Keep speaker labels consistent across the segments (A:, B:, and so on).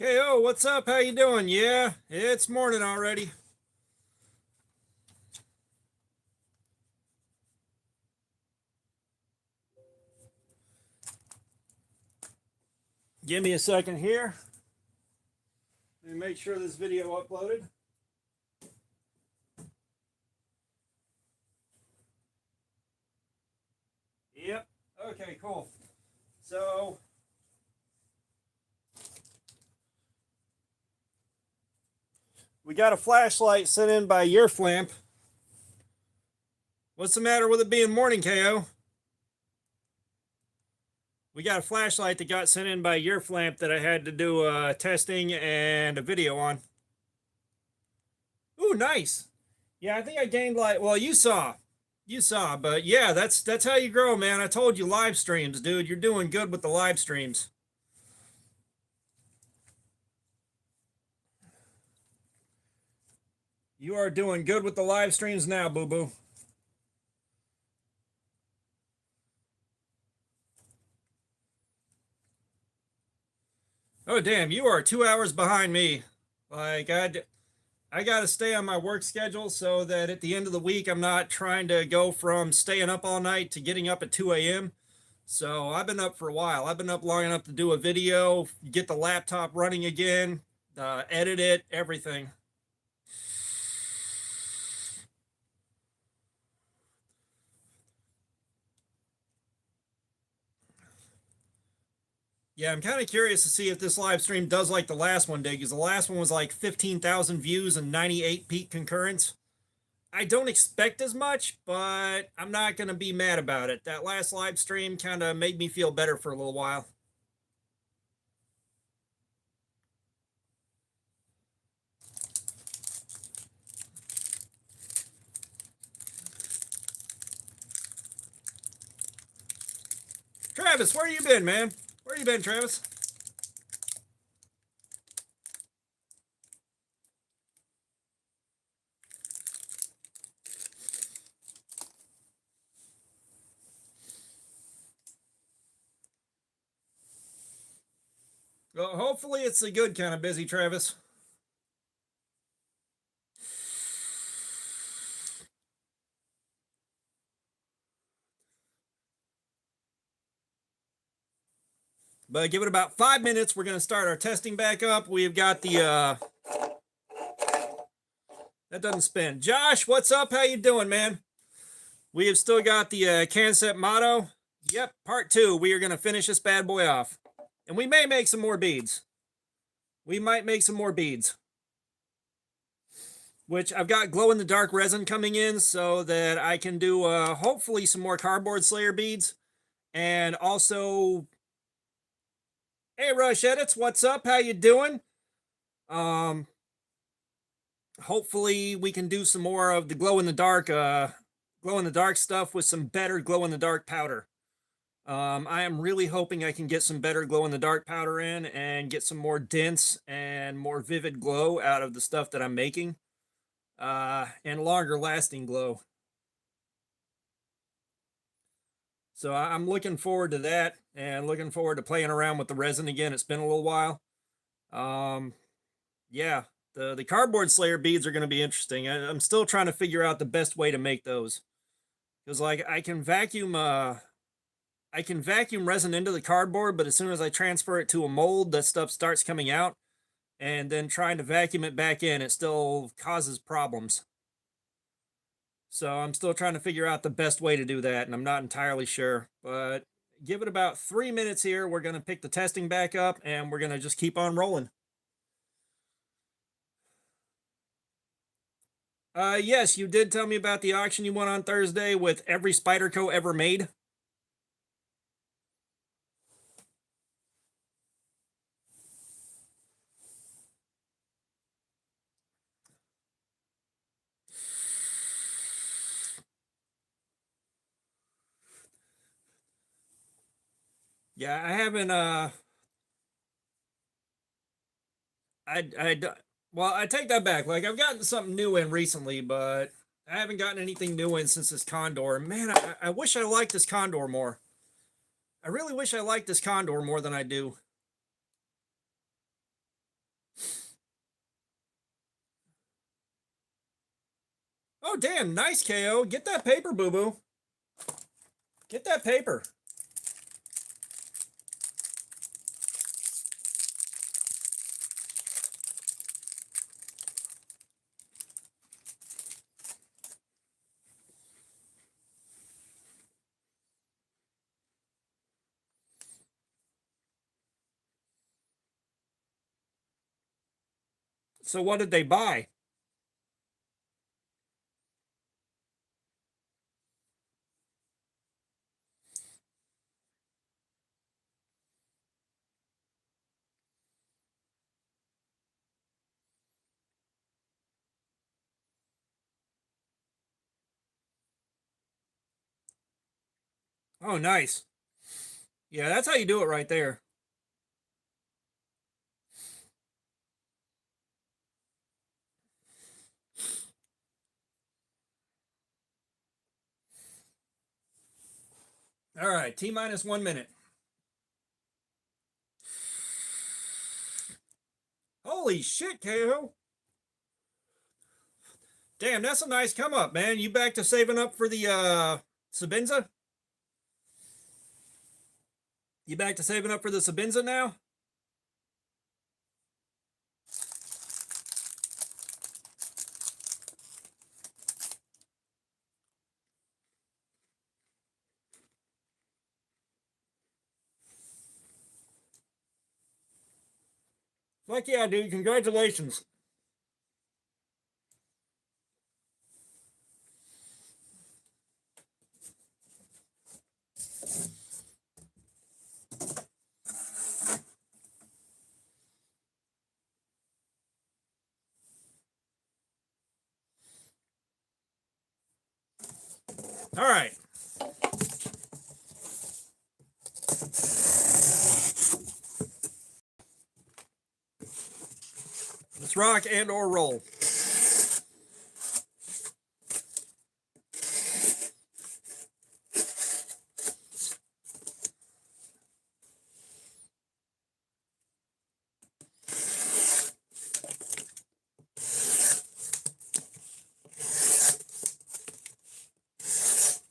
A: KO, what's up? How you doing? Yeah, it's morning already. Give me a second here. Let me make sure this video uploaded. Yep. Okay, cool. So, we got a flashlight sent in by your flamp. What's the matter with it being morning, KO? We got a flashlight that got sent in by your flamp that I had to do testing and a video on. Ooh, nice. Yeah, I think I gained like, well, you saw, but yeah, that's how you grow, man. I told you, live streams, dude. You're doing good with the live streams. You are doing good with the live streams now, boo boo. Oh damn, you are 2 hours behind me. Like I got to stay on my work schedule so that at the end of the week I'm not trying to go from staying up all night to getting up at 2 a.m. So I've been up for a while. I've been up long enough to do a video, get the laptop running again, edit it, everything. Yeah, I'm kind of curious to see if this live stream does like the last one did, because the last one was like 15,000 views and 98 peak concurrence. I don't expect as much, but I'm not going to be mad about it. That last live stream kind of made me feel better for a little while. Travis, where you been, man? Where you been, Travis? Well, hopefully it's a good kind of busy, Travis. But give it about 5 minutes. We're going to start our testing back up. We've got the that doesn't spin. Josh, what's up? How you doing, man? We have still got the CanSet motto. Yep, part 2. We are going to finish this bad boy off. And we may make some more beads. We might make some more beads. Which I've got glow-in-the-dark resin coming in so that I can do hopefully some more cardboard slayer beads. And also, hey Rush Edits, what's up? How you doing? Hopefully we can do some more of the glow-in-the-dark stuff with some better glow-in-the-dark powder. I am really hoping I can get some better glow-in-the-dark powder in and get some more dense and more vivid glow out of the stuff that I'm making. And longer lasting glow. So I'm looking forward to that and looking forward to playing around with the resin again. It's been a little while. Yeah, the cardboard slayer beads are going to be interesting. I'm still trying to figure out the best way to make those. Because like I can vacuum resin into the cardboard, but as soon as I transfer it to a mold, that stuff starts coming out. And then trying to vacuum it back in, it still causes problems. So I'm still trying to figure out the best way to do that, and I'm not entirely sure. But give it about 3 minutes here. We're going to pick the testing back up, and we're going to just keep on rolling. Yes, you did tell me about the auction you won on Thursday with every Spyderco ever made. Yeah, I haven't, well, I take that back. Like, I've gotten something new in recently, but I haven't gotten anything new in since this Condor. Man, I wish I liked this Condor more. I really wish I liked this Condor more than I do. Oh, damn. Nice, KO. Get that paper, boo-boo. Get that paper. So what did they buy? Oh, nice. Yeah, that's how you do it right there. All right, T-minus 1 minute. Holy shit, KO. Damn, that's a nice come up, man. You back to saving up for the Sabinza? You back to saving up for the Sabinza now? Fuck yeah, dude. Congratulations. All right. Let's rock and or roll.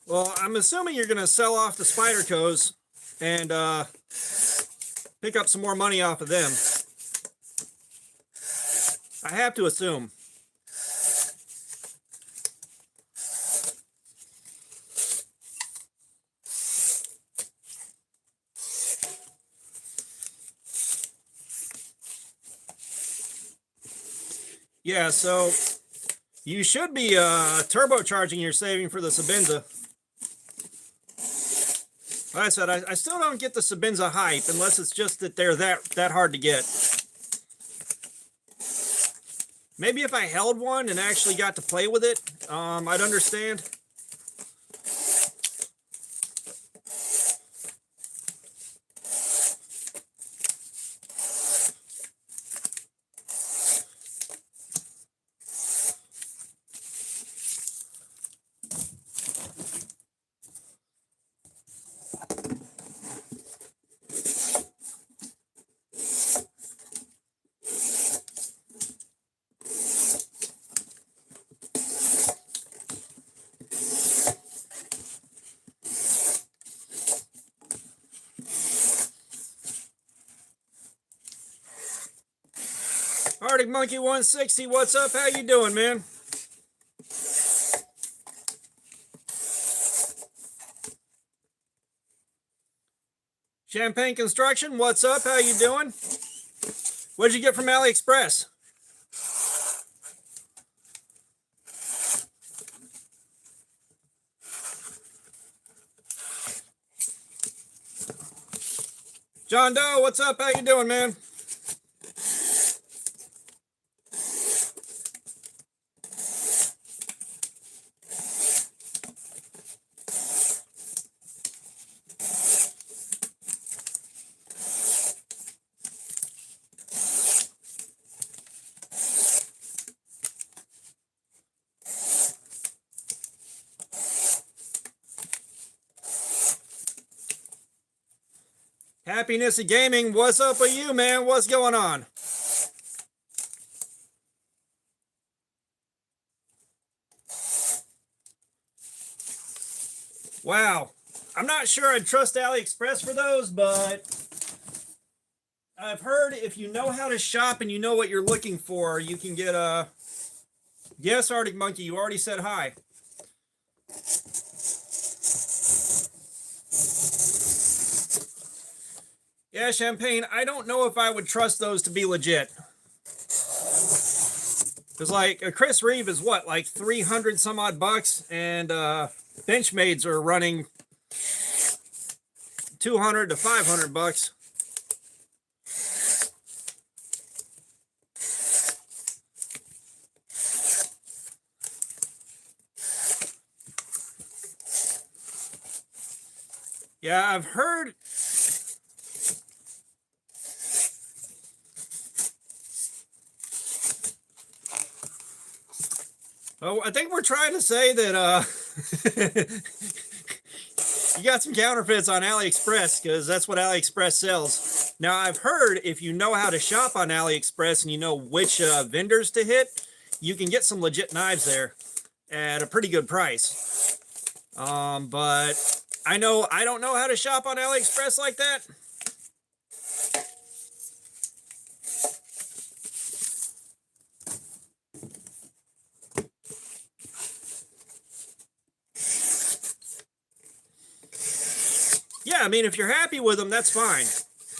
A: Well, I'm assuming you're going to sell off the Spydercos and pick up some more money off of them. I have to assume. Yeah, so you should be turbocharging your saving for the Sabinza. Like I said, I still don't get the Sabinza hype unless it's just that they're that hard to get. Maybe if I held one and actually got to play with it, I'd understand. Arctic Monkey 160, what's up? How you doing, man? Champagne Construction, what's up? How you doing? What'd you get from AliExpress? John Doe, what's up? How you doing, man? Happiness of Gaming, what's up with you, man? What's going on? Wow. I'm not sure I'd trust AliExpress for those, but I've heard if you know how to shop and you know what you're looking for, you can get a... Yes, Arctic Monkey, you already said hi. Yeah, Champagne, I don't know if I would trust those to be legit. Because, like, a Chris Reeve is what, like 300 some odd bucks, and Benchmades are running 200 to 500 bucks. Yeah, I've heard... Oh, I think we're trying to say that you got some counterfeits on AliExpress, because that's what AliExpress sells. Now, I've heard if you know how to shop on AliExpress and you know which vendors to hit, you can get some legit knives there at a pretty good price. But I don't know how to shop on AliExpress like that. Yeah, I mean, if you're happy with them, that's fine.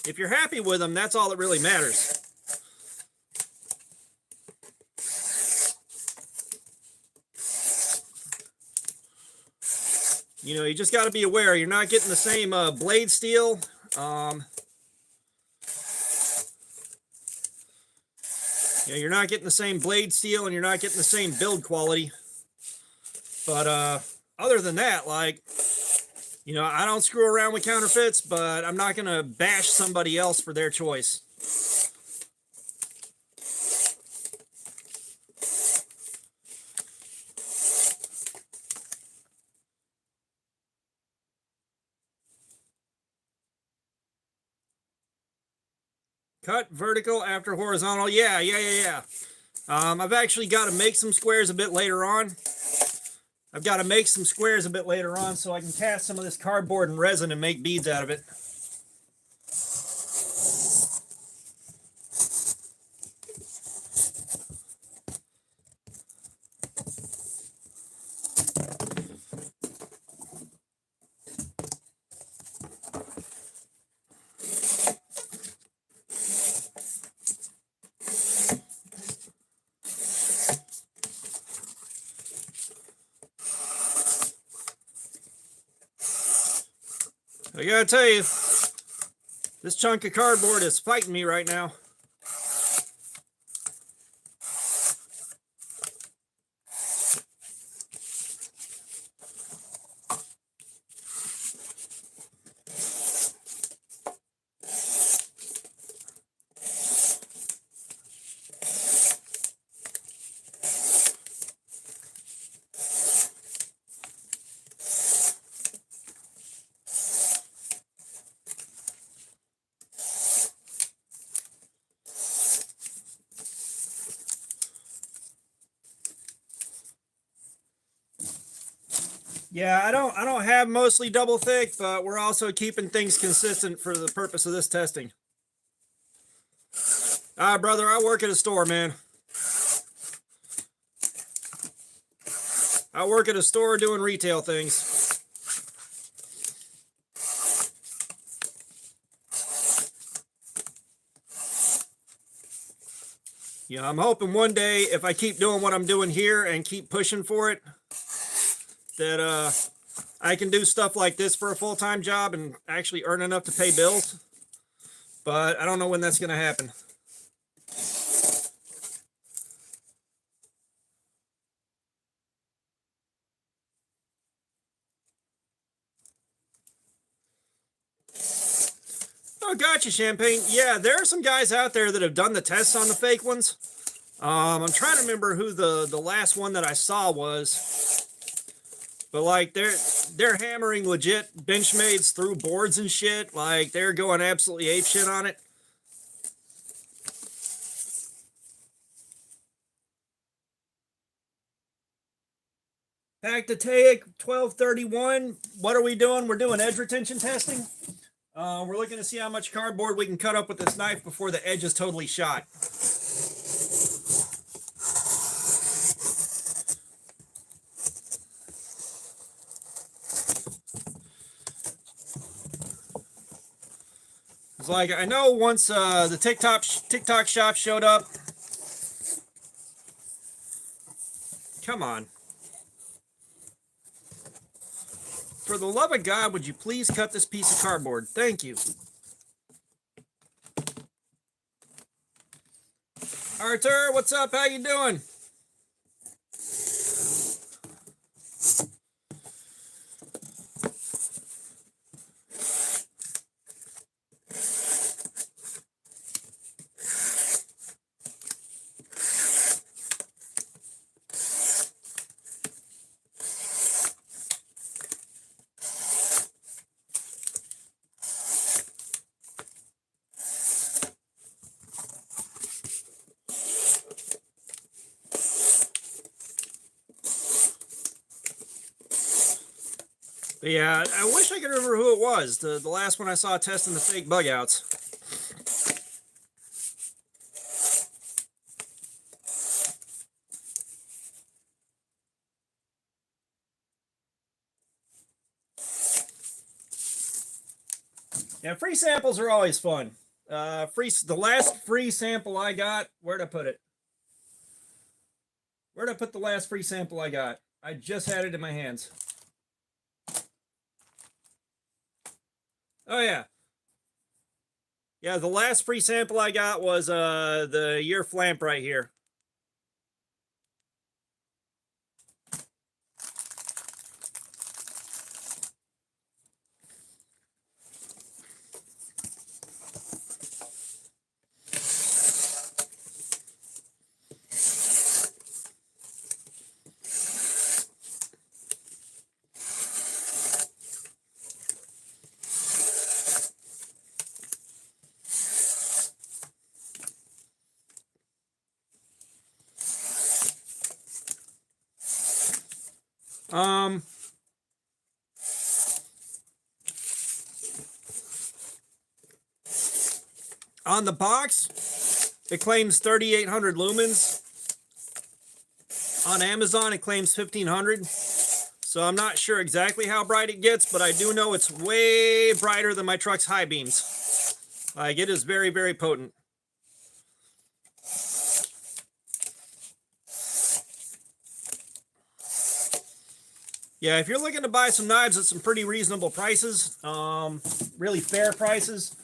A: If you're happy with them, that's all that really matters. You know, you just got to be aware you're not getting the same blade steel. You know, you're not getting the same blade steel, and you're not getting the same build quality. But other than that, like, you know, I don't screw around with counterfeits, but I'm not going to bash somebody else for their choice. Cut vertical after horizontal. Yeah. I've actually got to make some squares a bit later on. So I can cast some of this cardboard and resin and make beads out of it. I gotta tell you, this chunk of cardboard is fighting me right now. Yeah, I don't have mostly double thick, but we're also keeping things consistent for the purpose of this testing. Brother, I work at a store, man. I work at a store doing retail things. You know, I'm hoping one day, if I keep doing what I'm doing here and keep pushing for it, that I can do stuff like this for a full-time job and actually earn enough to pay bills. But I don't know when that's going to happen. Oh, gotcha, Champagne. Yeah, there are some guys out there that have done the tests on the fake ones. I'm trying to remember who the last one that I saw was. But, like, they're hammering legit Benchmades through boards and shit. Like, they're going absolutely apeshit on it. Pactataic 1231. What are we doing? We're doing edge retention testing. We're looking to see how much cardboard we can cut up with this knife before the edge is totally shot. It's like, I know once the TikTok shop showed up. Come on. For the love of God, would you please cut this piece of cardboard? Thank you. Arthur, what's up? How you doing? But yeah, I wish I could remember who it was. The last one I saw testing the fake bug outs. Yeah, free samples are always fun. The last free sample I got, where'd I put it? Where'd I put the last free sample I got? I just had it in my hands. Oh yeah. Yeah, the last free sample I got was the year flamp right here. On the box, it claims 3,800 lumens. On Amazon, it claims 1,500. So I'm not sure exactly how bright it gets, but I do know it's way brighter than my truck's high beams. Like, it is very, very potent. Yeah, if you're looking to buy some knives at some pretty reasonable prices, really fair prices,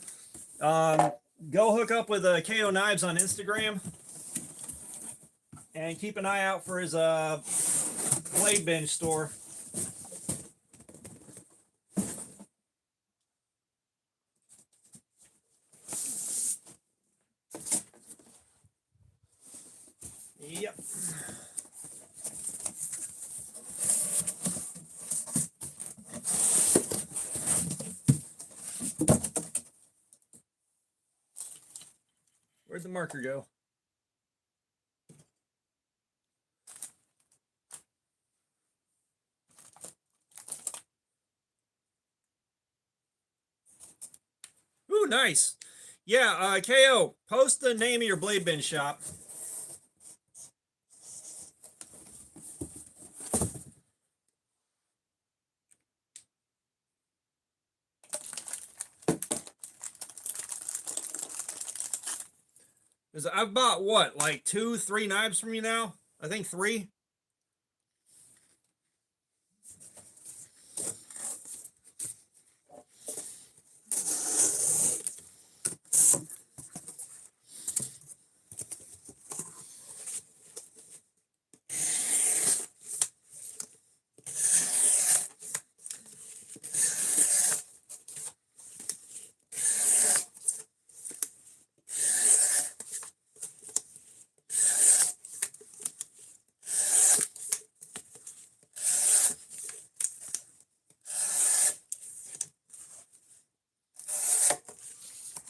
A: go hook up with KO Knives on Instagram and keep an eye out for his blade bench store. Yep. Where'd the marker go? Ooh, nice. Yeah, KO, post the name of your blade bench shop. Because I've bought what, like 2, 3 knives from you now? I think 3.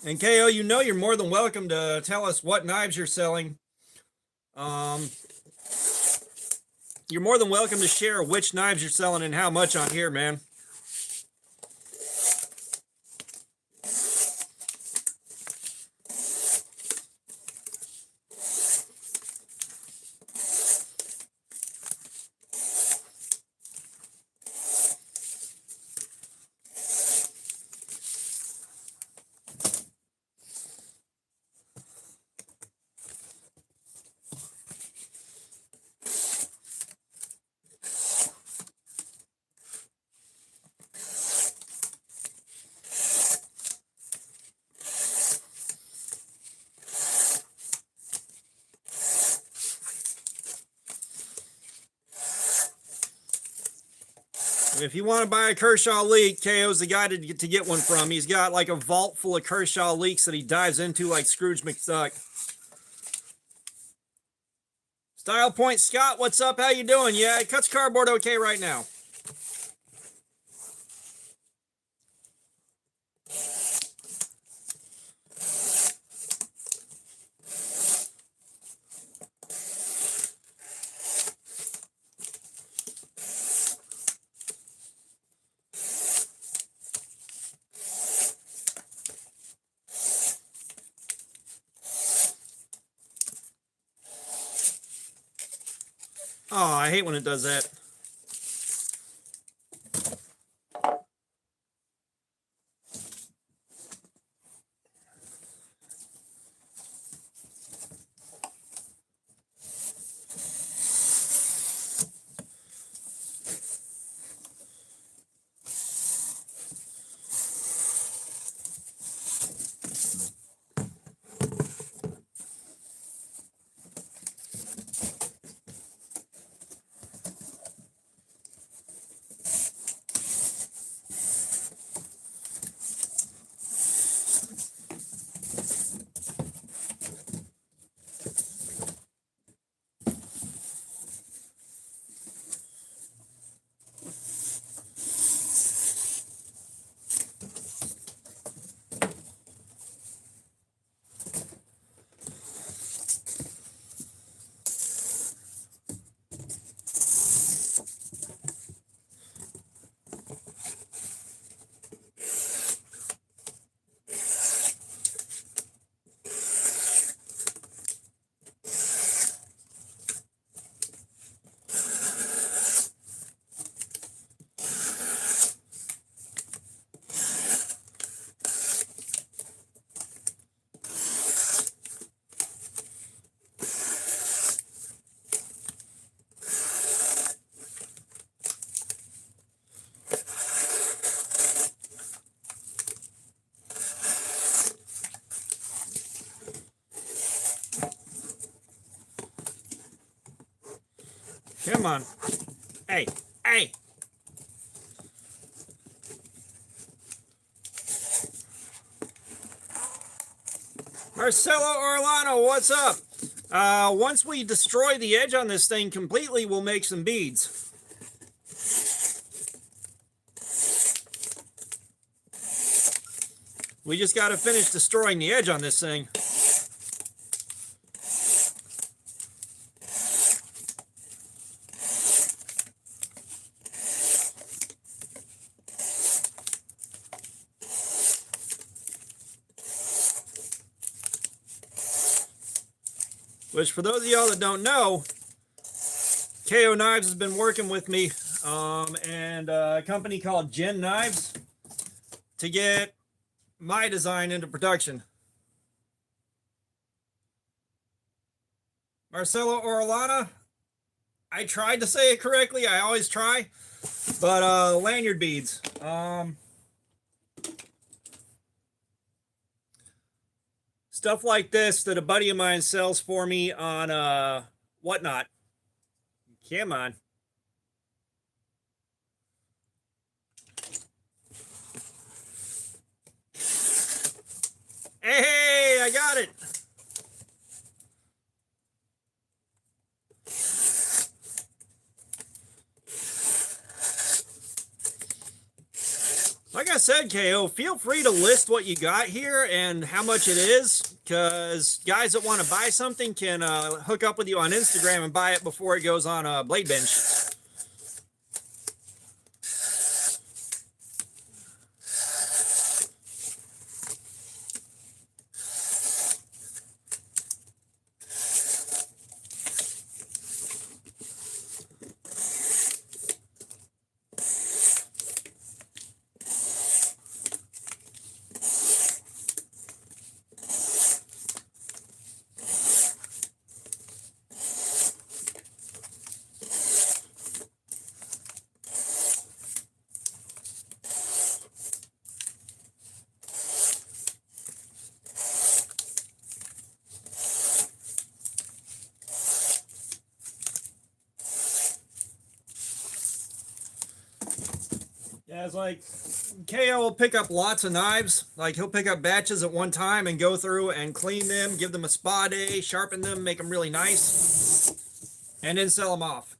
A: And KO, you know you're more than welcome to tell us what knives you're selling. you're more than welcome to share which knives you're selling and how much on here, man. If you want to buy a Kershaw leek, KO's the guy to get one from. He's got like a vault full of Kershaw leeks that he dives into like Scrooge McDuck. Style Point Scott, what's up? How you doing? Yeah, it cuts cardboard okay right now. Oh, I hate when it does that. Come on. Hey, hey. Marcelo Orlano, what's up? Once we destroy the edge on this thing completely, we'll make some beads. We just got to finish destroying the edge on this thing. Which, for those of y'all that don't know, KO Knives has been working with me and a company called Gen Knives to get my design into production. Marcelo Orlana, I tried to say it correctly. I always try. But lanyard beads. Stuff like this that a buddy of mine sells for me on Whatnot. Come on. Hey, I got it. Like I said, KO, feel free to list what you got here and how much it is. because guys that want to buy something can hook up with you on Instagram and buy it before it goes on a blade bench. Yeah, it's like KO will pick up lots of knives. Like he'll pick up batches at one time and go through and clean them, give them a spa day, sharpen them, make them really nice, and then sell them off.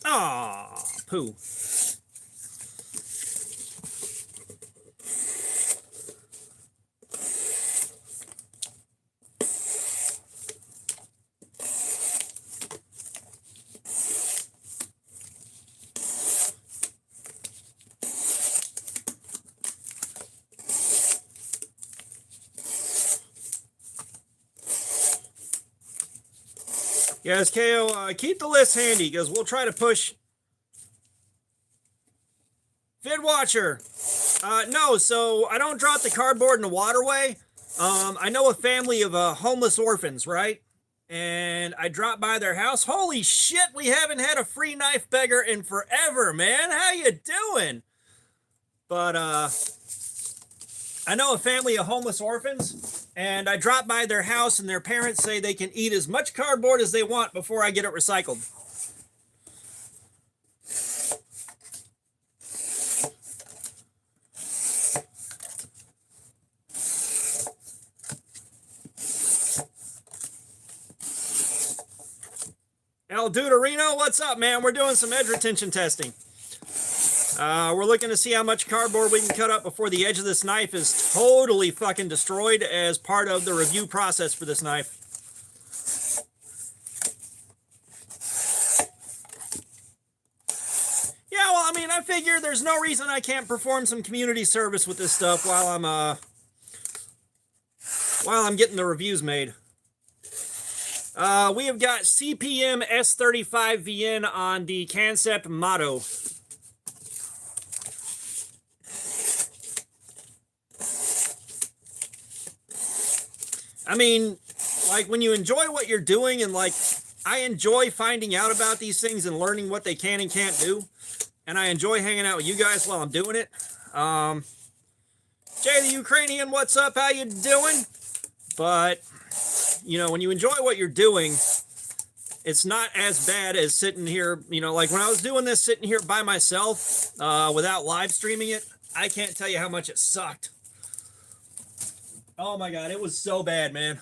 A: Ah, poo. Yes, KO, keep the list handy because we'll try to push. Vid Watcher. No, so I don't drop the cardboard in the waterway. I know a family of homeless orphans, right? And I dropped by their house. Holy shit, we haven't had a free knife beggar in forever, man. How you doing? But I know a family of homeless orphans, and I dropped by their house, and their parents say they can eat as much cardboard as they want before I get it recycled. El Duderino, what's up, man? We're doing some edge retention testing. We're looking to see how much cardboard we can cut up before the edge of this knife is totally fucking destroyed as part of the review process for this knife. Yeah, well, I mean, I figure there's no reason I can't perform some community service with this stuff while I'm getting the reviews made. We have got CPM S35VN on the Concept Motto. I mean, like, when you enjoy what you're doing, and like, I enjoy finding out about these things and learning what they can and can't do, and I enjoy hanging out with you guys while I'm doing it. Jay the Ukrainian, what's up? How you doing? But, you know, when you enjoy what you're doing, it's not as bad as sitting here, you know, like when I was doing this, sitting here by myself, without live streaming it, I can't tell you how much it sucked. Oh my God, it was so bad, man.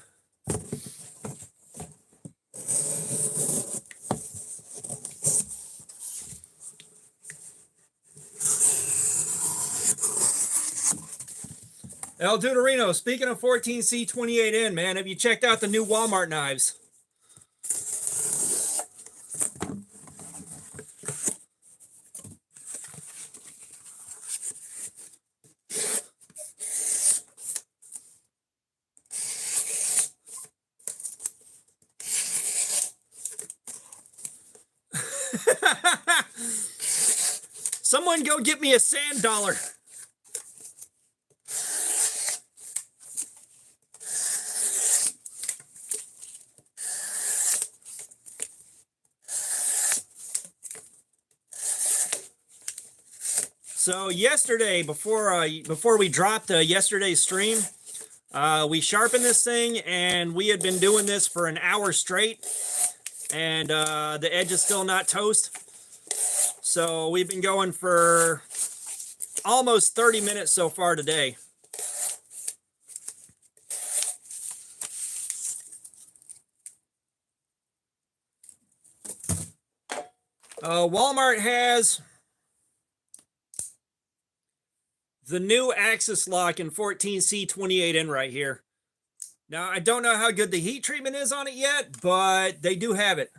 A: El Duderino, speaking of 14C28N, man, have you checked out the new Walmart knives? Someone go get me a sand dollar. So yesterday, before we dropped yesterday's stream, we sharpened this thing, and we had been doing this for an hour straight, and the edge is still not toast. So we've been going for almost 30 minutes so far today. Walmart has the new Axis lock in 14C28N right here. Now, I don't know how good the heat treatment is on it yet, but they do have it.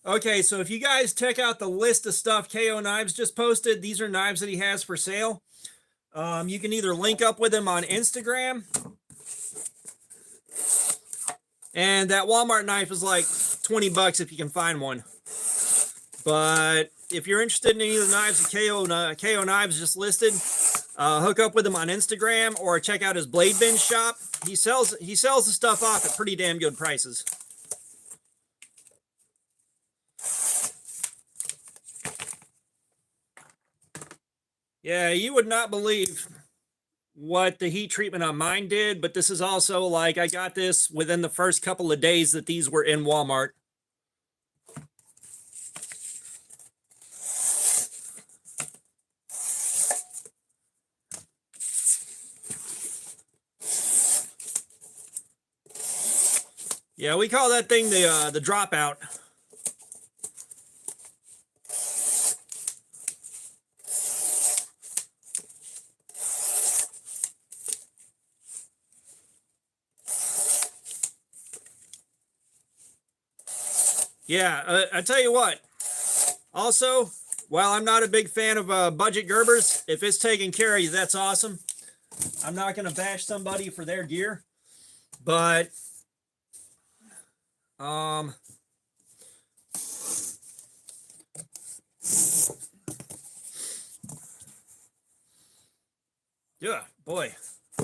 A: Okay, so if you guys check out the list of stuff KO Knives just posted, these are knives that he has for sale. You can either link up with him on Instagram, and that Walmart knife is like 20 bucks if you can find one. But if you're interested in any of the knives that KO Knives just listed, hook up with him on Instagram or check out his Blade Bin shop. He sells the stuff off at pretty damn good prices. Yeah, you would not believe what the heat treatment on mine did, but this is also like I got this within the first couple of days that these were in Walmart. Yeah, we call that thing the dropout. Yeah, I tell you what. Also, while I'm not a big fan of budget Gerbers, if it's taking care of you, that's awesome. I'm not going to bash somebody for their gear, but yeah, boy,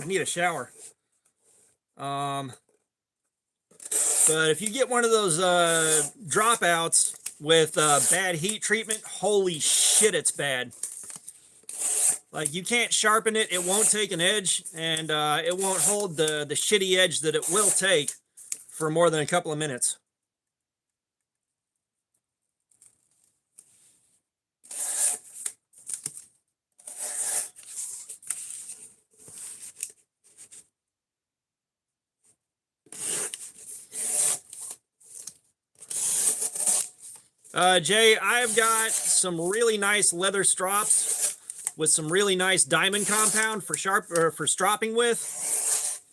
A: I need a shower. But if you get one of those dropouts with bad heat treatment, holy shit, it's bad. Like, you can't sharpen it, it won't take an edge, and it won't hold the shitty edge that it will take for more than a couple of minutes. Jay, I've got some really nice leather strops with some really nice diamond compound for stropping with.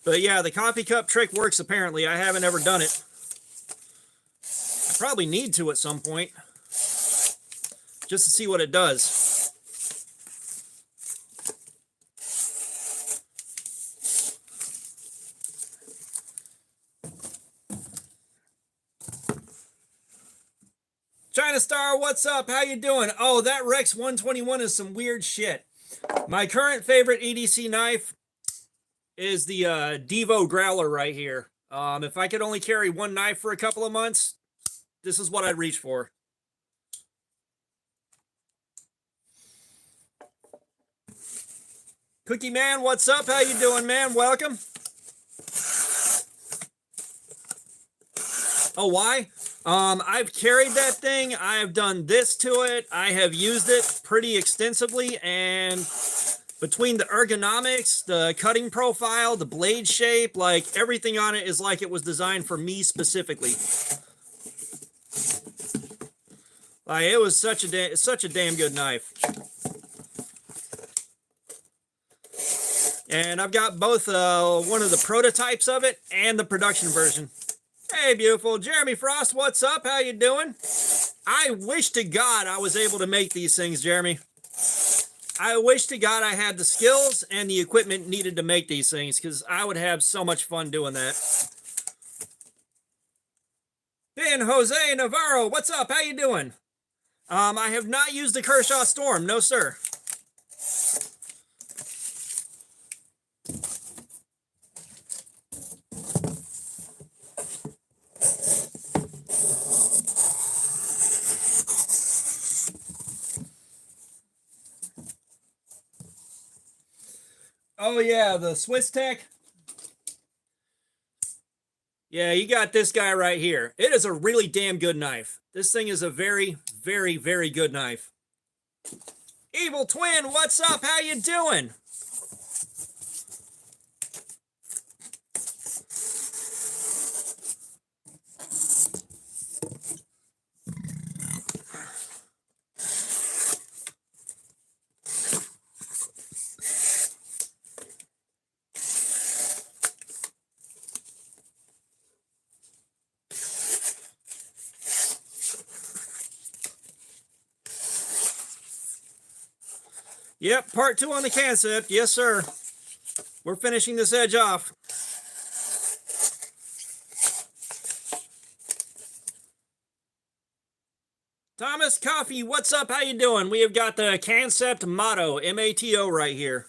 A: But yeah, the coffee cup trick works apparently. I haven't ever done it. I probably need to at some point, just to see what it does. China Star, what's up? How you doing? Oh, that Rex 121 is some weird shit. My current favorite EDC knife is the Devo Growler right here. If I could only carry one knife for a couple of months, this is what I'd reach for. Cookie Man, what's up? How you doing, man? Welcome. Oh, why? I've carried that thing. I've done this to it. I have used it pretty extensively, and between the ergonomics, the cutting profile, the blade shape, like everything on it is like it was designed for me specifically. Like, it was such a damn good knife. And I've got both one of the prototypes of it and the production version. Hey, beautiful. Jeremy Frost, what's up? How you doing? I wish to God I was able to make these things, Jeremy. I wish to God I had the skills and the equipment needed to make these things, because I would have so much fun doing that. Ben Jose Navarro, what's up? How you doing? I have not used the Kershaw Storm. No, sir. Oh yeah, the Swiss Tech. Yeah, you got this guy right here. It is a really damn good knife. This thing is a very, very, very good knife. Evil Twin, what's up? How you doing? Yep, part 2 on the concept. Yes, sir. We're finishing this edge off. Thomas Coffee, what's up? How you doing? We have got the concept motto, M-A-T-O, right here.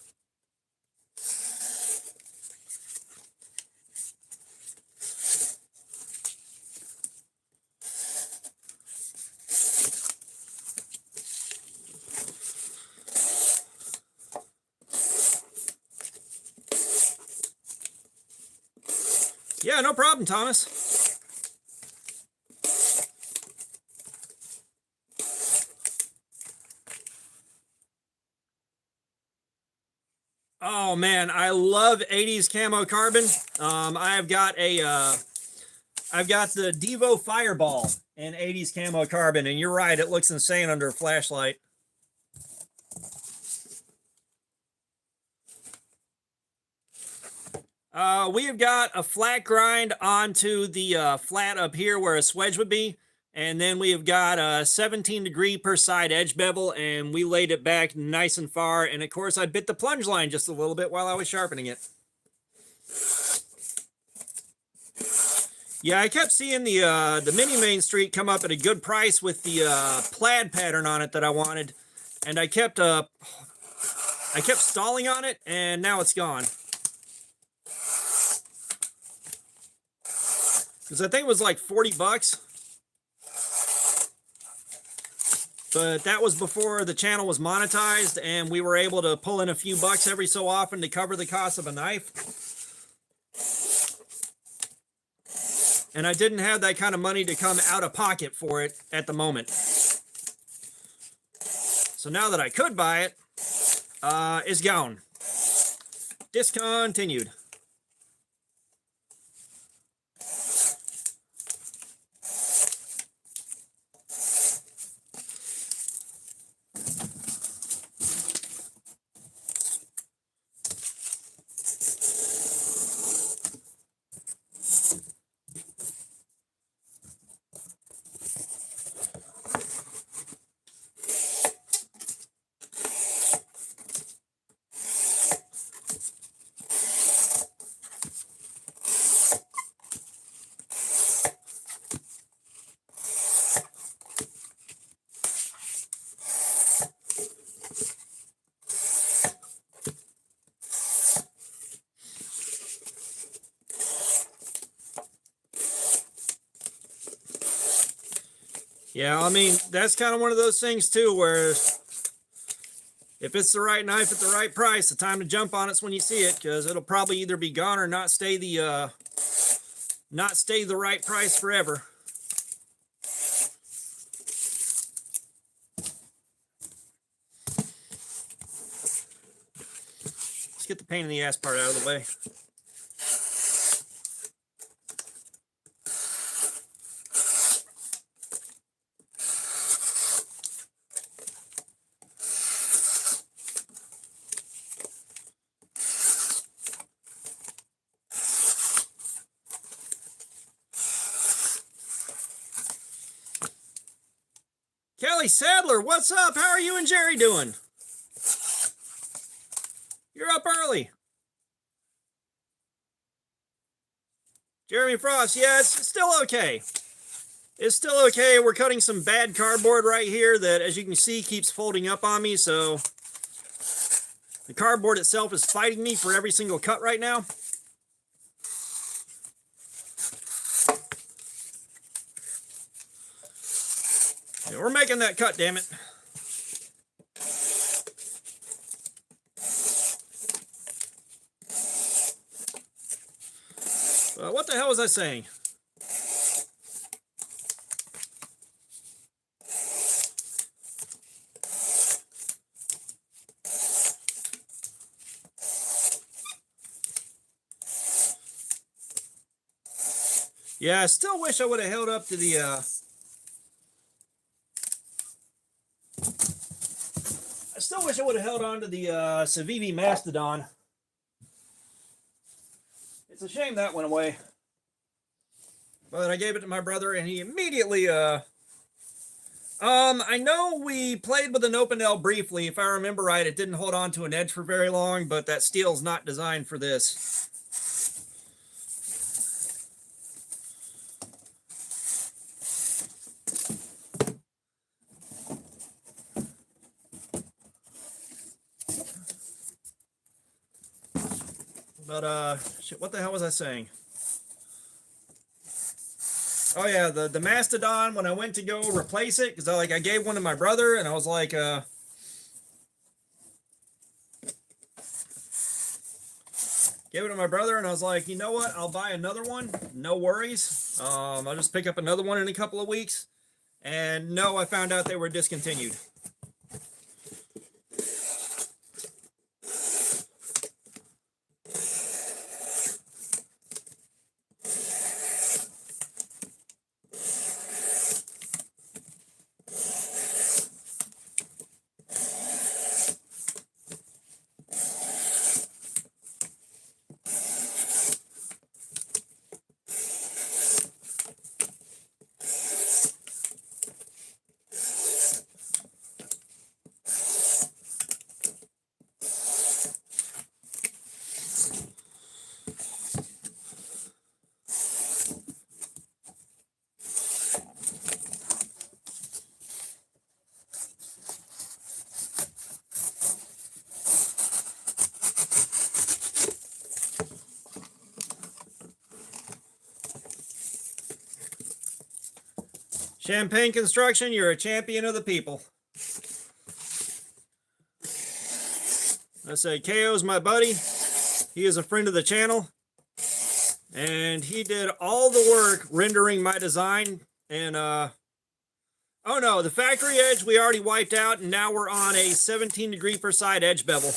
A: Yeah, no problem, Thomas. Oh man, I love 80s camo carbon. I've got the Devo Fireball in 80s camo carbon, and you're right, it looks insane under a flashlight. We have got a flat grind onto the flat up here where a swedge would be. And then we have got a 17 degree per side edge bevel, and we laid it back nice and far. And of course, I bit the plunge line just a little bit while I was sharpening it. Yeah, I kept seeing the Mini Main Street come up at a good price with the plaid pattern on it that I wanted. And I kept stalling on it, and now it's gone. Because I think it was like 40 bucks. But that was before the channel was monetized, and we were able to pull in a few bucks every so often to cover the cost of a knife. And I didn't have that kind of money to come out of pocket for it at the moment. So now that I could buy it, it's gone. Discontinued. Yeah, I mean, that's kind of one of those things too, where if it's the right knife at the right price, the time to jump on it's when you see it, because it'll probably either be gone or not stay the right price forever. Let's get the pain in the ass part out of the way. Kelly Sadler, what's up? How are you and Jerry doing? You're up early. Jeremy Frost, yeah, it's still okay. It's still okay. We're cutting some bad cardboard right here that, as you can see, keeps folding up on me, so the cardboard itself is fighting me for every single cut right now. Yeah, we're making that cut, damn it. What the hell was I saying? Yeah, I still wish I would have held up to the I still wish I would have held on to the Civivi Mastodon. It's a shame that went away. But I gave it to my brother and he immediately I know we played with an open L briefly. If I remember right, it didn't hold on to an edge for very long, but that steel's not designed for this. But shit, what the hell was I saying? Oh yeah, the Mastodon, when I went to go replace it, because I gave one to my brother and I was like gave it to my brother and I was like, you know what, I'll buy another one, no worries. I'll just pick up another one in a couple of weeks. And no, I found out they were discontinued. Champagne Construction, you're a champion of the people. I say KO's my buddy. He is a friend of the channel. And he did all the work rendering my design. And, oh no, the factory edge we already wiped out. And now we're on a 17 degree per side edge bevel.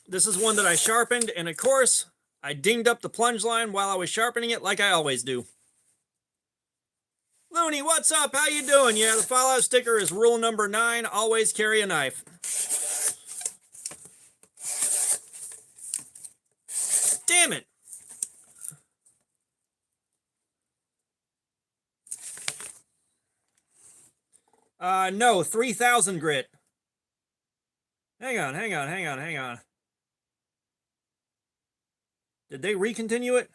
A: This is one that I sharpened. And of course, I dinged up the plunge line while I was sharpening it like I always do. Looney, what's up? How you doing? Yeah, the Fallout sticker is rule number 9. Always carry a knife. Damn it. No, 3000 grit. Hang on. Did they recontinue it?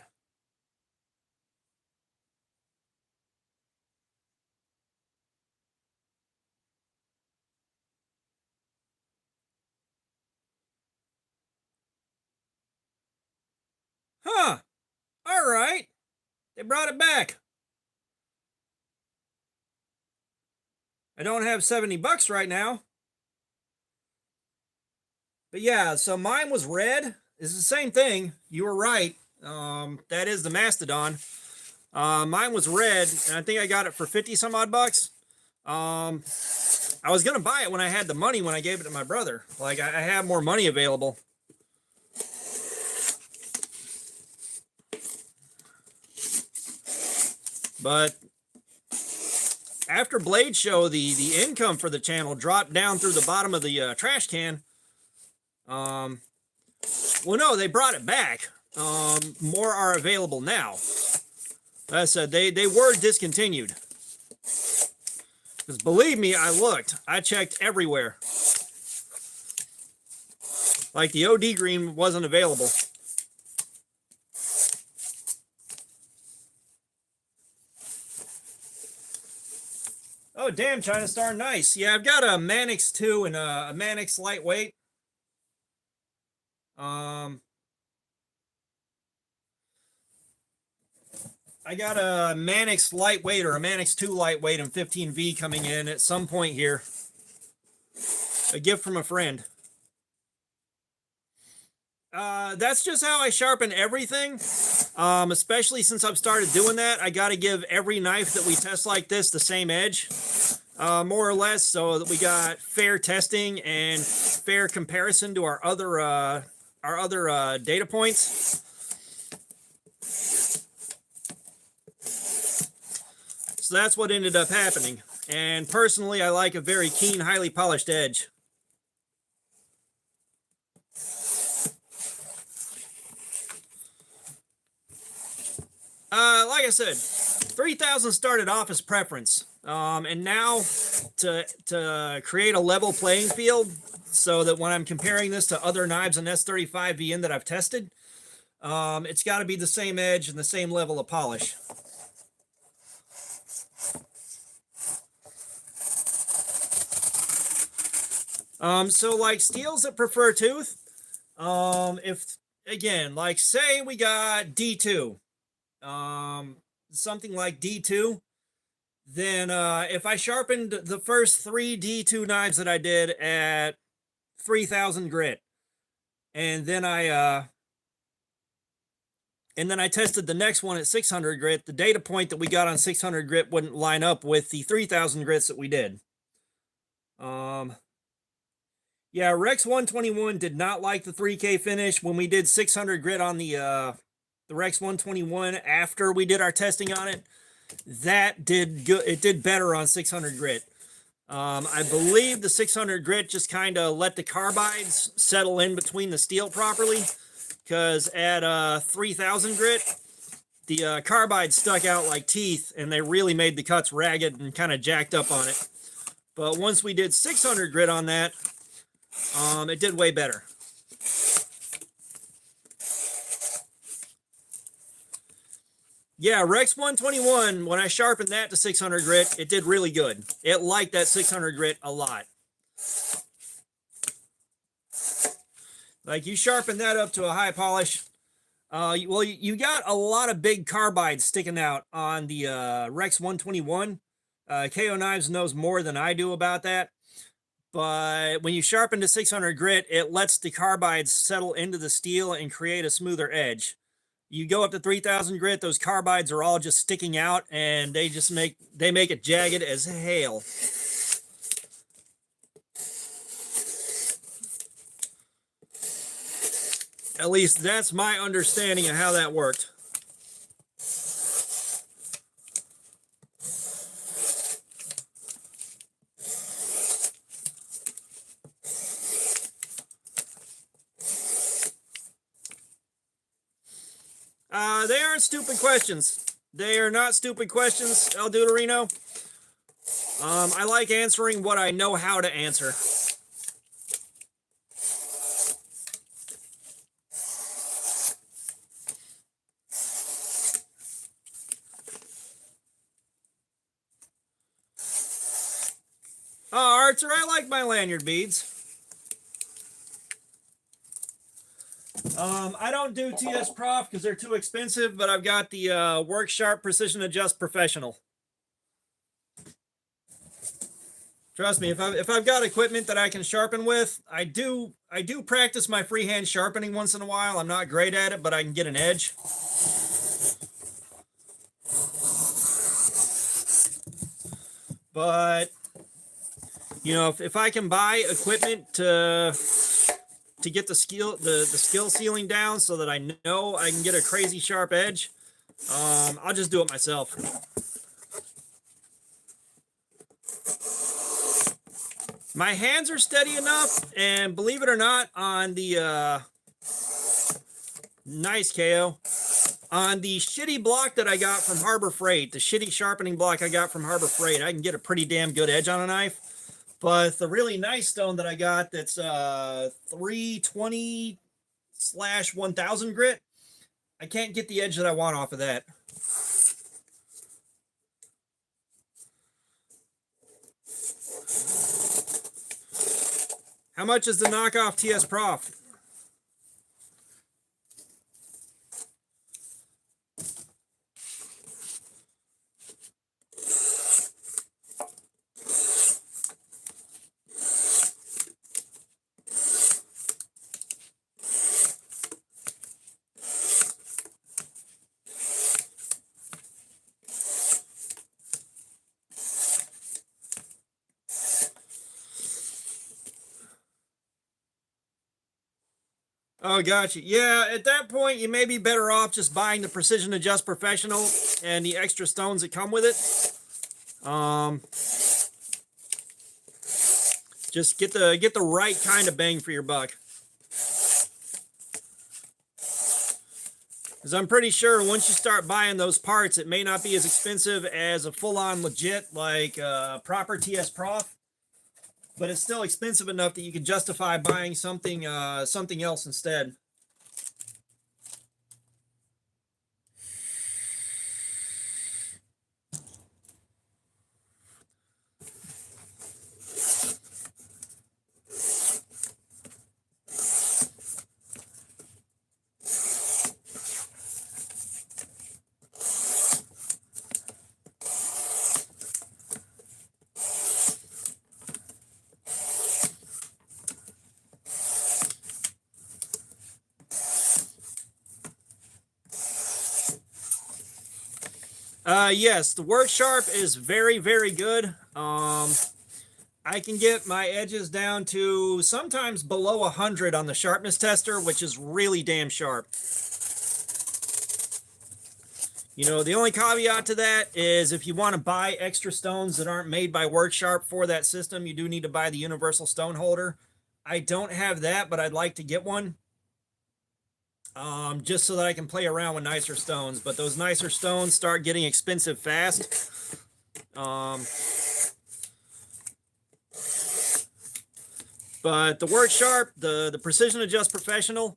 A: Huh. All right. They brought it back. I don't have 70 bucks right now. But yeah, so mine was red. It's the same thing. You were right. That is the Mastodon. Mine was red, and I think I got it for 50 some odd bucks. I was gonna buy it when I had the money when I gave it to my brother. Like I have more money available. But after Blade Show, the income for the channel dropped down through the bottom of the trash can. Well, no, they brought it back. More are available now. Like I said, they were discontinued. Because believe me, I looked. I checked everywhere. Like the OD green wasn't available. Oh, damn, China Star, nice. Yeah, I've got a Manix 2 and a Manix lightweight. I got a Manix lightweight or a Manix 2 lightweight and 15V coming in at some point here. A gift from a friend. That's just how I sharpen everything. Especially since I've started doing that, I got to give every knife that we test like this the same edge, more or less, so that we got fair testing and fair comparison to our other data points. So that's what ended up happening. And personally, I like a very keen, highly polished edge. Like I said, 3000 started off as preference. And now to create a level playing field so that when I'm comparing this to other knives in S35VN that I've tested, it's got to be the same edge and the same level of polish. So like steels that prefer tooth, if again, like say we got D2, something like D2, then if I sharpened the first 3 D2 knives that I did at 3000 grit, and then I tested the next one at 600 grit, the data point that we got on 600 grit wouldn't line up with the 3000 grits that we did. Yeah, Rex 121 did not like the 3K finish when we did 600 grit on the Rex 121 after we did our testing on it. That did good. It did better on 600 grit. I believe the 600 grit just kind of let the carbides settle in between the steel properly, because at 3000 grit, the carbides stuck out like teeth, and they really made the cuts ragged and kind of jacked up on it. But once we did 600 grit on that, it did way better. Yeah, Rex 121, when I sharpened that to 600 grit, it did really good. It liked that 600 grit a lot. Like, you sharpen that up to a high polish. Well, you got a lot of big carbides sticking out on the Rex 121. KO Knives knows more than I do about that. But when you sharpen to 600 grit, it lets the carbides settle into the steel and create a smoother edge. You go up to 3000 grit, those carbides are all just sticking out, and they make it jagged as hail. At least that's my understanding of how that worked. They aren't stupid questions. They are not stupid questions, El Deuterino. I like answering what I know how to answer. Archer, I like my lanyard beads. I don't do TS Prof because they're too expensive, but I've got the Work Sharp Precision Adjust Professional. Trust me, if I've got equipment that I can sharpen with, I do practice my freehand sharpening once in a while. I'm not great at it, but I can get an edge. But you know, if I can buy equipment to get the skill ceiling down so that I know I can get a crazy sharp edge, I'll just do it myself. My hands are steady enough, and believe it or not, on the nice KO, on the shitty block that I got from Harbor Freight, the shitty sharpening block I got from Harbor Freight, I can get a pretty damn good edge on a knife. But the really nice stone that I got that's 320/1000 grit, I can't get the edge that I want off of that. How much is the knockoff TS Prof? Oh, gotcha. Yeah, at that point, you may be better off just buying the Precision Adjust Professional and the extra stones that come with it. Just get the right kind of bang for your buck. Because I'm pretty sure once you start buying those parts, it may not be as expensive as a full-on legit, like proper TS Prof, but it's still expensive enough that you can justify buying something something else instead. Yes, the work sharp is very, very good. I can get my edges down to sometimes below 100 on the sharpness tester, which is really damn sharp. You know, the only caveat to that is if you want to buy extra stones that aren't made by Work Sharp for that system, you do need to buy the universal stone holder. I don't have that, but I'd like to get one. Just so that I can play around with nicer stones. But those nicer stones start getting expensive fast. But the Work Sharp, the Precision Adjust Professional,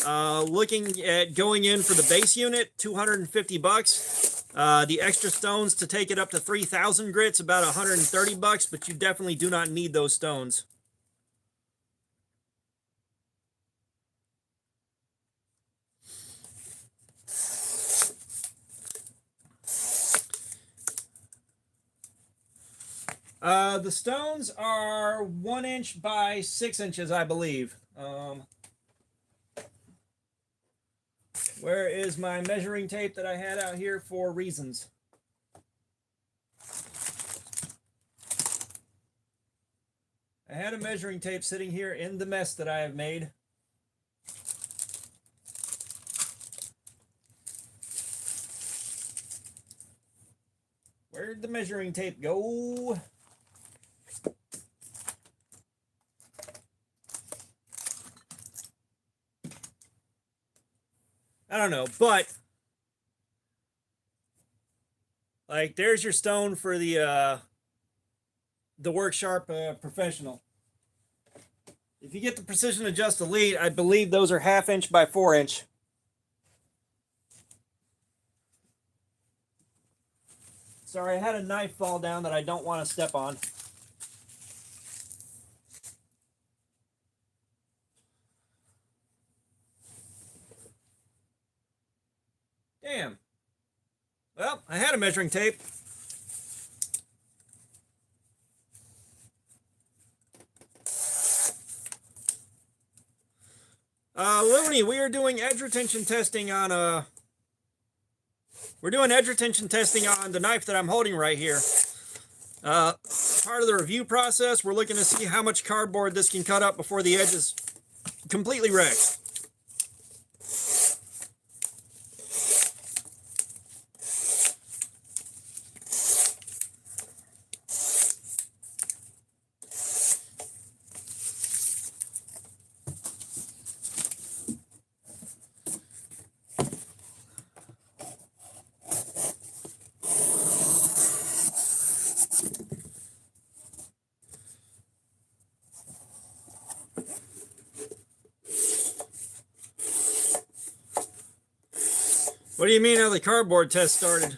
A: looking at going in for the base unit, 250 bucks. The extra stones to take it up to 3,000 grits, about 130 bucks, but you definitely do not need those stones. The stones are 1 inch by 6 inches, I believe. Where is my measuring tape that I had out here for reasons? I had a measuring tape sitting here in the mess that I have made. Where'd the measuring tape go? I don't know, but like there's your stone for the Work Sharp Professional. If you get the Precision Adjust Elite, I believe those are 1/2 inch by 4 inch. Sorry, I had a knife fall down that I don't want to step on. Damn. Well, I had a measuring tape. Looney, we are doing edge retention testing on we're doing edge retention testing on the knife that I'm holding right here. Part of the review process, we're looking to see how much cardboard this can cut up before the edge is completely wrecked. What do you mean how the cardboard test started?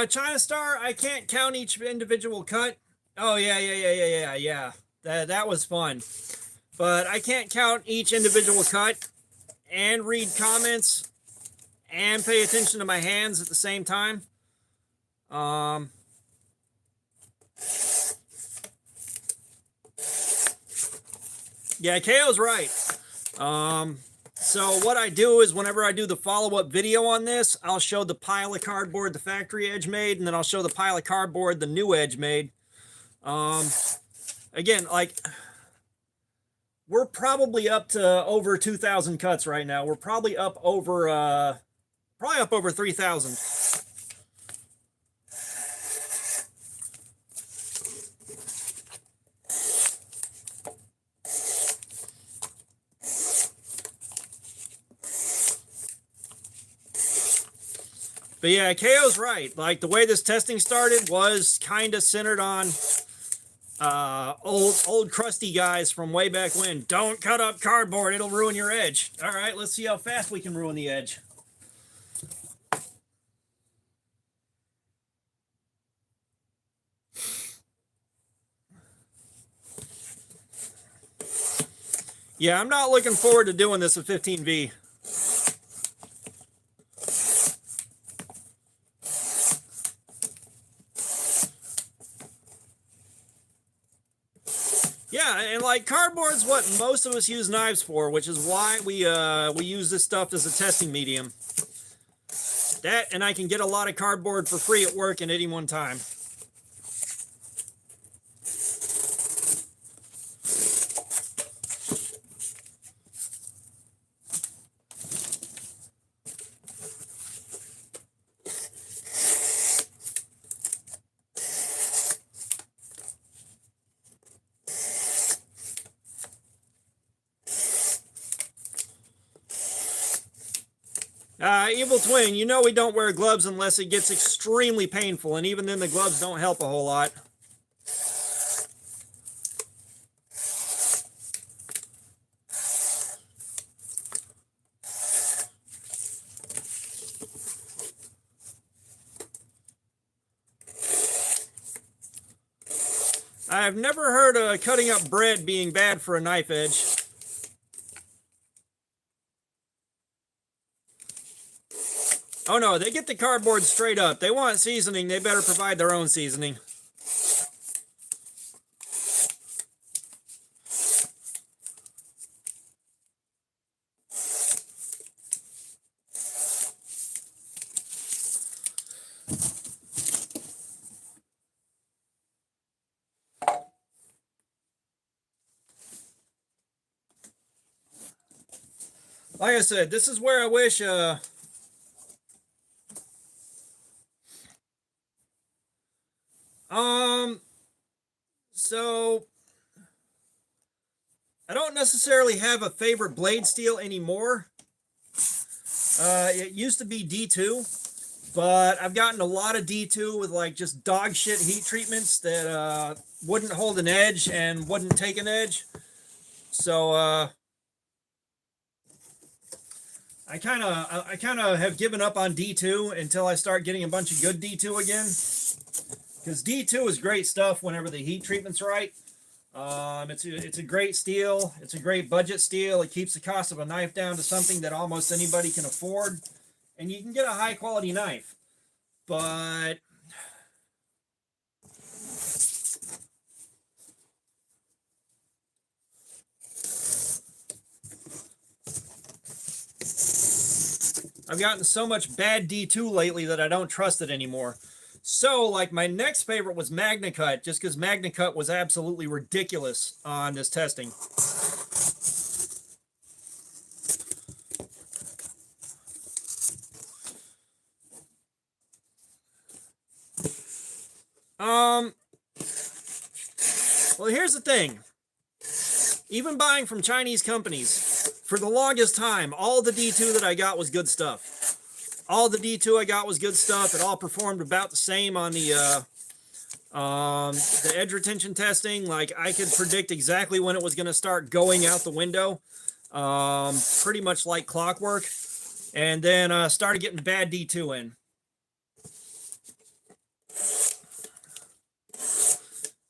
A: China Star, I can't count each individual cut. Oh, yeah. That was fun. But I can't count each individual cut. and read comments and pay attention to my hands at the same time. Yeah, KO's right. So what I do is whenever I do the follow-up video on this, I'll show the pile of cardboard the factory edge made, and then I'll show the pile of cardboard the new edge made. Again, like, we're probably up to over 2,000 cuts right now. We're probably up over 3,000. But yeah, KO's right. Like, the way this testing started was kind of centered on old crusty guys from way back when. Don't cut up cardboard, it'll ruin your edge. All right, let's see how fast we can ruin the edge. Yeah, I'm not looking forward to doing this with 15V. Yeah, and like, cardboard's what most of us use knives for, which is why we use this stuff as a testing medium. That, and I can get a lot of cardboard for free at work at any one time. Evil Twin, you know we don't wear gloves unless it gets extremely painful, and even then the gloves don't help a whole lot. I've never heard of cutting up bread being bad for a knife edge. Oh no, they get the cardboard straight up. They want seasoning, they better provide their own seasoning. Like I said, this is where I wish so I don't necessarily have a favorite blade steel anymore. It used to be D2, but I've gotten a lot of D2 with like just dog shit heat treatments that wouldn't hold an edge and wouldn't take an edge. So I kind of have given up on D2 until I start getting a bunch of good D2 again. Because D2 is great stuff whenever the heat treatment's right. It's a great steel. It's a great budget steel. It keeps the cost of a knife down to something that almost anybody can afford. And you can get a high quality knife. But I've gotten so much bad D2 lately that I don't trust it anymore. So, like, my next favorite was MagnaCut, just because MagnaCut was absolutely ridiculous on this testing. Well, here's the thing. Even buying from Chinese companies, for the longest time, all the D2 that I got was good stuff. All the D2 I got was good stuff. It all performed about the same on the edge retention testing. Like, I could predict exactly when it was going to start going out the window, pretty much like clockwork. And then started getting bad D2 in.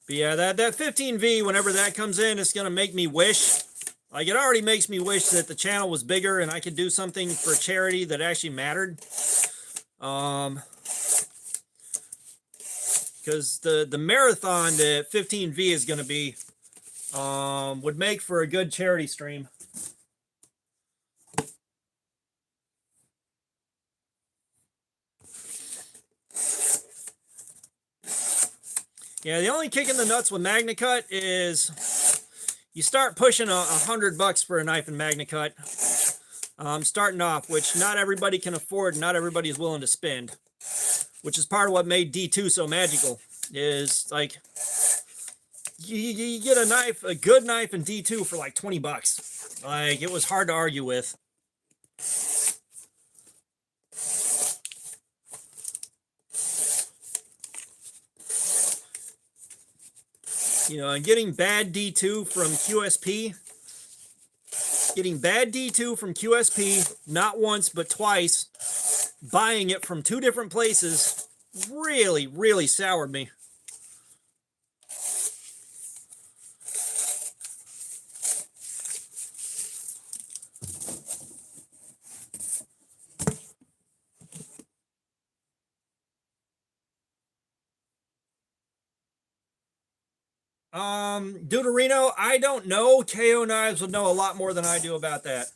A: But yeah, that 15V, whenever that comes in, it's going to make me wish Like, it already makes me wish that the channel was bigger and I could do something for charity that actually mattered. Because the marathon that 15V is going to be would make for a good charity stream. Yeah, the only kick in the nuts with MagnaCut is you start pushing $100 for a knife in MagnaCut. Starting off, which not everybody can afford, not everybody is willing to spend, which is part of what made D2 so magical. Is like you get a knife, a good knife in D2 for like $20. Like, it was hard to argue with. You know, and getting bad D2 from QSP, not once but twice, buying it from 2 different places, really, really soured me. Deuterino, I don't know. KO Knives would know a lot more than I do about that.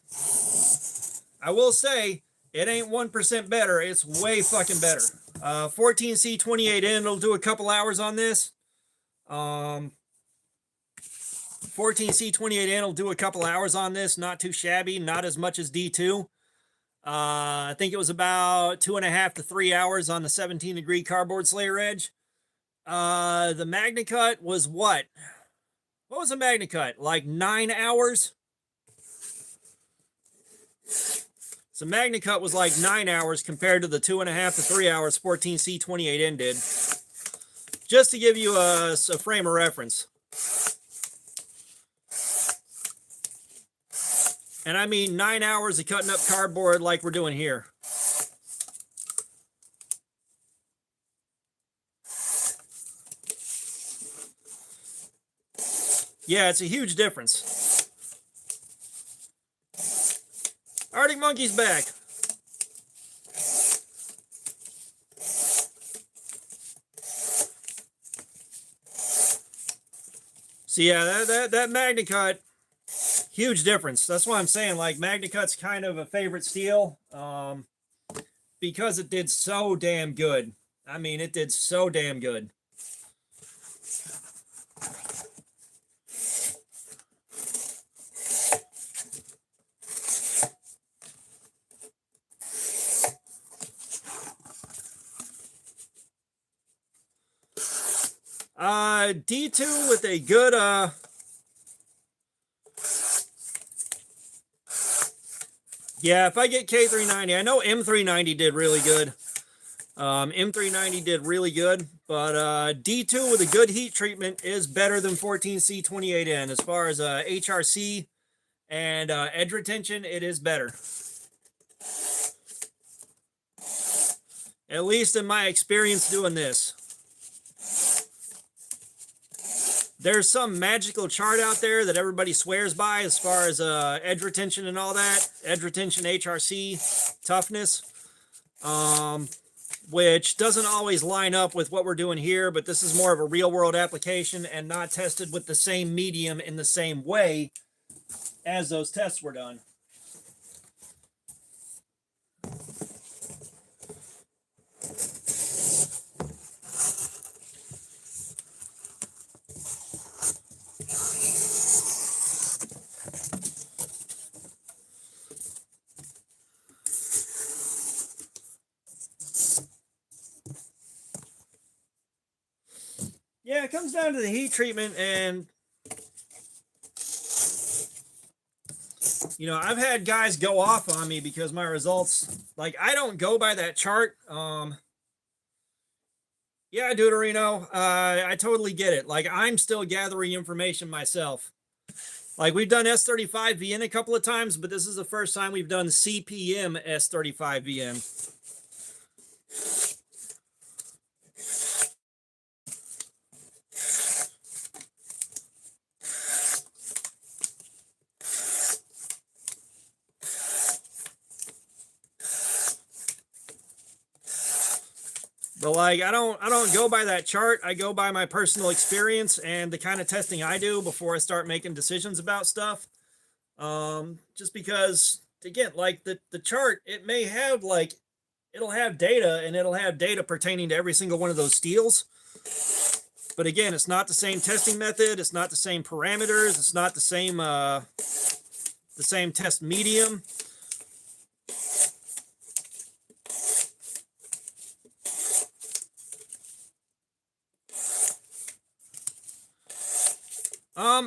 A: I will say, it ain't 1% better. It's way fucking better. 14C28N, it'll do a couple hours on this. 14C28N will do a couple hours on this. Not too shabby. Not as much as D2. I think it was about 2.5 to 3 hours on the 17-degree cardboard slayer edge. The MagnaCut was what? What was a MagnaCut? Like 9 hours? So MagnaCut was like 9 hours compared to the 2.5 to 3 hours 14C28N did. Just to give you a frame of reference. And I mean 9 hours of cutting up cardboard like we're doing here. Yeah, it's a huge difference. Arctic Monkey's back. So yeah, that MagnaCut, huge difference. That's why I'm saying, like, MagnaCut's kind of a favorite steel, because it did so damn good. I mean, it did so damn good. D2 with a good yeah, if I get K390, I know M390 did really good. M390 did really good, but D2 with a good heat treatment is better than 14C28N. As far as HRC and edge retention, it is better. At least in my experience doing this. There's some magical chart out there that everybody swears by as far as edge retention and all that. Edge retention, HRC, toughness. Which doesn't always line up with what we're doing here, but this is more of a real-world application and not tested with the same medium in the same way as those tests were done. Yeah, it comes down to the heat treatment, and you know, I've had guys go off on me because my results, like, I don't go by that chart. Yeah, Deuterino, I totally get it. Like, I'm still gathering information myself. Like, we've done S35VN a couple of times, but this is the first time we've done CPM S35VN. But like I don't go by that chart. I go by my personal experience and the kind of testing I do before I start making decisions about stuff. Just because again, like the chart, it may have like it'll have data and it'll have data pertaining to every single one of those steels. But again, it's not the same testing method. It's not the same parameters. It's not the same test medium.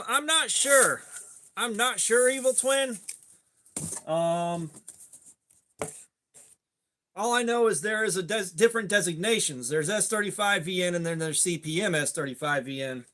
A: I'm not sure. I'm not sure, Evil Twin. All I know is there is a different designations. There's S35VN and then there's CPM S35VN.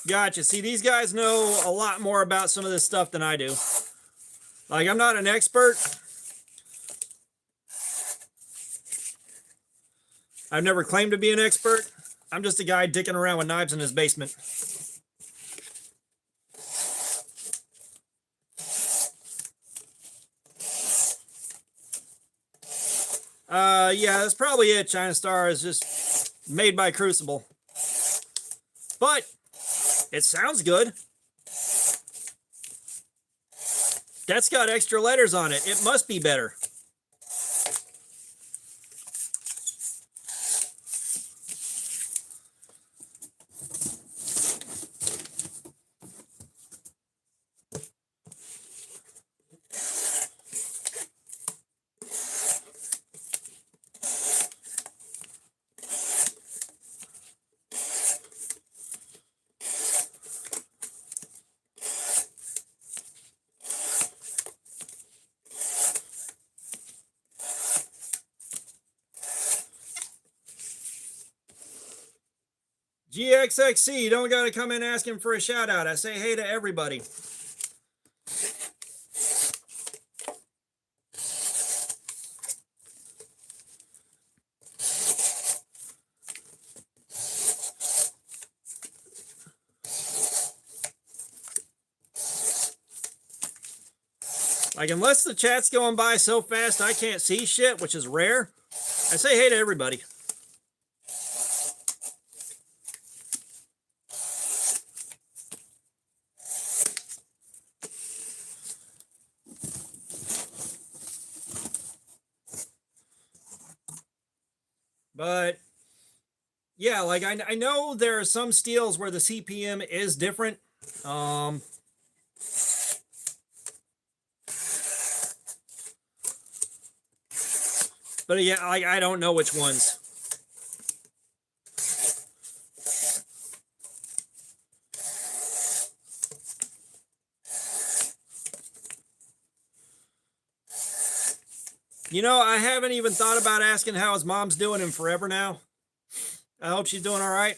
A: Gotcha. See, these guys know a lot more about some of this stuff than I do. Like, I'm not an expert. I've never claimed to be an expert. I'm just a guy dicking around with knives in his basement. Yeah, that's probably it. China Star is just made by Crucible. But it sounds good. That's got extra letters on it. It must be better. GXXC, you don't got to come in asking for a shout out. I say hey to everybody. Like, unless the chat's going by so fast I can't see shit, which is rare, I say hey to everybody. But yeah, like I know there are some steels where the CPM is different. But yeah, I don't know which ones. You know, I haven't even thought about asking how his mom's doing in forever now. I hope she's doing all right.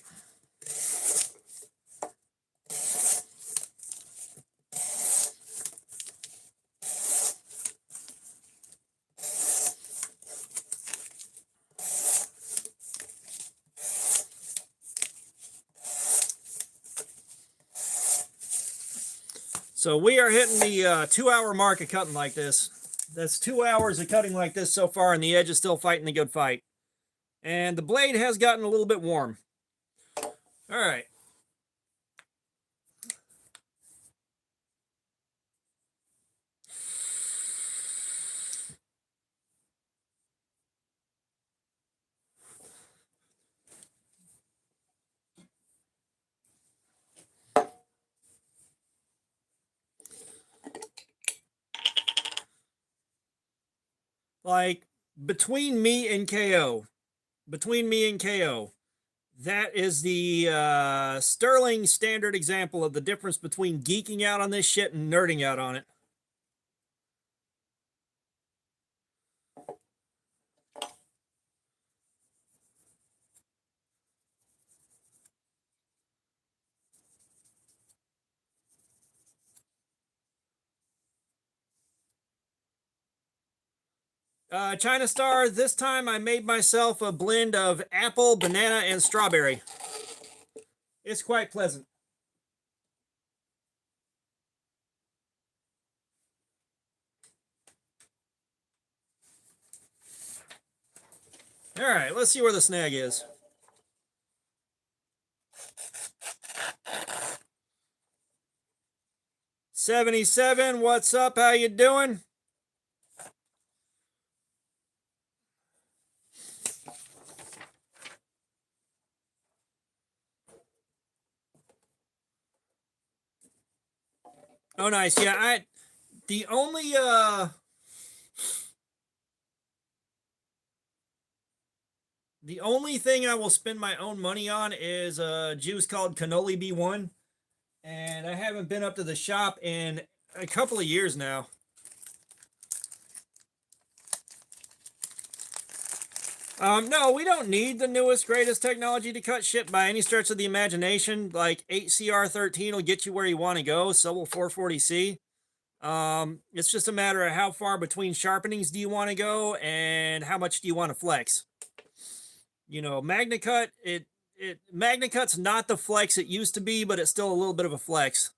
A: So we are hitting the 2-hour mark of cutting like this. That's 2 hours of cutting like this so far, and the edge is still fighting the good fight. And the blade has gotten a little bit warm. All right. Like, between me and KO, that is the sterling standard example of the difference between geeking out on this shit and nerding out on it. China Star, this time I made myself a blend of apple, banana, and strawberry. It's quite pleasant. All right, let's see where the snag is. $77, what's up? How you doing? Oh, nice. Yeah, the only thing I will spend my own money on is a juice called Cannoli B1, and I haven't been up to the shop in a couple of years now. No, we don't need the newest, greatest technology to cut shit by any stretch of the imagination. Like 8CR13 will get you where you want to go, so will 440C. It's just a matter of how far between sharpenings do you want to go and how much do you want to flex. You know, MagnaCut, MagnaCut's not the flex it used to be, but it's still a little bit of a flex.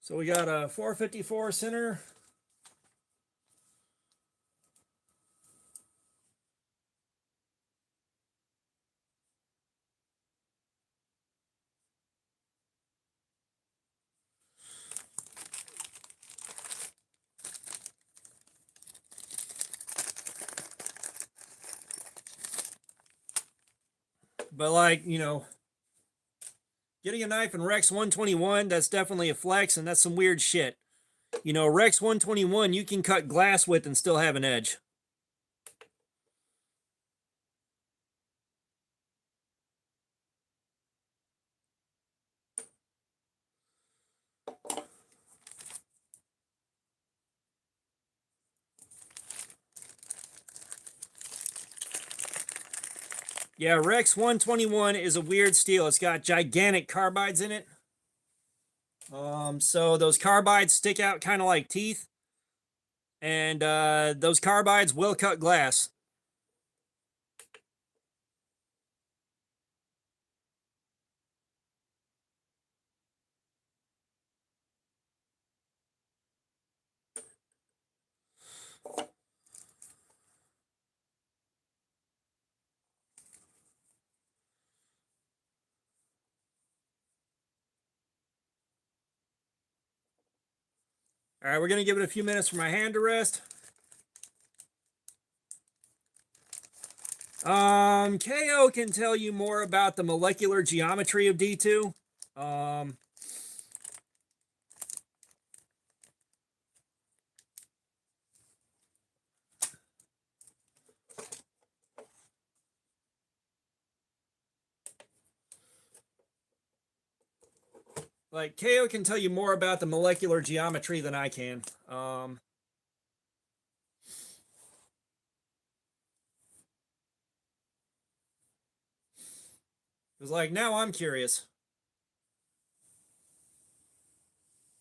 A: So we got a 454 center. But like, you know, getting a knife in Rex 121, that's definitely a flex, and that's some weird shit. You know, Rex 121, you can cut glass with and still have an edge. Yeah, Rex 121 is a weird steel. It's got gigantic carbides in it. So those carbides stick out kind of like teeth. And those carbides will cut glass. All right, we're going to give it a few minutes for my hand to rest. KO can tell you more about the molecular geometry of D2. Like, KO can tell you more about the molecular geometry than I can. It's like, now I'm curious.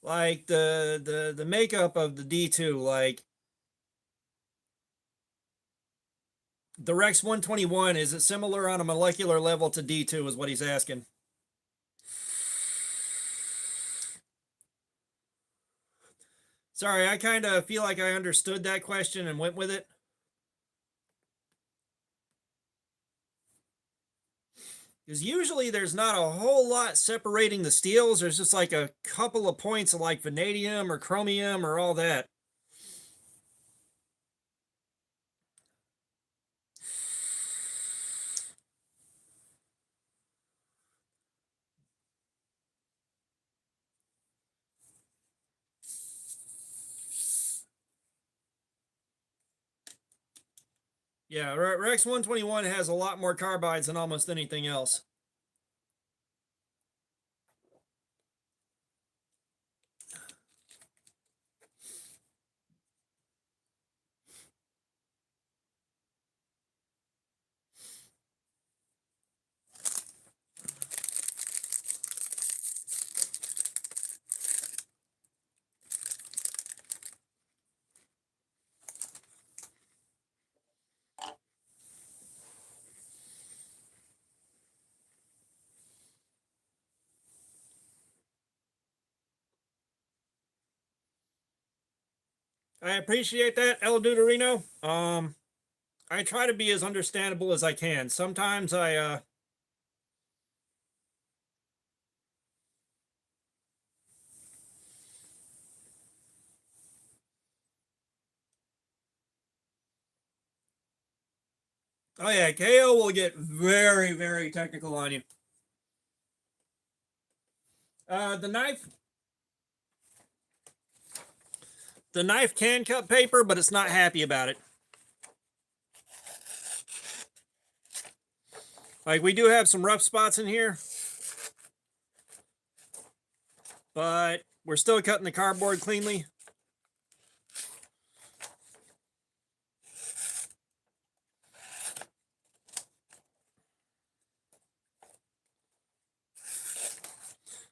A: Like, the makeup of the D2, like, the Rex 121, is it similar on a molecular level to D2 is what he's asking. Sorry, I kind of feel like I understood that question and went with it. Because usually there's not a whole lot separating the steels. There's just like a couple of points of like vanadium or chromium or all that. Yeah, Rex 121 has a lot more carbides than almost anything else. I appreciate that, El Duderino. I try to be as understandable as I can. Sometimes I oh yeah, KO will get very, very technical on you. The knife can cut paper, but it's not happy about it. Like, we do have some rough spots in here, but we're still cutting the cardboard cleanly.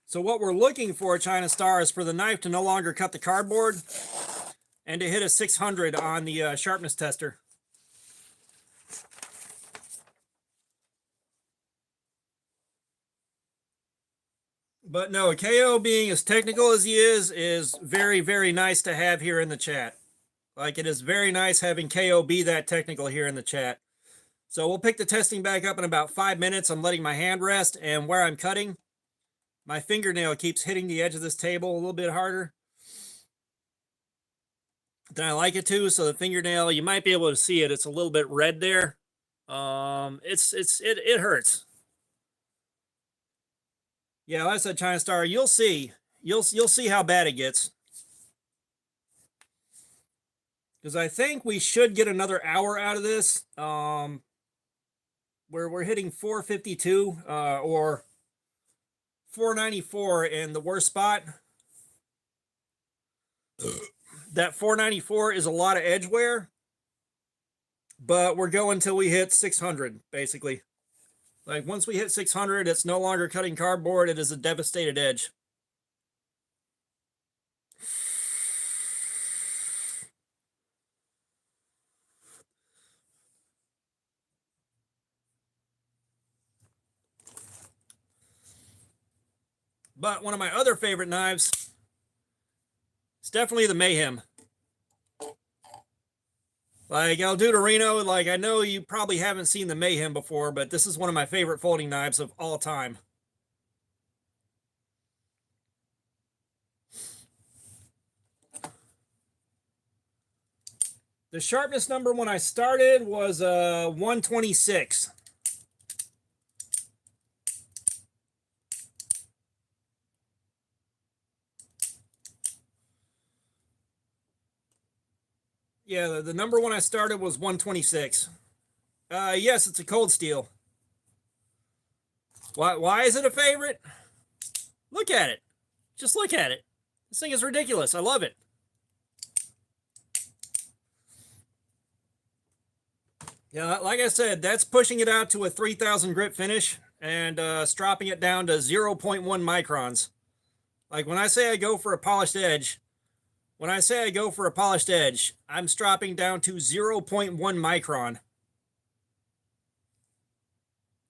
A: So what we're looking for, China Star, is for the knife to no longer cut the cardboard and to hit a 600 on the sharpness tester. But no, KO being as technical as he is very, very nice to have here in the chat. Like, it is very nice having KO be that technical here in the chat. So we'll pick the testing back up in about 5 minutes. I'm letting my hand rest, and where I'm cutting, my fingernail keeps hitting the edge of this table a little bit harder than I like it to. So the fingernail, you might be able to see it. It's a little bit red there. It hurts. Yeah, like I said, China Star, you'll see. You'll see how bad it gets. Because I think we should get another hour out of this. We're hitting 452 or 494 in the worst spot. That 494 is a lot of edge wear, but we're going till we hit 600, basically. Like, once we hit 600, it's no longer cutting cardboard. It is a devastated edge. But one of my other favorite knives is definitely the Mayhem. Like, El Duderino, like, I know you probably haven't seen the Mayhem before, but this is one of my favorite folding knives of all time. The sharpness number when I started was 126. Yeah, the number when I started was 126. Yes, it's a cold steel. Why is it a favorite? Look at it. Just look at it. This thing is ridiculous. I love it. Yeah, like I said, that's pushing it out to a 3,000 grit finish and stropping it down to 0.1 microns. Like, when I say I go for a polished edge, I'm stropping down to 0.1 micron.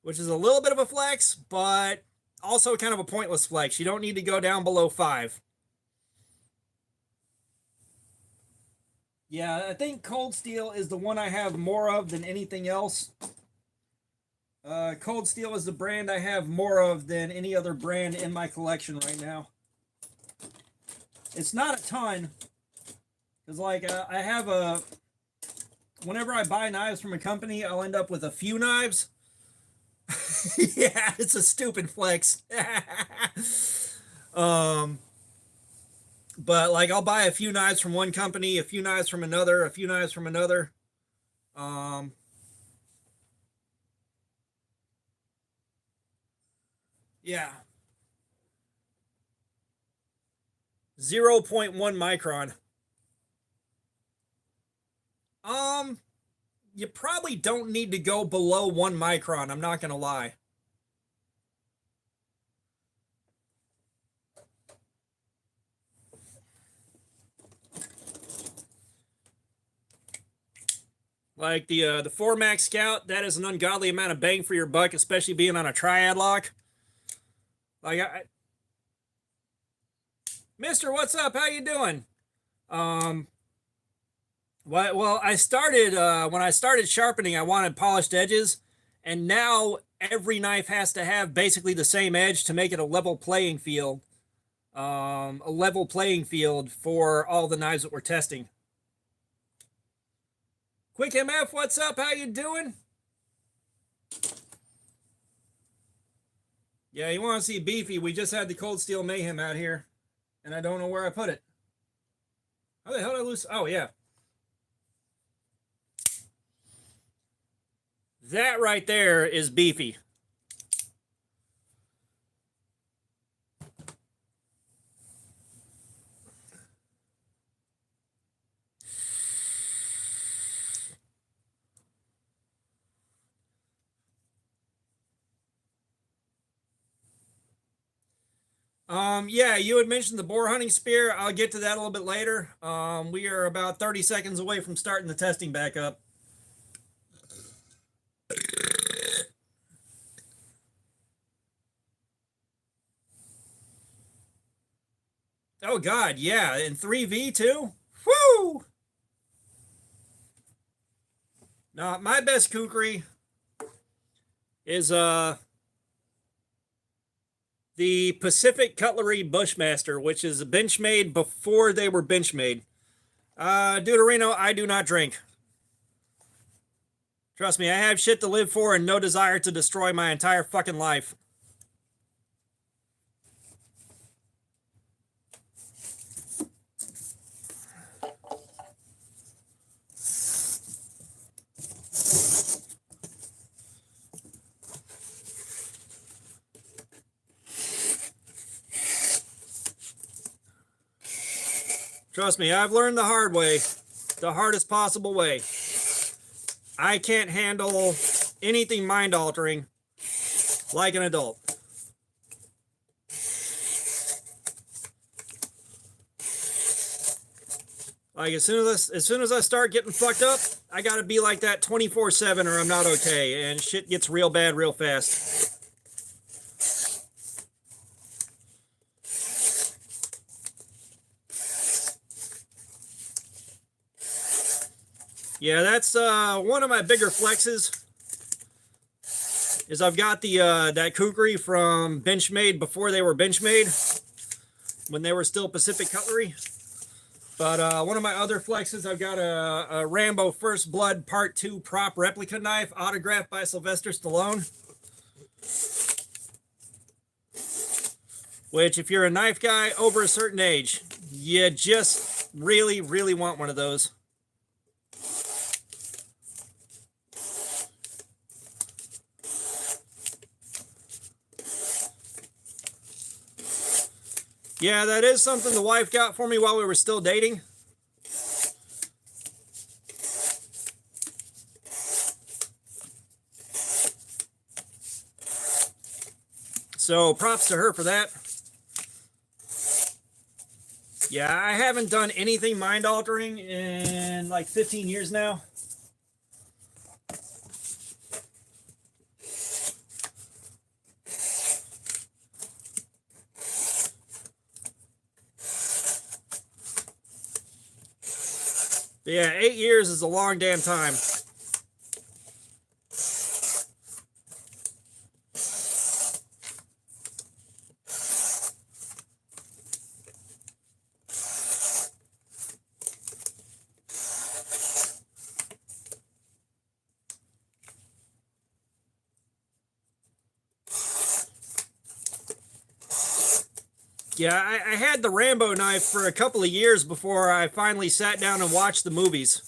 A: Which is a little bit of a flex, but also kind of a pointless flex. You don't need to go down below 5. Yeah, I think cold steel is the one I have more of than anything else. Cold steel is the brand I have more of than any other brand in my collection right now. It's not a ton, because like I have whenever I buy knives from a company, I'll end up with a few knives. Yeah, it's a stupid flex. But like, I'll buy a few knives from one company, a few knives from another, a few knives from another. Yeah. 0.1 micron. You probably don't need to go below 1 micron, I'm not going to lie. Like the 4MAX Scout, that is an ungodly amount of bang for your buck, especially being on a triad lock. Like, Mister, what's up? How you doing? Well, I started when I started sharpening, I wanted polished edges, and now every knife has to have basically the same edge to make it a level playing field. A level playing field for all the knives that we're testing. Quick MF, what's up? How you doing? Yeah, you want to see beefy? We just had the Cold Steel Mayhem out here, and I don't know where I put it. How the hell did I lose? Oh yeah, that right there is beefy. Yeah, you had mentioned the boar hunting spear. I'll get to that a little bit later. We are about 30 seconds away from starting the testing back up. Oh God, yeah, in 3V too. Woo! Now my best kukri is the Pacific Cutlery Bushmaster, which is a bench made before they were bench made. Deuterino, I do not drink. Trust me, I have shit to live for and no desire to destroy my entire fucking life. Trust me, I've learned the hard way, the hardest possible way. I can't handle anything mind-altering like an adult. Like as soon as I start getting fucked up, I gotta be like that 24/7 or I'm not okay, and shit gets real bad real fast. Yeah, that's one of my bigger flexes. Is I've got the that kukri from Benchmade before they were Benchmade, when they were still Pacific Cutlery. But one of my other flexes, I've got a Rambo First Blood Part 2 prop replica knife autographed by Sylvester Stallone. Which, if you're a knife guy over a certain age, you just really, really want one of those. Yeah, that is something the wife got for me while we were still dating. So props to her for that. Yeah, I haven't done anything mind-altering in like 15 years now. But yeah, 8 years is a long damn time. Yeah, I had the Rambo knife for a couple of years before I finally sat down and watched the movies.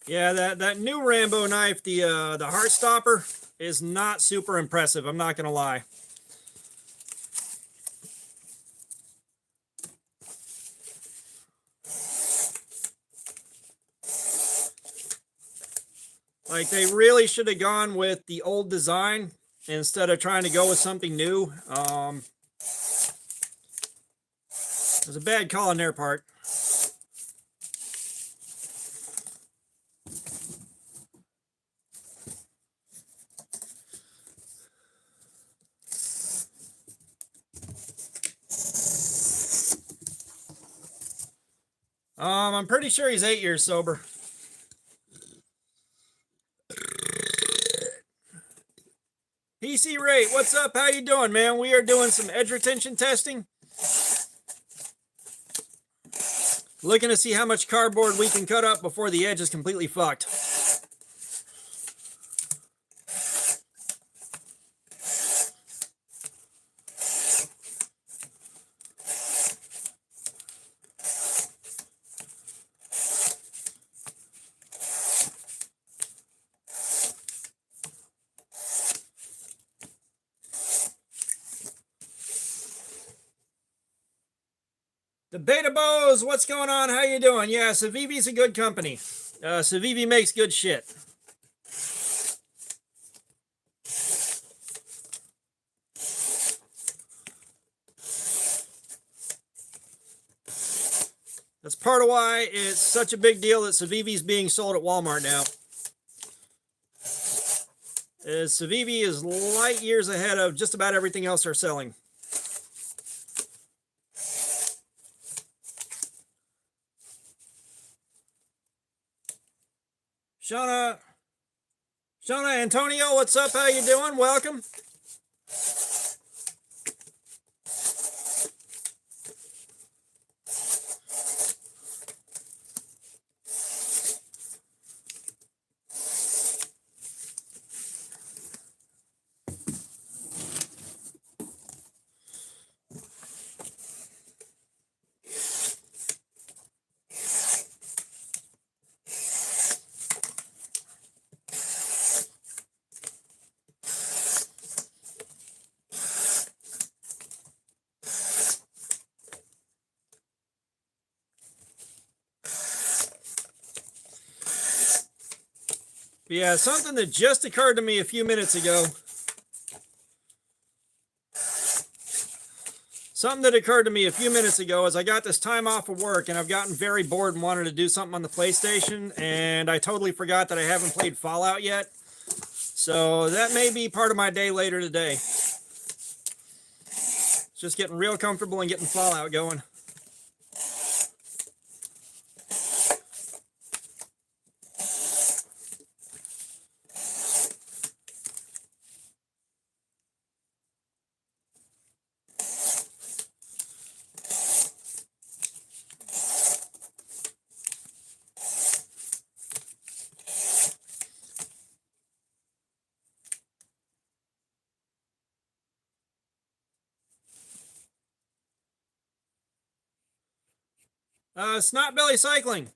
A: Yeah, that new Rambo knife, the Heartstopper, is not super impressive. I'm not gonna lie. Like, they really should have gone with the old design instead of trying to go with something new. It was a bad call on their part. I'm pretty sure he's 8 years sober. PC Ray, what's up? How you doing, man? We are doing some edge retention testing. Looking to see how much cardboard we can cut up before the edge is completely fucked. The Beta Bows, what's going on? How you doing? Yeah, Civivi's a good company. Civivi makes good shit. That's part of why it's such a big deal that Civivi's being sold at Walmart now. Civivi is light years ahead of just about everything else they're selling. Shauna Antonio, what's up? How you doing? Welcome. Yeah, something that just occurred to me a few minutes ago. Something that occurred to me a few minutes ago is I got this time off of work and I've gotten very bored and wanted to do something on the PlayStation, and I totally forgot that I haven't played Fallout yet. So that may be part of my day later today. It's just getting real comfortable and getting Fallout going. Snotbelly Cycling.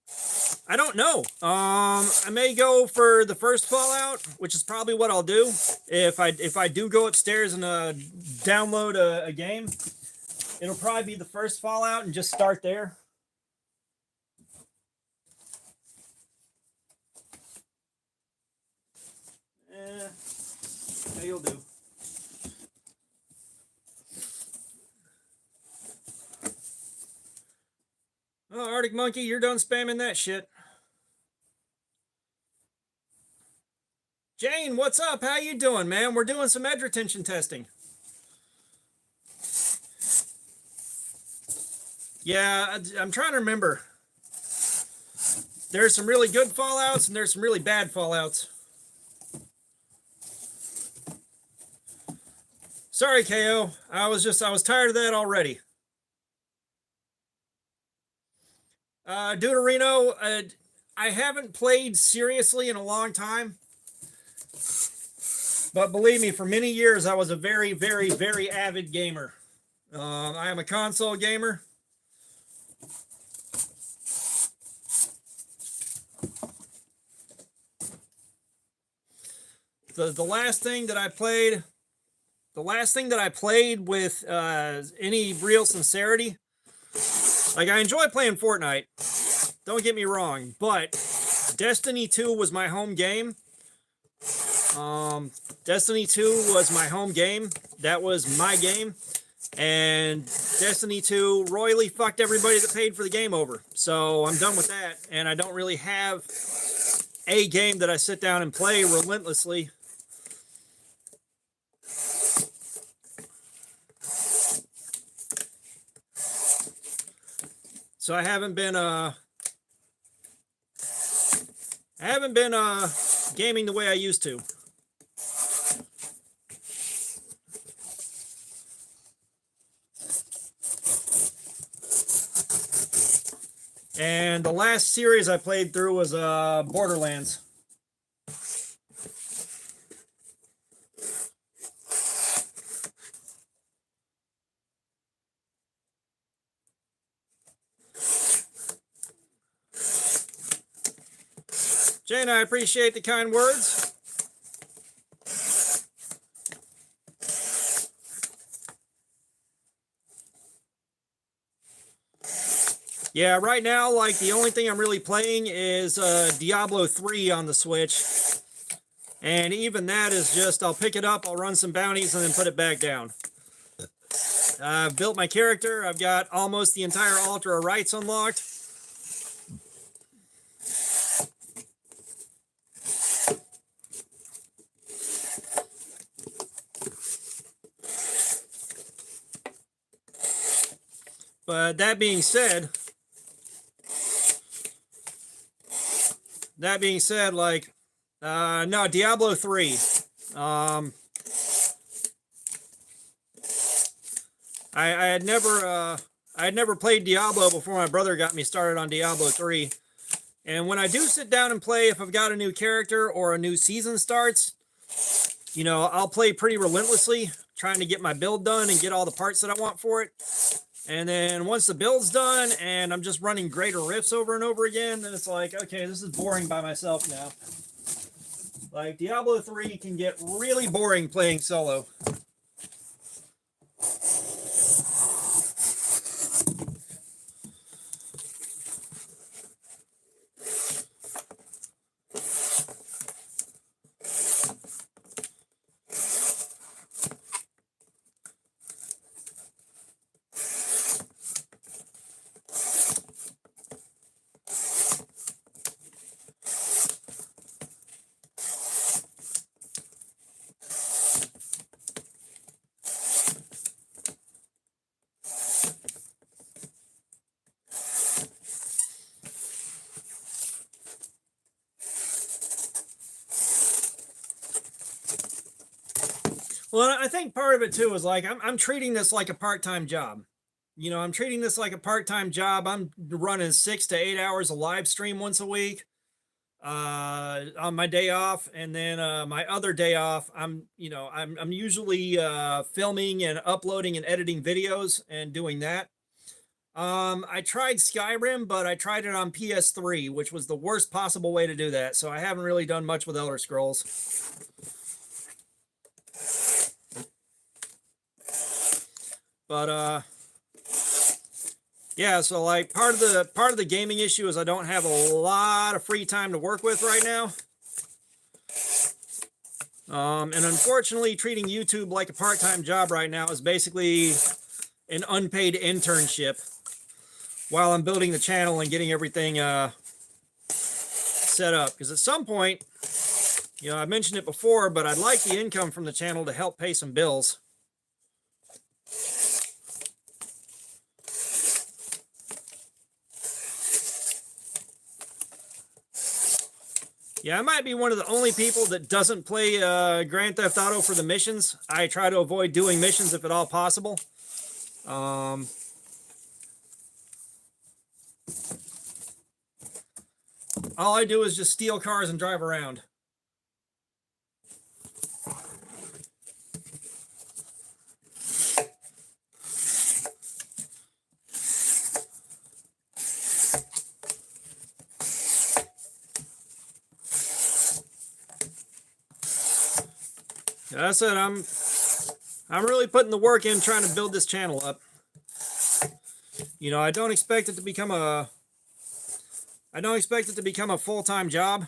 A: I don't know. I may go for the first Fallout, which is probably what I'll do. If I do go upstairs and download a game, it'll probably be the first Fallout and just start there. Yeah, you'll do. Oh, Arctic Monkey, you're done spamming that shit. Jane, what's up? How you doing, man? We're doing some edge retention testing. Yeah, I'm trying to remember. There's some really good Fallouts and there's some really bad Fallouts. Sorry, KO. I was tired of that already. Deuterino, I haven't played seriously in a long time. But believe me, for many years, I was a very, very, very avid gamer. I am a console gamer. The last thing that I played with any real sincerity, like, I enjoy playing Fortnite, don't get me wrong, but Destiny 2 was my home game. Destiny 2 was my home game. That was my game. And Destiny 2 royally fucked everybody that paid for the game over. So I'm done with that. And I don't really have a game that I sit down and play relentlessly. So I haven't been gaming the way I used to. And the last series I played through was Borderlands. Jane, I appreciate the kind words. Yeah, right now, like, the only thing I'm really playing is Diablo 3 on the Switch. And even that is just, I'll pick it up, I'll run some bounties, and then put it back down. I've built my character. I've got almost the entire Altar of Rites unlocked. But that being said, like, no, Diablo 3. I had never played Diablo before my brother got me started on Diablo 3. And when I do sit down and play, if I've got a new character or a new season starts, you know, I'll play pretty relentlessly, trying to get my build done and get all the parts that I want for it. And then once the build's done and I'm just running greater rifts over and over again, then it's like, okay, this is boring by myself now. Like, Diablo 3 can get really boring playing solo. Well, I think part of it too is like I'm treating this like a part-time job. You know, I'm treating this like a part-time job. I'm running 6 to 8 hours of live stream once a week on my day off, and then my other day off, I'm usually filming and uploading and editing videos and doing that. I tried Skyrim, but I tried it on PS3, which was the worst possible way to do that. So I haven't really done much with Elder Scrolls. But yeah, so like part of the gaming issue is I don't have a lot of free time to work with right now. And unfortunately, treating YouTube like a part-time job right now is basically an unpaid internship while I'm building the channel and getting everything set up. Because at some point, you know, I mentioned it before, but I'd like the income from the channel to help pay some bills. Yeah, I might be one of the only people that doesn't play Grand Theft Auto for the missions. I try to avoid doing missions if at all possible. All I do is just steal cars and drive around. I said I'm really putting the work in trying to build this channel up. You know, I don't expect it to become a full-time job.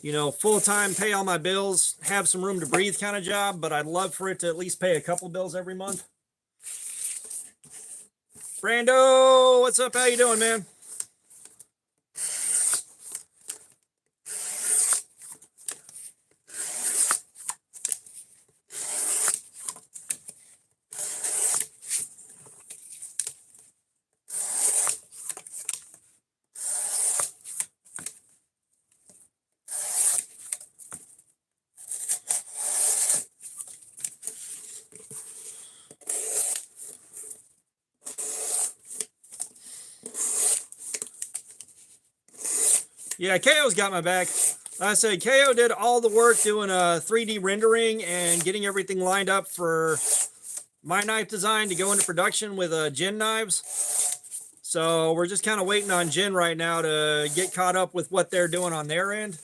A: you know, full-time, pay all my bills, have some room to breathe kind of job, but I'd love for it to at least pay a couple bills every month. Brando, what's up? How you doing, man? Yeah, KO's got my back. Like I said, KO did all the work doing a 3D rendering and getting everything lined up for my knife design to go into production with Jin knives. So we're just kind of waiting on Jin right now to get caught up with what they're doing on their end.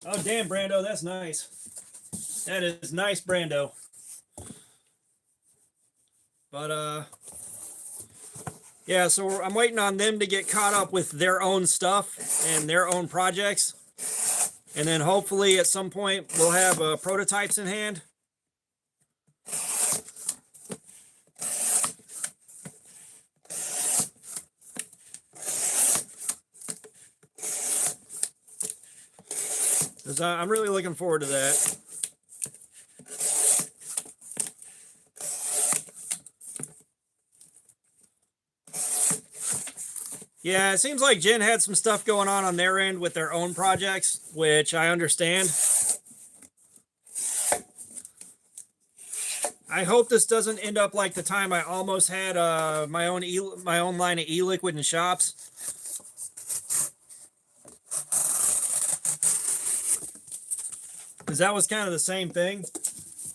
A: Oh, damn, Brando, that's nice. That is nice, Brando. But, yeah, so I'm waiting on them to get caught up with their own stuff and their own projects. And then hopefully at some point we'll have prototypes in hand. Because I'm really looking forward to that. Yeah, it seems like Jin had some stuff going on their end with their own projects, which I understand. I hope this doesn't end up like the time I almost had my own line of e-liquid and shops. Because that was kind of the same thing.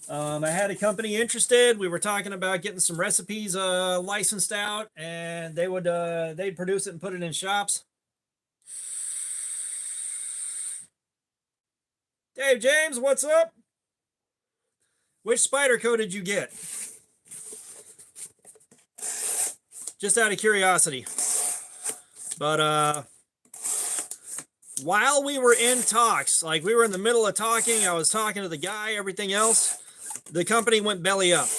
A: I had a company interested. We were talking about getting some recipes licensed out, and they'd produce it and put it in shops. Dave James, what's up? Which Spyderco did you get? Just out of curiosity. But while we were in talks, like we were in the middle of talking, I was talking to the guy, everything else, the company went belly up.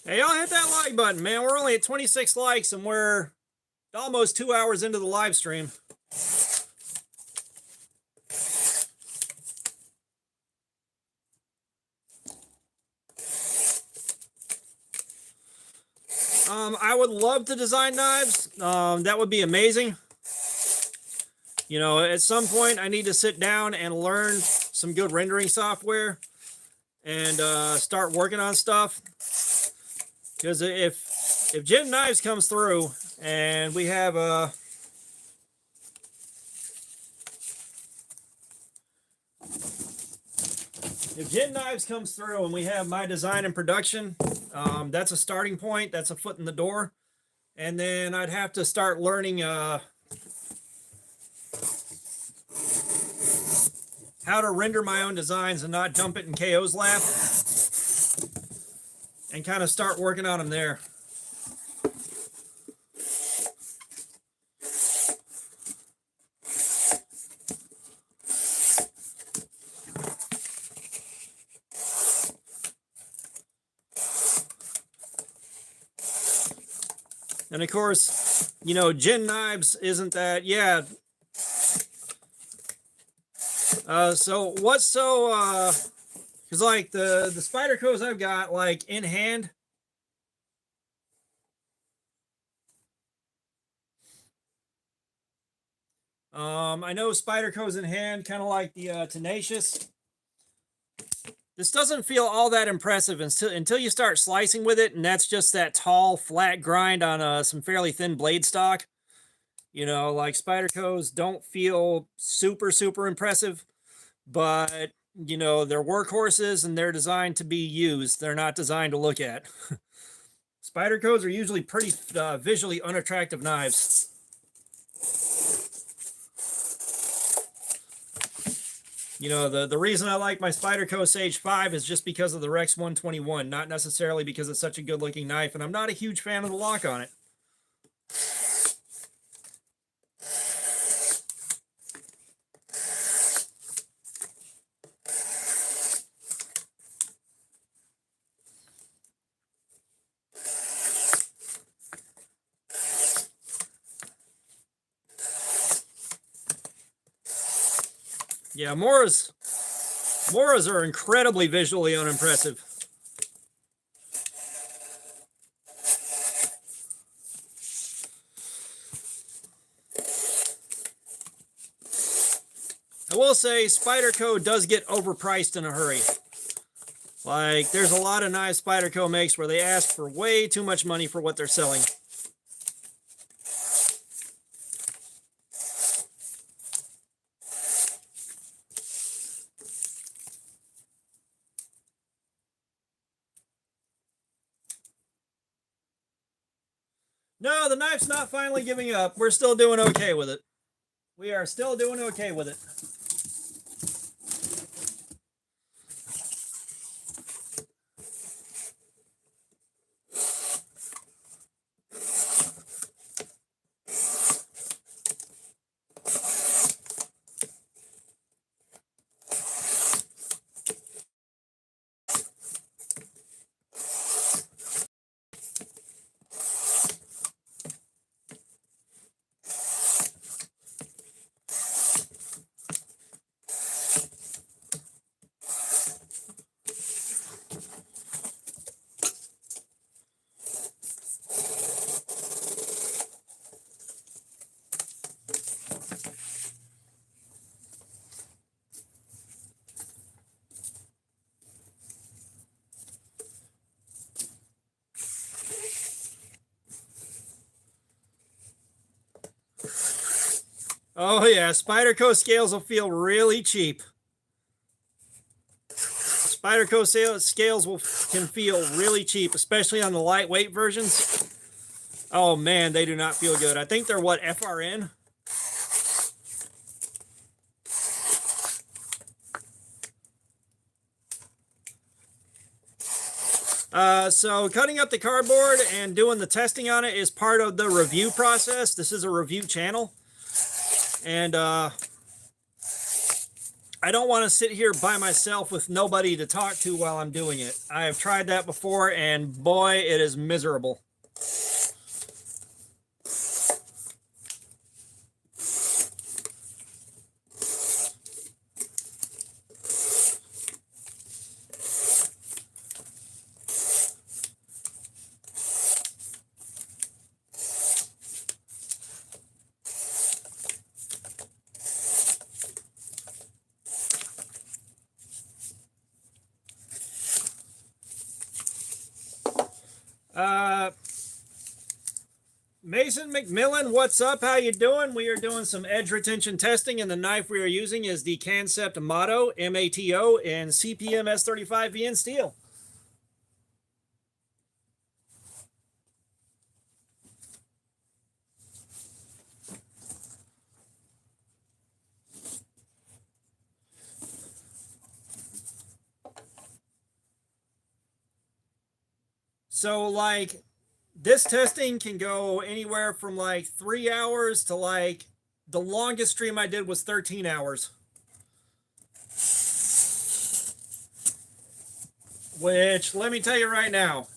A: Hey, y'all hit that like button, man. We're only at 26 likes and we're almost 2 hours into the live stream. I would love to design knives. That would be amazing. You know, at some point I need to sit down and learn some good rendering software and start working on stuff. Because if Jin Knives comes through and we have if Jin Knives comes through and we have my design and production, that's a starting point. That's a foot in the door. And then I'd have to start learning how to render my own designs and not dump it in KO's lap. And kind of start working on them there. And of course, you know, Jin Knives isn't that, yeah. So what's so, because like the Spydercos I've got like in hand. I know Spydercos in hand, kind of like the Tenacious. This doesn't feel all that impressive until you start slicing with it, and that's just that tall, flat grind on some fairly thin blade stock. You know, like Spyderco's don't feel super, super impressive, but, you know, they're workhorses and they're designed to be used. They're not designed to look at. Spyderco's are usually pretty visually unattractive knives. You know, the reason I like my Spyderco Sage 5 is just because of the Rex 121, not necessarily because it's such a good looking knife, and I'm not a huge fan of the lock on it. Yeah, Moras are incredibly visually unimpressive. I will say Spyderco does get overpriced in a hurry. Like, there's a lot of knives Spyderco makes where they ask for way too much money for what they're selling. No, the knife's not finally giving up. We're still doing okay with it. We are still doing okay with it. Oh yeah, Spyderco scales will feel really cheap. Spyderco scales can feel really cheap, especially on the lightweight versions. Oh man, they do not feel good. I think they're what, FRN? So cutting up the cardboard and doing the testing on it is part of the review process. This is a review channel. And I don't want to sit here by myself with nobody to talk to while I'm doing it. I have tried that before, and boy, it is miserable. Mason McMillan, what's up? How you doing? We are doing some edge retention testing, and the knife we are using is the Concept Mato, M-A-T-O, in CPM S35VN steel. So, like, this testing can go anywhere from like 3 hours to like the longest stream I did was 13 hours. Which, let me tell you right now,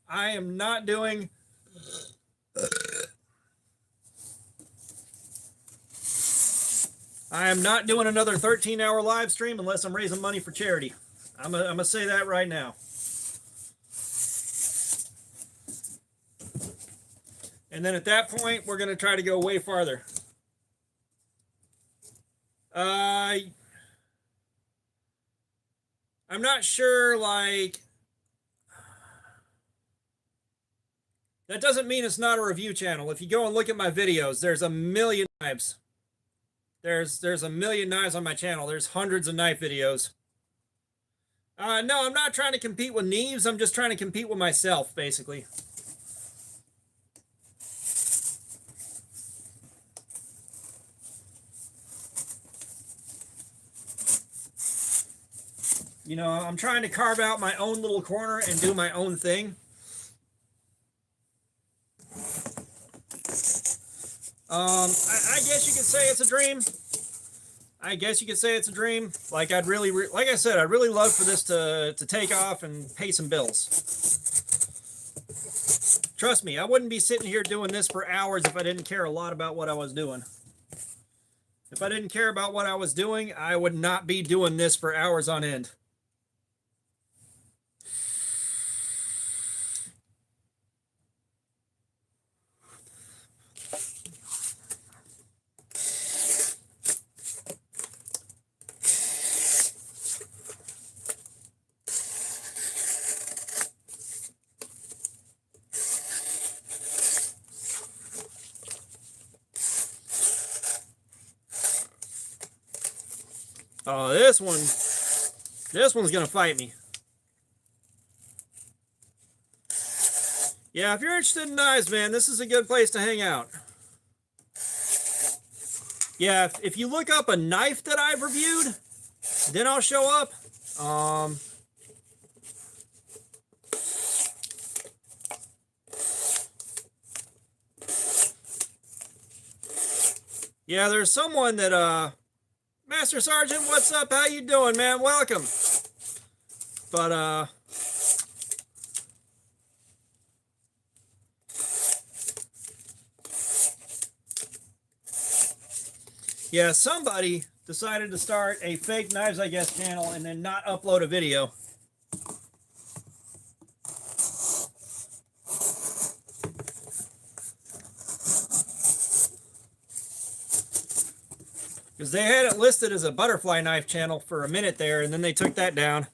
A: I am not doing another 13-hour live stream unless I'm raising money for charity. I'm gonna say that right now. And then at that point, we're going to try to go way farther. I'm not sure, like, that doesn't mean it's not a review channel. If you go and look at my videos, there's a million knives. There's a million knives on my channel. There's hundreds of knife videos. No, I'm not trying to compete with Neves. I'm just trying to compete with myself, basically. You know, I'm trying to carve out my own little corner and do my own thing. I guess you could say it's a dream. I guess you could say it's a dream. Like like I said, I'd really love for this to take off and pay some bills. Trust me, I wouldn't be sitting here doing this for hours if I didn't care a lot about what I was doing. If I didn't care about what I was doing, I would not be doing this for hours on end. Oh, this one's gonna fight me. Yeah, if you're interested in knives, man, this is a good place to hang out. Yeah, if you look up a knife that I've reviewed, then I'll show up. Yeah, there's someone that, Master Sergeant, what's up? How you doing, man? Welcome. But, yeah, somebody decided to start a fake Knives I Guess channel and then not upload a video. Because they had it listed as a butterfly knife channel for a minute there, and then they took that down.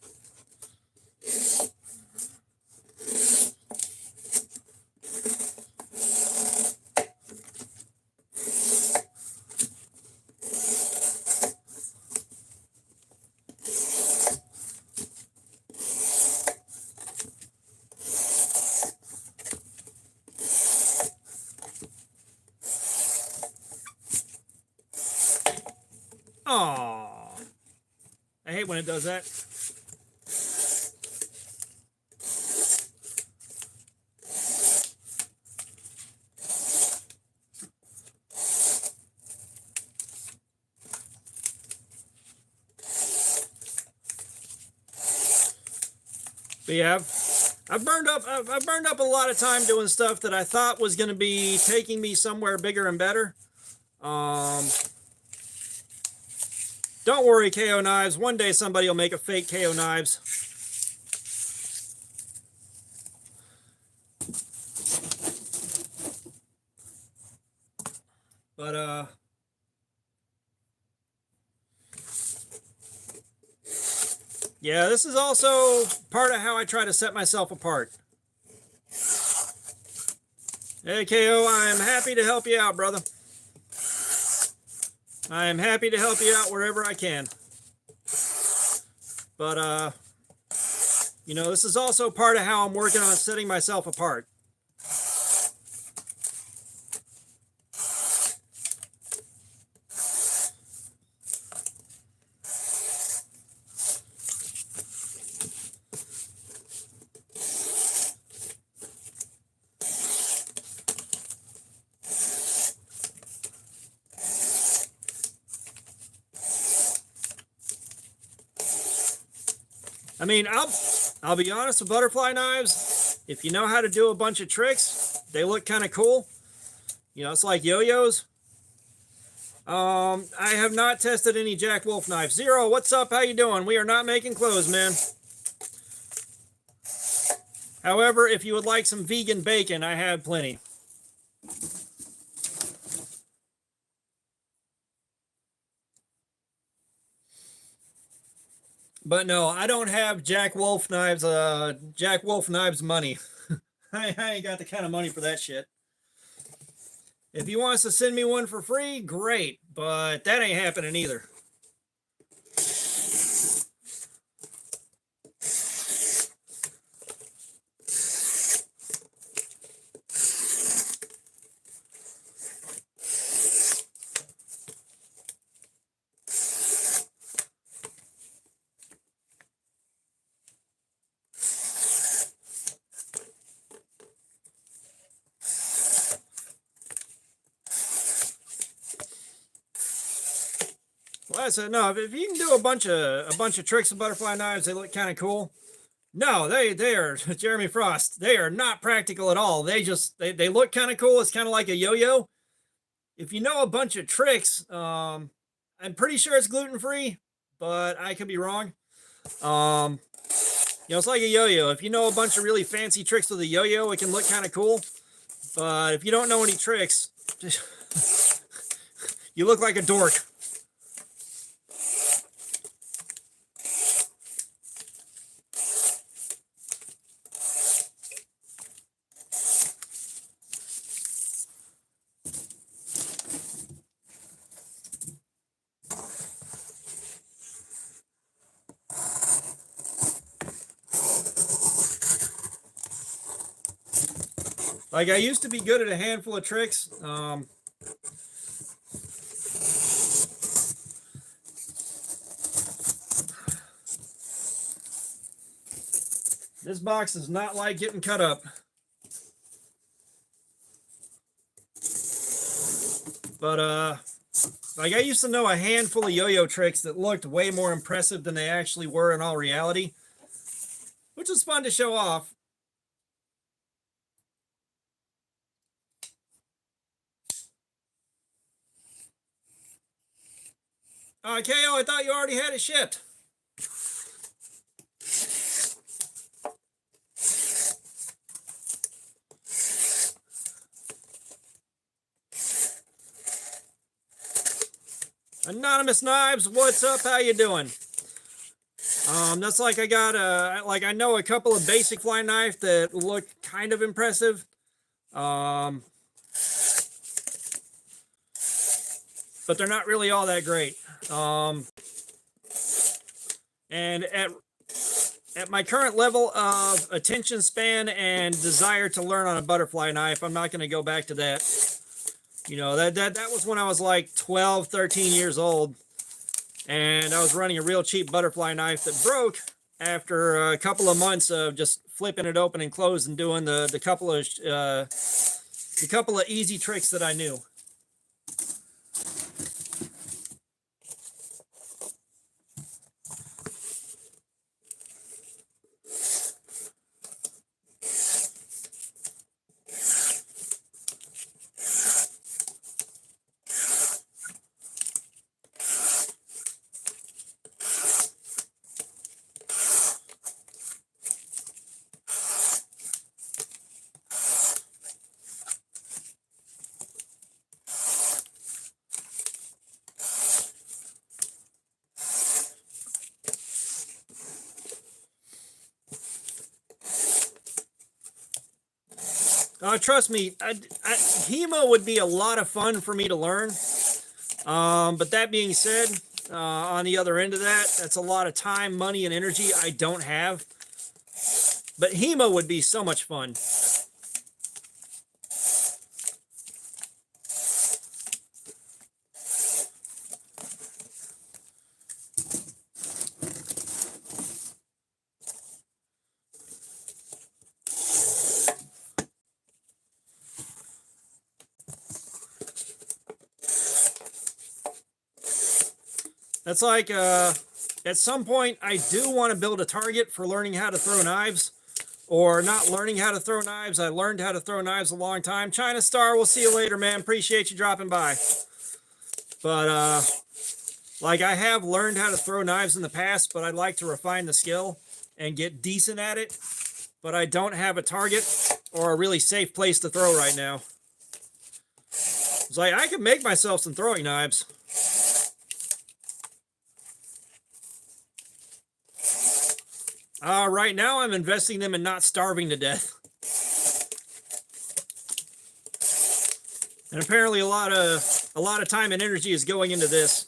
A: Aww. I hate when it does that. But yeah, I've burned up a lot of time doing stuff that I thought was going to be taking me somewhere bigger and better. Don't worry, KO Knives. One day somebody will make a fake KO Knives. But, yeah, this is also part of how I try to set myself apart. Hey, KO, I'm happy to help you out, brother. I am happy to help you out wherever I can. But, you know, this is also part of how I'm working on setting myself apart. I mean, I'll be honest with butterfly knives. If you know how to do a bunch of tricks, they look kind of cool. You know, it's like yo-yos. I have not tested any Jack Wolf knives. Zero, what's up? How you doing? We are not making clothes, man. However, if you would like some vegan bacon, I have plenty. But no, I don't have Jack Wolf Knives, Jack Wolf Knives money. I ain't got the kind of money for that shit. If he wants to send me one for free, great, but that ain't happening either. Well, I said no. If you can do a bunch of tricks with butterfly knives, they look kind of cool. No, they are Jeremy Frost. They are not practical at all. They look kind of cool. It's kind of like a yo-yo. If you know a bunch of tricks, I'm pretty sure it's gluten free, but I could be wrong. It's like a yo-yo. If you know a bunch of really fancy tricks with a yo-yo, it can look kind of cool. But if you don't know any tricks, you look like a dork. Like, I used to be good at a handful of tricks. This box does not like getting cut up. But, like, I used to know a handful of yo-yo tricks that looked way more impressive than they actually were in all reality, which was fun to show off. KO, I thought you already had it shipped. Anonymous Knives, what's up? How you doing? That's like I got I know a couple of basic fly knife that look kind of impressive. But they're not really all that great. And at my current level of attention span and desire to learn on a butterfly knife, I'm not going to go back to that. That was when I was like 12, 13 years old, and I was running a real cheap butterfly knife that broke after a couple of months of just flipping it open and closed and doing the couple of easy tricks that I knew. Trust me, Hemo would be a lot of fun for me to learn. But that being said, on the other end of that, that's a lot of time, money, and energy I don't have. But Hemo would be so much fun. That's like, at some point, I do want to build a target for learning how to throw knives, or not learning how to throw knives. I learned how to throw knives a long time. China Star, we'll see you later, man. Appreciate you dropping by. But, like, I have learned how to throw knives in the past, but I'd like to refine the skill and get decent at it. But I don't have a target or a really safe place to throw right now. It's like, I can make myself some throwing knives. Right now I'm investing them in not starving to death. And apparently a lot of time and energy is going into this.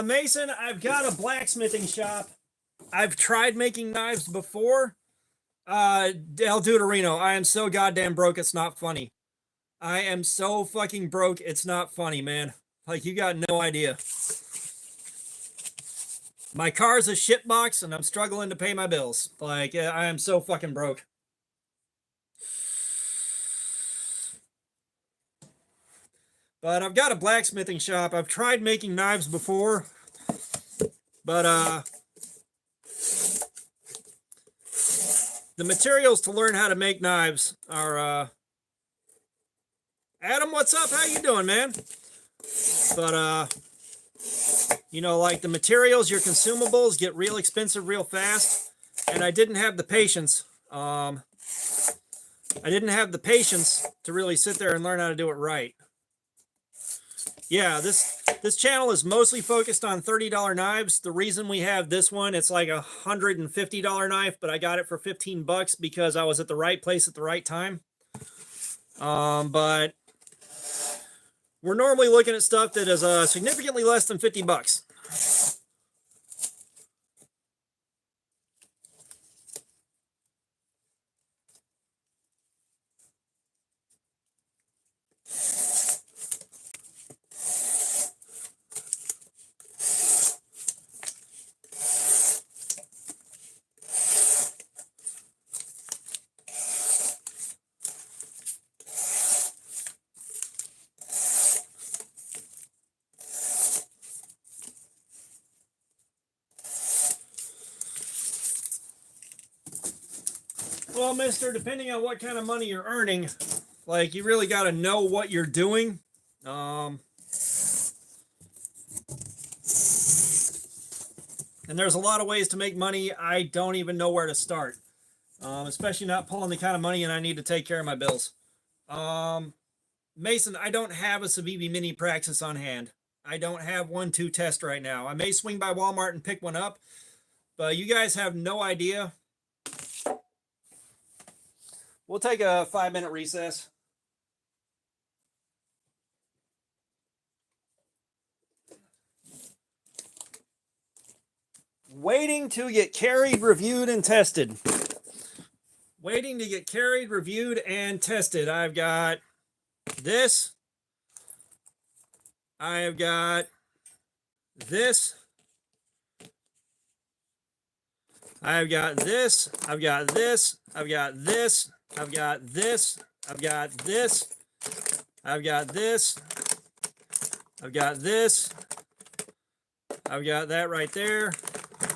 A: Mason, I've got a blacksmithing shop. I've tried making knives before. El Deuterino, I am so goddamn broke, it's not funny. I am so fucking broke, it's not funny, man. Like, you got no idea. My car's a shitbox, and I'm struggling to pay my bills. Like, I am so fucking broke. But I've got a blacksmithing shop. I've tried making knives before. But, the materials to learn how to make knives are, Adam, what's up? How you doing, man? But, you know, like the materials, your consumables get real expensive real fast. And I didn't have the patience. I didn't have the patience to really sit there and learn how to do it right. Yeah, this channel is mostly focused on $30 knives. The reason we have this one, it's like a $150 knife, but I got it for 15 bucks because I was at the right place at the right time. But we're normally looking at stuff that is significantly less than 50 bucks. Well, mister, depending on what kind of money you're earning, like, you really got to know what you're doing. And there's a lot of ways to make money. I don't even know where to start, especially not pulling the kind of money and I need to take care of my bills. Mason, I don't have a Civivi Mini Praxis on hand. I don't have one to test right now. I may swing by Walmart and pick one up, but you guys have no idea. We'll take a 5-minute recess. Waiting to get carried, reviewed, and tested. Waiting to get carried, reviewed, and tested. I've got this. I've got this. I've got this. I've got this. I've got this. I've got this. I've got this. I've got this. I've got this. I've got that right there.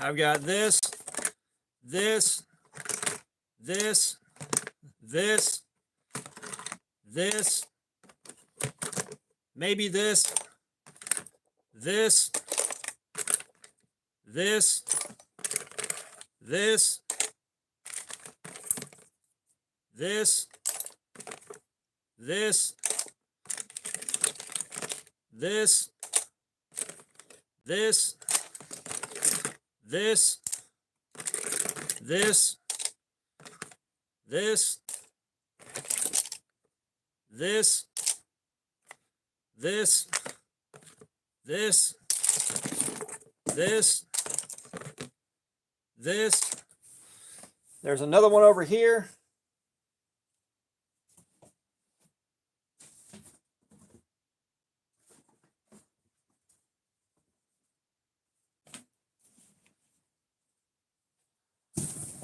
A: I've got this. This. This. This. This. Maybe this. This. This. This. This. This. This. This. This. This. This. This. This. This. This. This. There's another one over here.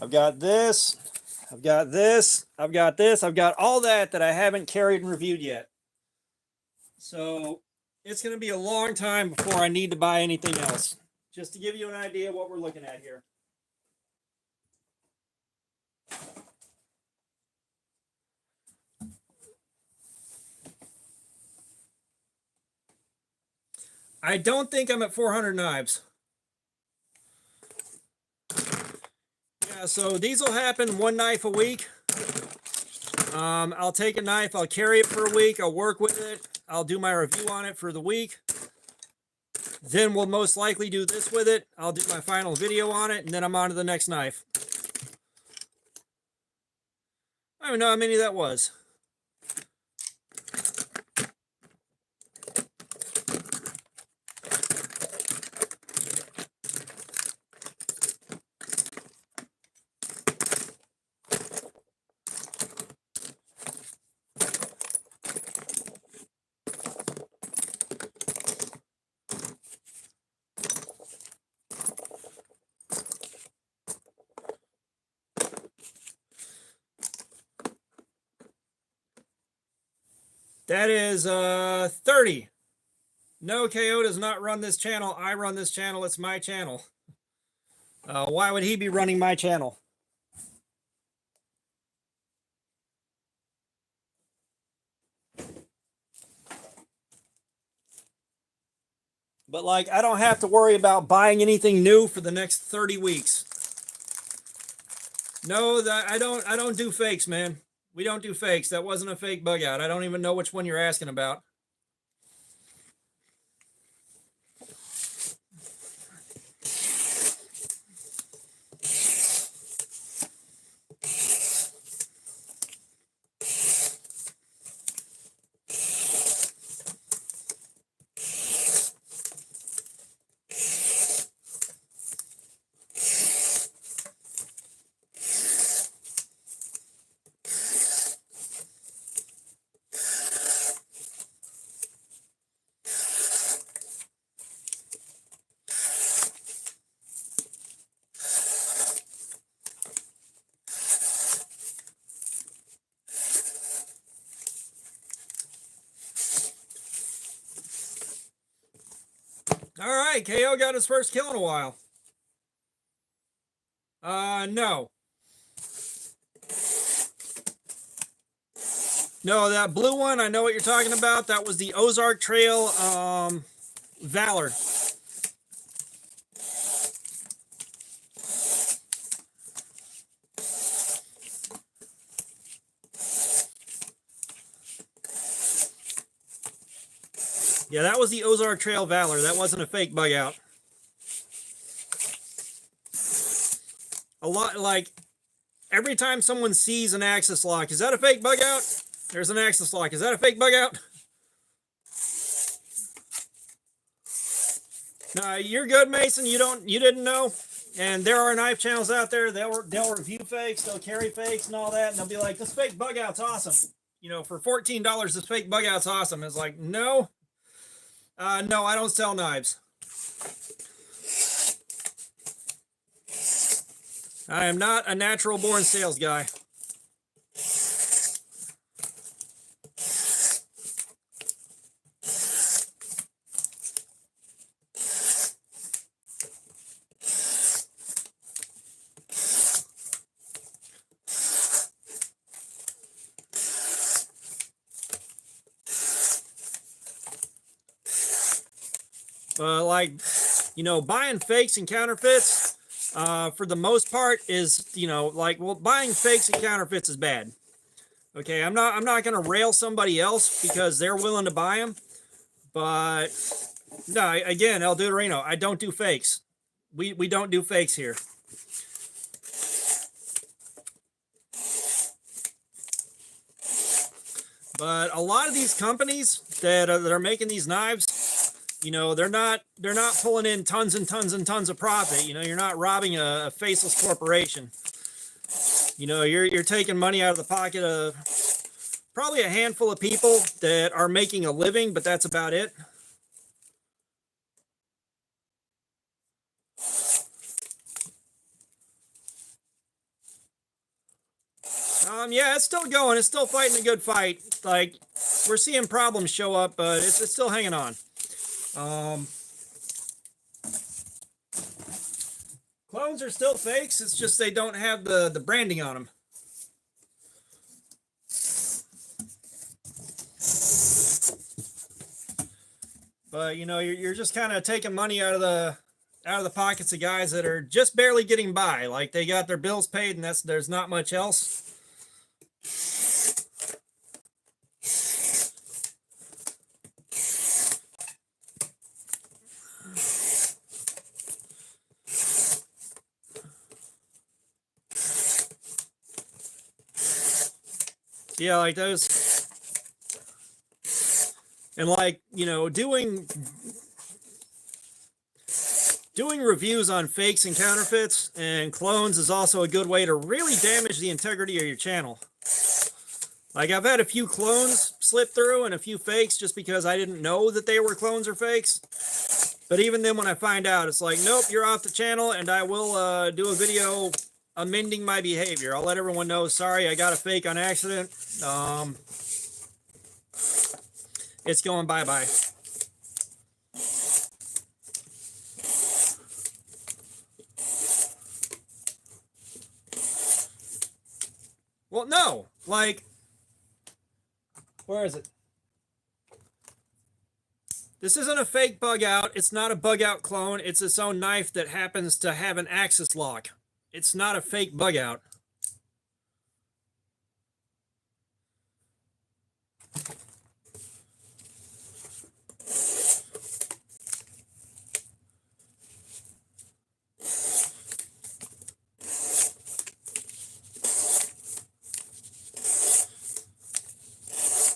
A: I've got this. I've got this. I've got this. I've got all that I haven't carried and reviewed yet. So it's going to be a long time before I need to buy anything else. Just to give you an idea of what we're looking at here. I don't think I'm at 400 knives. Yeah, so these will happen one knife a week. I'll take a knife, I'll carry it for a week, I'll work with it, I'll do my review on it for the week. Then we'll most likely do this with it. I'll do my final video on it, and then I'm on to the next knife. I don't even know how many that was. That is 30. No, KO does not run this channel. I run this channel. It's my channel. Why would he be running my channel? But like, I don't have to worry about buying anything new for the next 30 weeks. No, I don't do fakes, man. We don't do fakes. That wasn't a fake bug out. I don't even know which one you're asking about. All right, KO got his first kill in a while. No. No, that blue one, I know what you're talking about. That was the Ozark Trail Valor. Yeah, that was the Ozark Trail Valor. That wasn't a fake bug out. A lot, like, every time someone sees an axis lock, is that a fake bug out? There's an axis lock. Is that a fake bug out? No, you're good, Mason. You didn't know. And there are knife channels out there. They'll review fakes, they'll carry fakes and all that, and they'll be like, this fake bug out's awesome. You know, for $14, this fake bug out's awesome. It's like, no. No, I don't sell knives. I am not a natural born sales guy. Like, you know, buying fakes and counterfeits, for the most part is, you know, like, well, buying fakes and counterfeits is bad. Okay, I'm not going to rail somebody else because they're willing to buy them. But no, again, El Duderino, I don't do fakes. We don't do fakes here. But a lot of these companies that are making these knives, you know, they're not pulling in tons and tons and tons of profit. You know, you're not robbing a faceless corporation. You know, you're taking money out of the pocket of probably a handful of people that are making a living, but that's about it. Yeah, it's still going. It's still fighting a good fight. Like, we're seeing problems show up, but it's still hanging on. Clones are still fakes. It's just they don't have the branding on them. But you know, you're just kind of taking money out of the pockets of guys that are just barely getting by. Like, they got their bills paid, and there's not much else. Yeah, like those. And like, you know, doing reviews on fakes and counterfeits and clones is also a good way to really damage the integrity of your channel. Like, I've had a few clones slip through and a few fakes just because I didn't know that they were clones or fakes. But even then, when I find out, it's like, nope, you're off the channel, and I will do a video amending my behavior. I'll let everyone know, sorry, I got a fake on accident. It's going bye-bye. Well, no, like, where is it? This isn't a fake bug out. It's not a bug out clone. It's its own knife that happens to have an axis lock. It's not a fake bug out.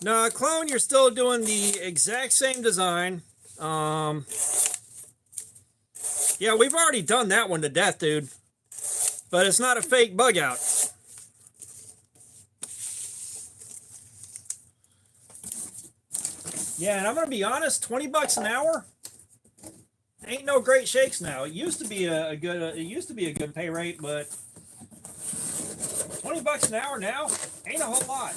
A: No, clone, you're still doing the exact same design. Yeah, we've already done that one to death, dude. But it's not a fake bug out. Yeah, and I'm gonna be honest, 20 bucks an hour ain't no great shakes now. It used to be a good pay rate, but 20 bucks an hour now ain't a whole lot.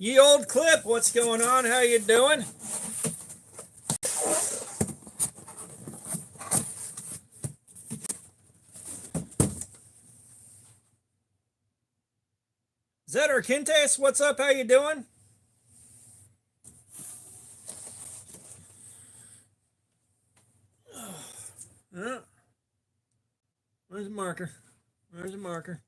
A: Ye old clip, what's going on? How you doing? Zetter Kintes, what's up? How you doing? Where's the marker? Where's the marker?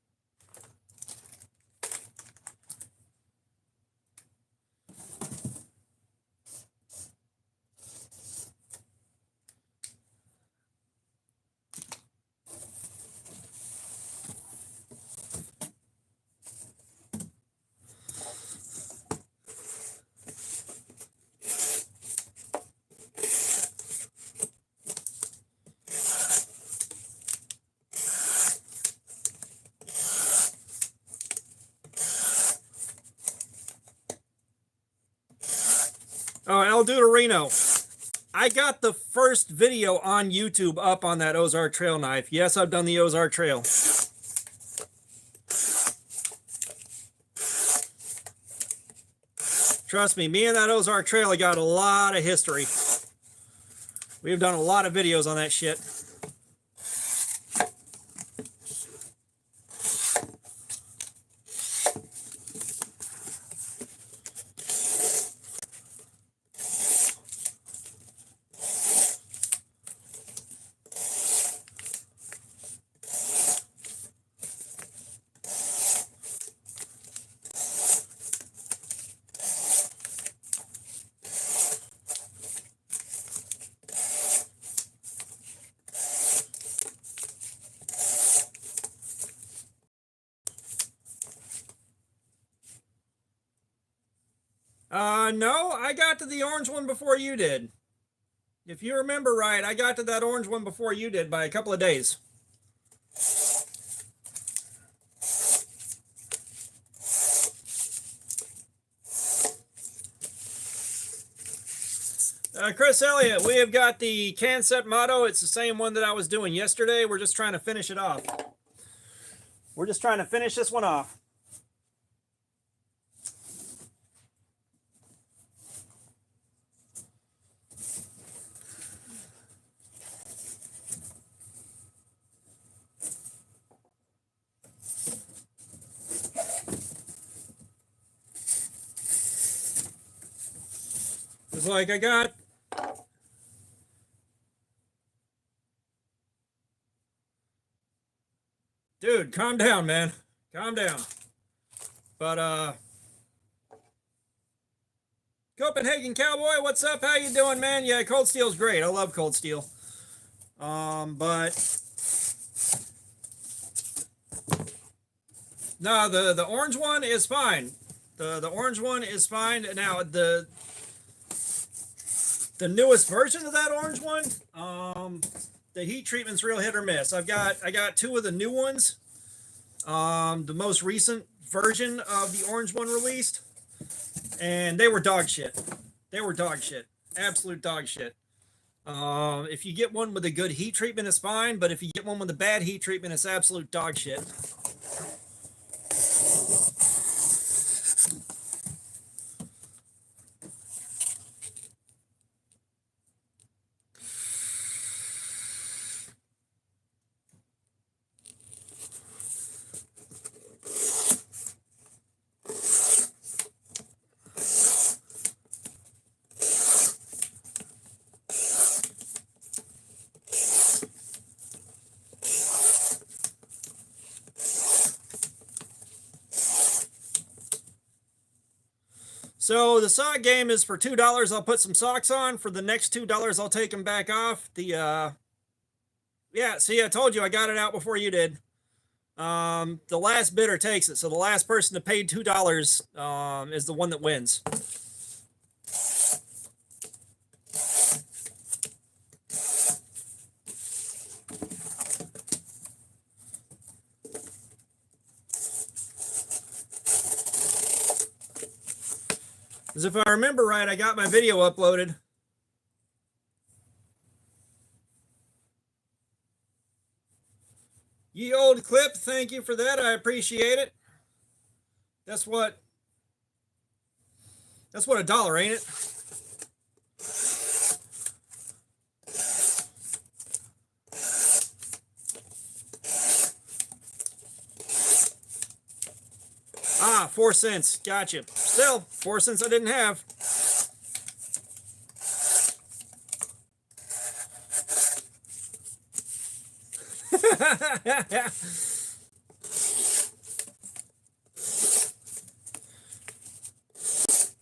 A: Oh, El Duderino. I got the first video on YouTube up on that Ozark Trail knife. Yes, I've done the Ozark Trail. Trust me, me and that Ozark Trail, I got a lot of history. We've done a lot of videos on that shit. No, I got to the orange one before you did. If you remember right, I got to that orange one before you did by a couple of days. Chris Elliott, we have got the can set motto. It's the same one that I was doing yesterday. We're just trying to finish it off. We're just trying to finish this one off. It's like I got calm down, man. Calm down. But Copenhagen Cowboy, what's up? How you doing, man? Yeah, Cold Steel's great. I love Cold Steel. But no, the orange one is fine. The orange one is fine. Now the newest version of that orange one, the heat treatment's real hit or miss. I got two of the new ones. The most recent version of the orange one released, and they were dog shit. They were dog shit. Absolute dog shit. If you get one with a good heat treatment, it's fine. But if you get one with a bad heat treatment, it's absolute dog shit. So the sock game is for $2. I'll put some socks on. For the next $2, I'll take them back off. Yeah, see, I told you I got it out before you did. The last bidder takes it. So the last person to pay $2 is the one that wins. Because if I remember right, I got my video uploaded. Ye old clip, thank you for that. I appreciate it. That's what $1, ain't it? Ah, 4 cents. Gotcha. Still, 4 cents I didn't have.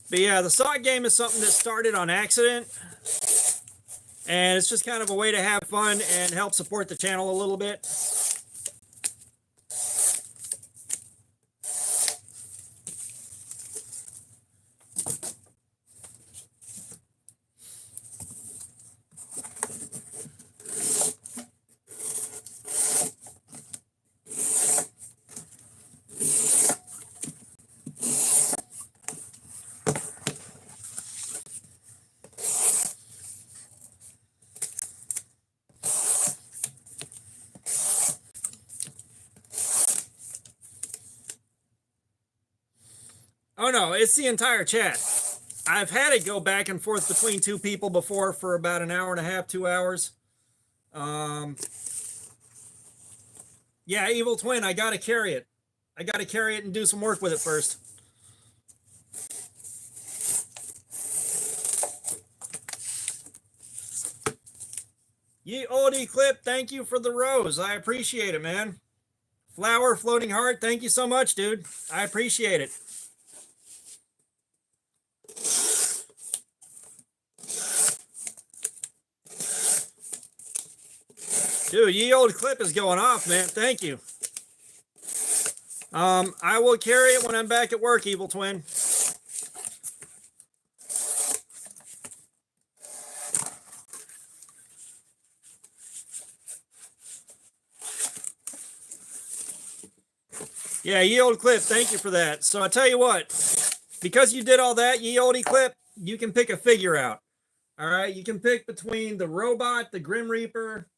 A: But yeah, the sock game is something that started on accident. And it's just kind of a way to have fun and help support the channel a little bit. Oh no, it's the entire chat. I've had it go back and forth between two people before for about an hour and a half, 2 hours. Yeah, Evil Twin, I gotta carry it. I gotta carry it and do some work with it first. Ye oldie clip, thank you for the rose. I appreciate it, man. Flower Floating Heart, thank you so much, dude. I appreciate it. Dude, ye old clip is going off, man. Thank you. I will carry it when I'm back at work, Evil Twin. Yeah, ye old clip, thank you for that. So I tell you what, because you did all that, ye oldie clip, you can pick a figure out. All right, you can pick between the robot, the Grim Reaper,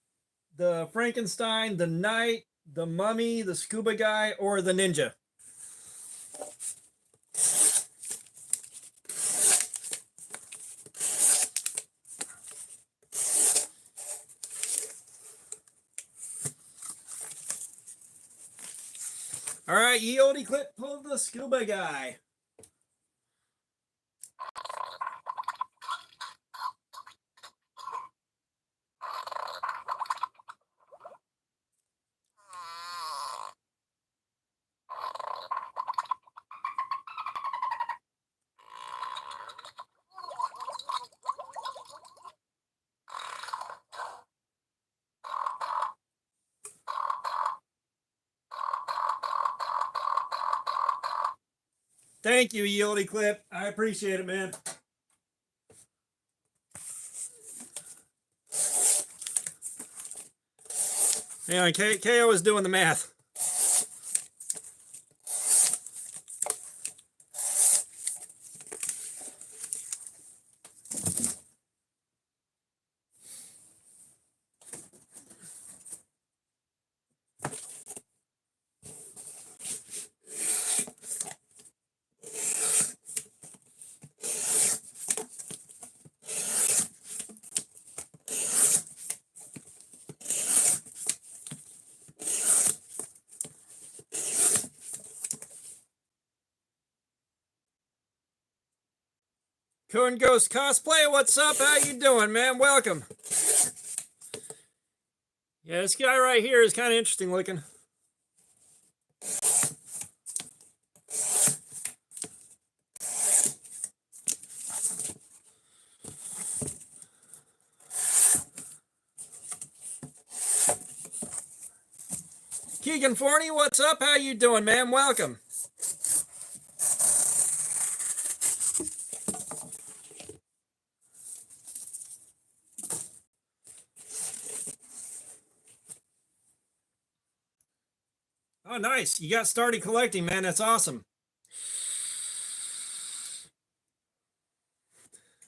A: the Frankenstein, the Knight, the Mummy, the Scuba Guy, or the Ninja. All right, ye oldie clip, pull the Scuba Guy. Thank you, Yieldy Clip. I appreciate it, man. Yeah, KO is doing the math. Coon Ghost Cosplay, what's up? How you doing, man? Welcome. Yeah, this guy right here is kind of interesting looking. Keegan Forney, what's up? How you doing, man? Welcome. Oh, nice. You got started collecting, man. That's awesome.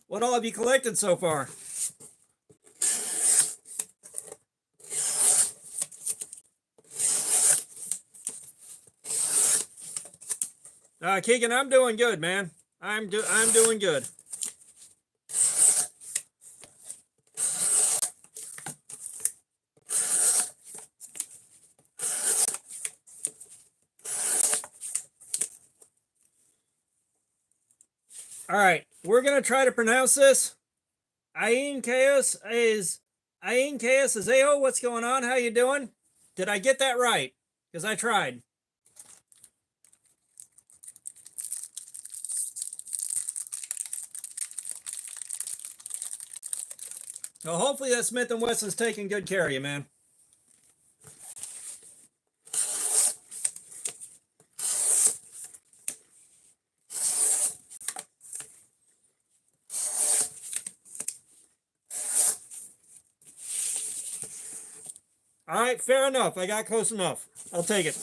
A: What all have you collected so far? Keegan, I'm doing good, man. I'm doing good. All right, we're gonna try to pronounce this. Ain Chaos is Azeo. What's going on? How you doing? Did I get that right? Because I tried. So hopefully that Smith & Wesson's taking good care of you, man. All right, fair enough. I got close enough. I'll take it.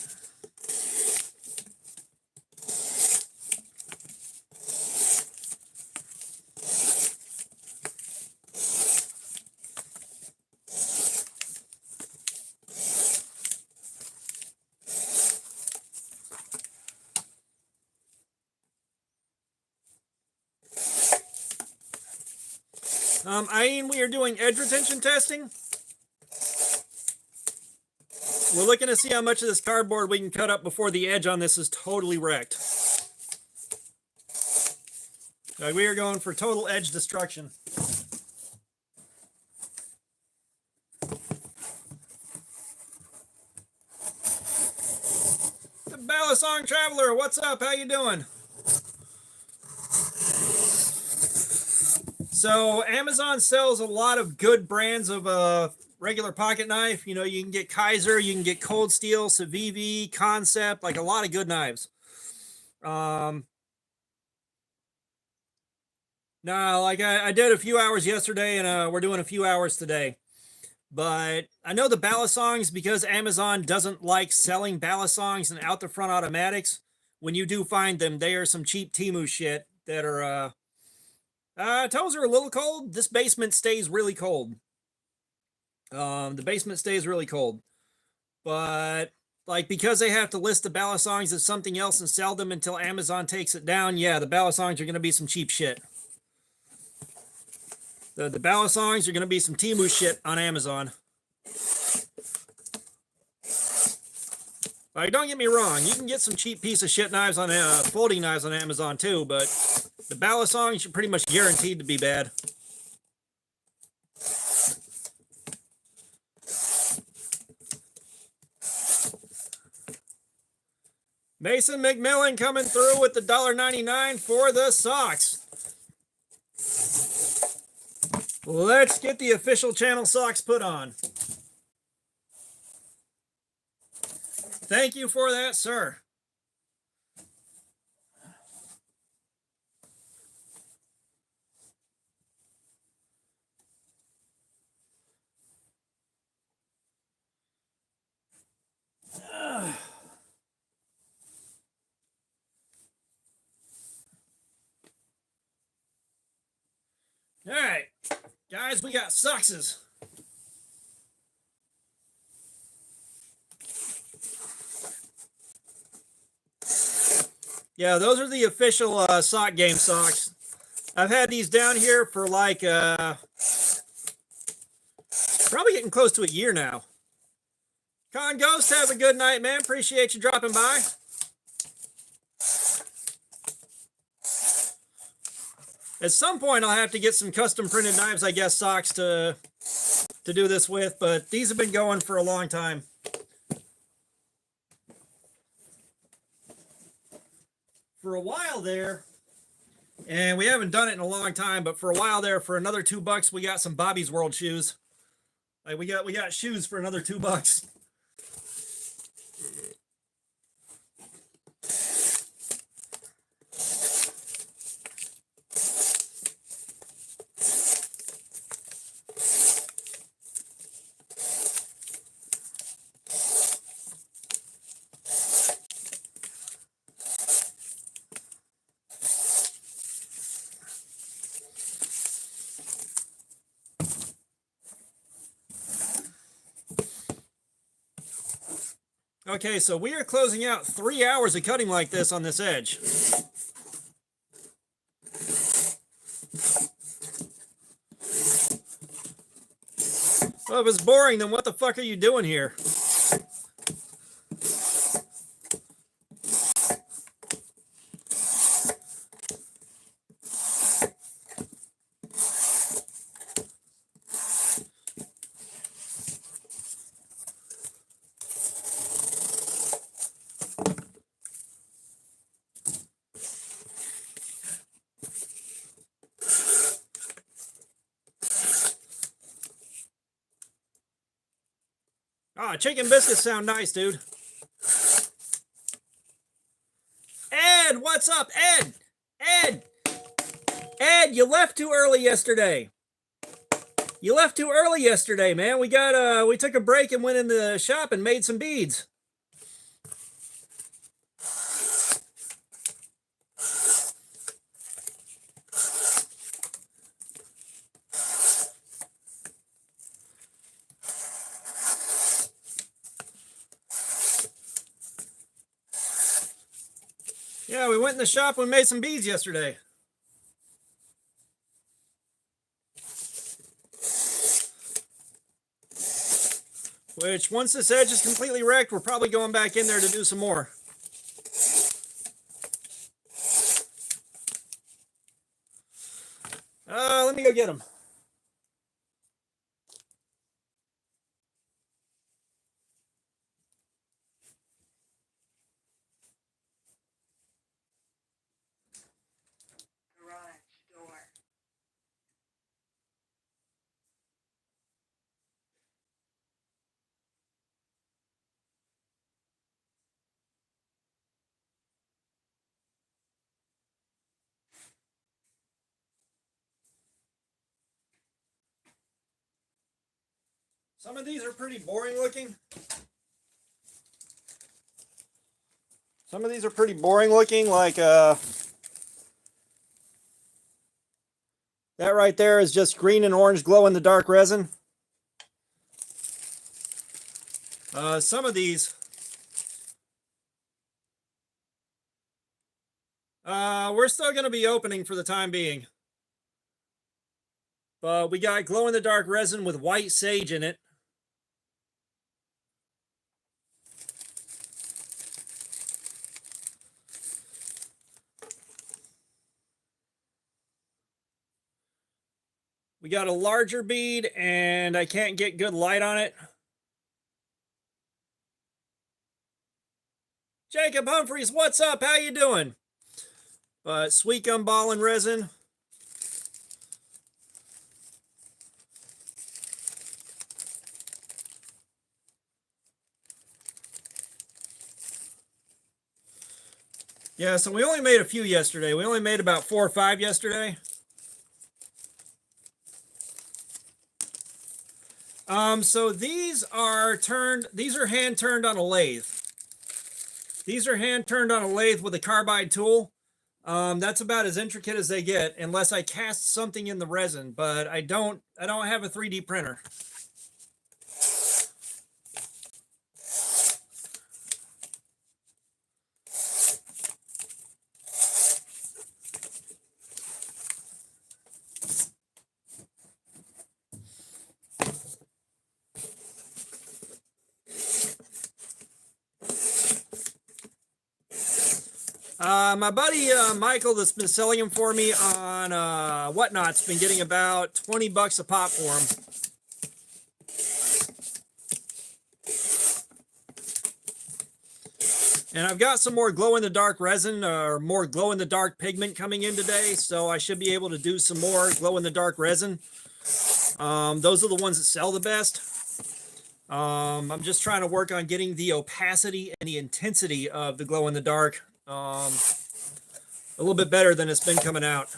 A: Ain, we are doing edge retention testing. We're looking to see how much of this cardboard we can cut up before the edge on this is totally wrecked. We are going for total edge destruction. The Balisong Traveler, what's up? How you doing? So Amazon sells a lot of good brands of regular pocket knife. You know, you can get Kaiser, you can get Cold Steel, Civivi, Concept, like a lot of good knives. No, like I did a few hours yesterday, and we're doing a few hours today. But I know the Balisongs, because Amazon doesn't like selling Balisongs and out the front automatics. When you do find them, they are some cheap Temu shit that are toes are a little cold. This basement stays really cold. The basement stays really cold. But like, because they have to list the Balisongs as something else and sell them until Amazon takes it down, yeah, the Balisongs are going to be some cheap shit. The Balisongs are going to be some Temu shit on Amazon. Like, don't get me wrong, you can get some cheap piece of shit knives on folding knives on Amazon too, but the Balisongs are pretty much guaranteed to be bad. Mason McMillan coming through with the $1.99 for the socks. Let's get the official channel socks put on. Thank you for that, sir. All right, guys, we got sockses. Yeah, those are the official sock game socks. I've had these down here for like probably getting close to a year now. Con Ghost, have a good night, man. Appreciate you dropping by. At some point, I'll have to get some custom printed knives, I guess, socks to do this with, but these have been going for a long time. For a while there, and we haven't done it in a long time, but for a while there, for another $2, we got some Bobby's World shoes. Like we got shoes for another $2. Okay, so we are closing out 3 hours of cutting like this on this edge. Well, if it's boring, then what the fuck are you doing here? Ah, chicken biscuits sound nice, dude. Ed, what's up, Ed? Ed, you left too early yesterday. You left too early yesterday, man. We took a break and went in the shop and made some beads. Yeah, we went in the shop and made some beads yesterday. Which, once this edge is completely wrecked, we're probably going back in there to do some more. Let me go get them. Some of these are pretty boring looking. Like that right there is just green and orange glow in the dark resin. Some of these we're still going to be opening for the time being. But we got glow in the dark resin with white sage in it. We got a larger bead, and I can't get good light on it. Jacob Humphreys, what's up? How you doing? Sweet gum ball and resin. Yeah, so we only made a few yesterday. We only made about 4 or 5 yesterday. So these are hand turned on a lathe. These are hand turned on a lathe with a carbide tool. That's about as intricate as they get, unless I cast something in the resin, but I don't have a 3D printer. My buddy Michael, that's been selling them for me on Whatnot's been getting about 20 bucks a pop for them. And I've got some more glow-in-the-dark resin or more glow-in-the-dark pigment coming in today, so I should be able to do some more glow-in-the-dark resin. Those are the ones that sell the best. I'm just trying to work on getting the opacity and the intensity of the glow-in-the-dark a little bit better than it's been coming out.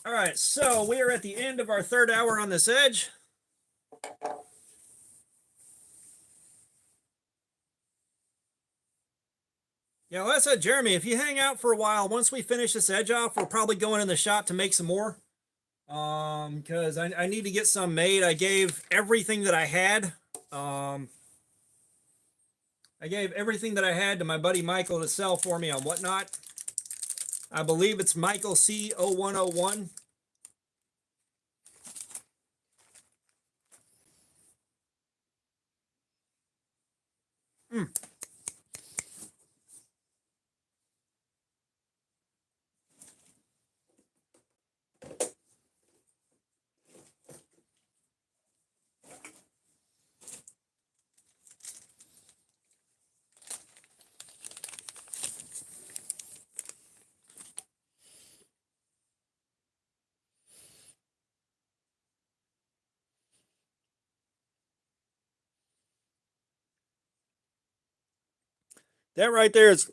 A: All right, so we are at the end of our third hour on this edge. Yeah, well, that's it, Jeremy. If you hang out for a while, once we finish this edge off, we're probably going in the shop to make some more. Because I need to get some made. I gave everything that I had. I gave everything that I had to my buddy Michael to sell for me on Whatnot. I believe it's Michael C0101. That right there is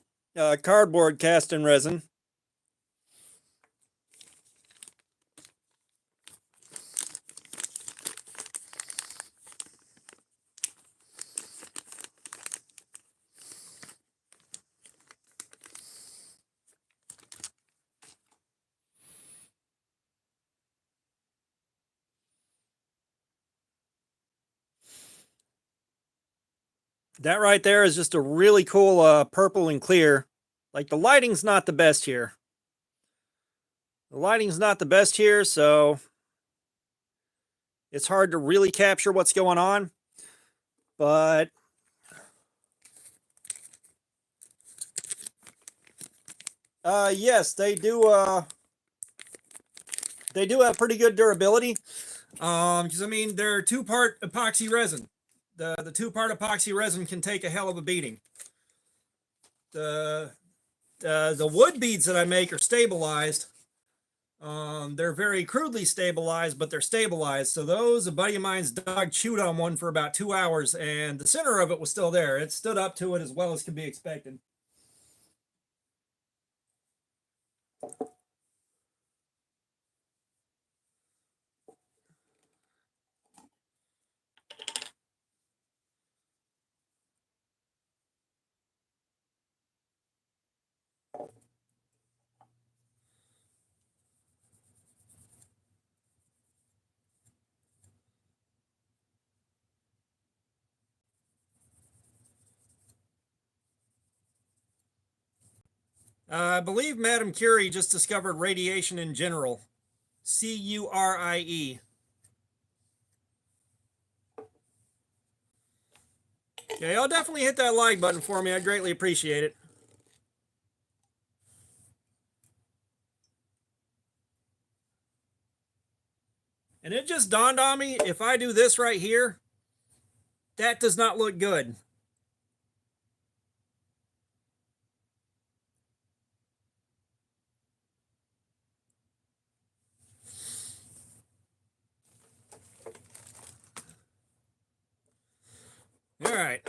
A: cardboard cast in resin. That right there is just a really cool purple and clear. Like the lighting's not the best here. The lighting's not the best here, so it's hard to really capture what's going on. But yes, they do have pretty good durability. Because I mean, they're two-part epoxy resin. The two-part epoxy resin can take a hell of a beating. The wood beads that I make are stabilized. They're very crudely stabilized, but they're stabilized. So those, a buddy of mine's dog chewed on one for about 2 hours, and the center of it was still there. It stood up to it as well as could be expected. I believe Madame Curie just discovered radiation in general. Curie. Okay, I'll definitely hit that like button for me. I greatly appreciate it. And it just dawned on me, if I do this right here, that does not look good. All right.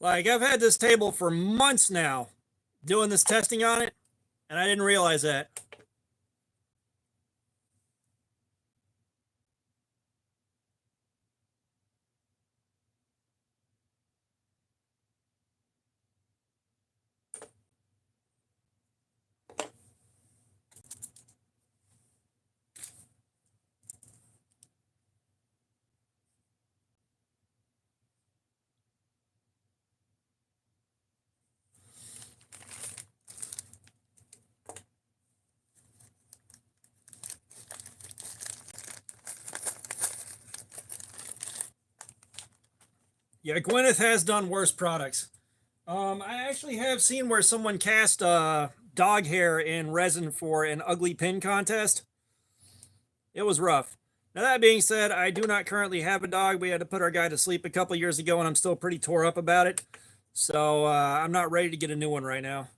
A: Like, I've had this table for months now doing this testing on it, and I didn't realize that. Yeah, Gwyneth has done worse products. I actually have seen where someone cast dog hair in resin for an ugly pin contest. It was rough. Now, that being said, I do not currently have a dog. We had to put our guy to sleep a couple years ago, and I'm still pretty tore up about it. So I'm not ready to get a new one right now.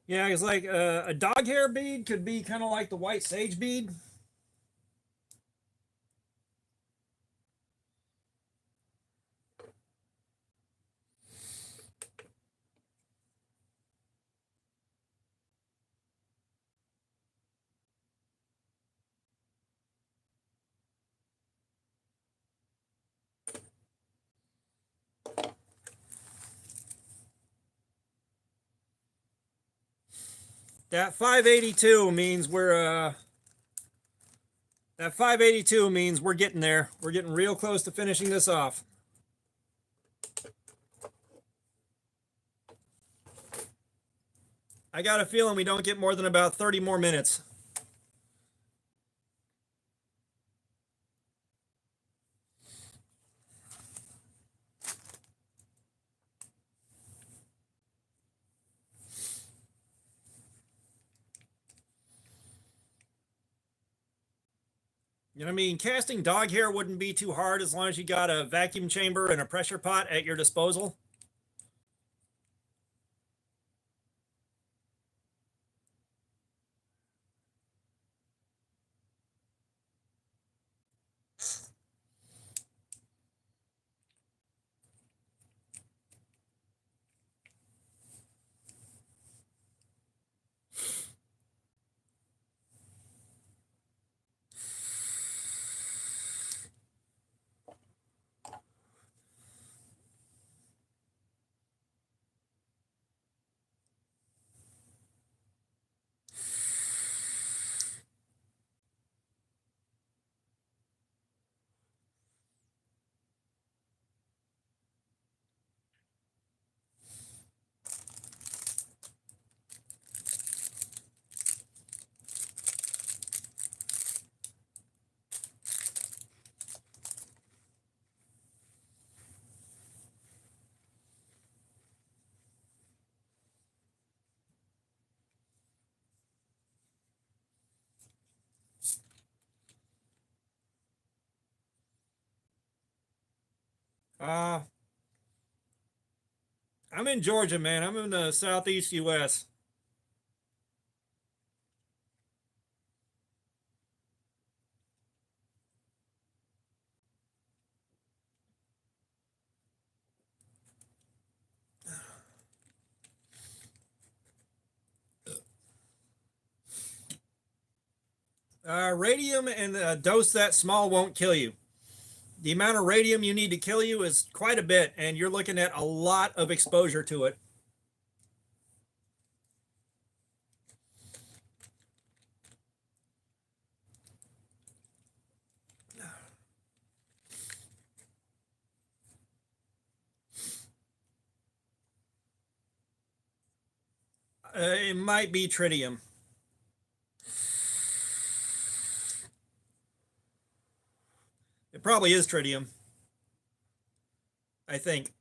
A: Yeah, it's like a dog hair bead could be kind of like the white sage bead. That 582 means we're getting there. We're getting real close to finishing this off. I got a feeling we don't get more than about 30 more minutes. You know what I mean? Casting dog hair wouldn't be too hard as long as you got a vacuum chamber and a pressure pot at your disposal. Uh, I'm in Georgia, man. I'm in the southeast U.S. Radium and a dose that small won't kill you. The amount of radium you need to kill you is quite a bit, and you're looking at a lot of exposure to it. It might be tritium. probably is tritium. I think.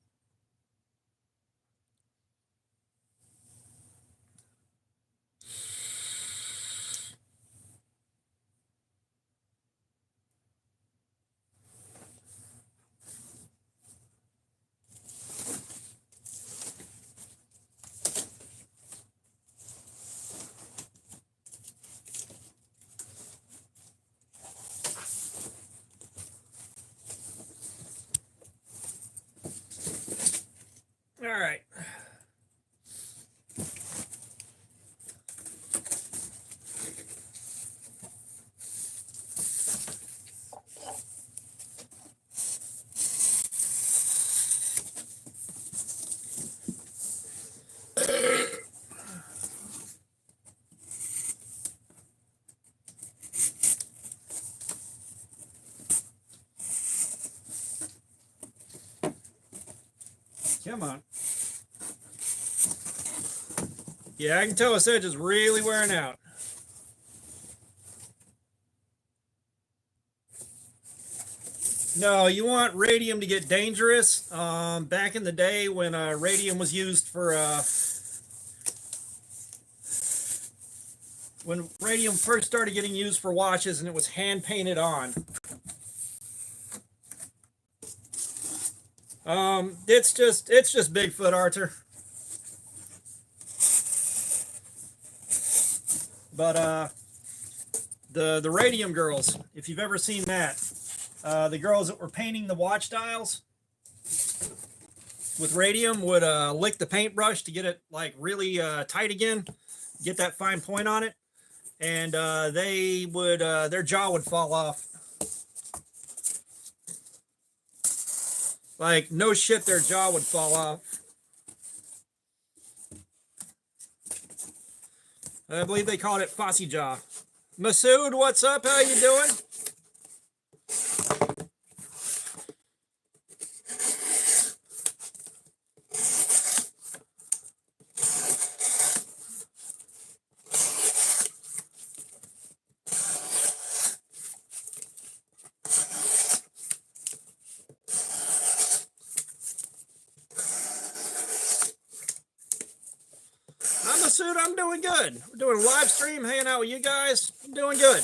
A: All right. Come on. Yeah, I can tell this edge is really wearing out. No, you want radium to get dangerous. Back in the day when radium was used for when radium first started getting used for watches and it was hand painted on. It's just Bigfoot, Arthur. But the radium girls, if you've ever seen that, the girls that were painting the watch dials with radium would lick the paintbrush to get it like really tight again, get that fine point on it, and they would their jaw would fall off. Like, no shit, their jaw would fall off. I believe they called it Fossey jaw. Masood, what's up? How you doing? Masood, I'm doing good. We're doing a live stream, hanging out with you guys. I'm doing good.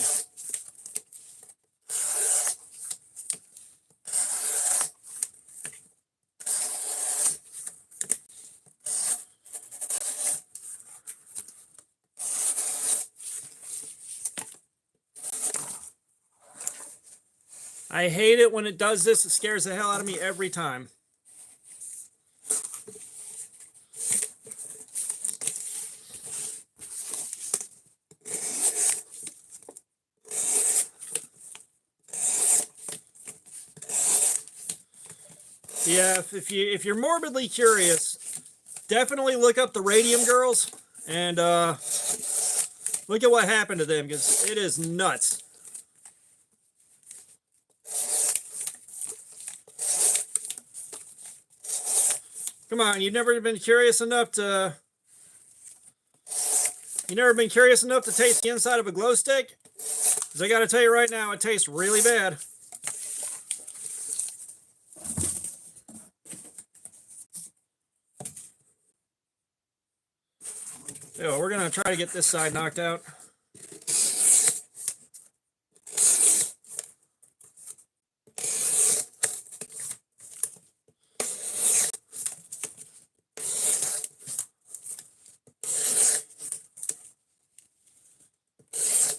A: I hate it when it does this. It scares the hell out of me every time. Yeah, if you're morbidly curious, definitely look up the Radium Girls and look at what happened to them, because it is nuts. Come on, you've never been curious enough to taste the inside of a glow stick? Because I got to tell you right now, it tastes really bad. Yo, we're going to try to get this side knocked out.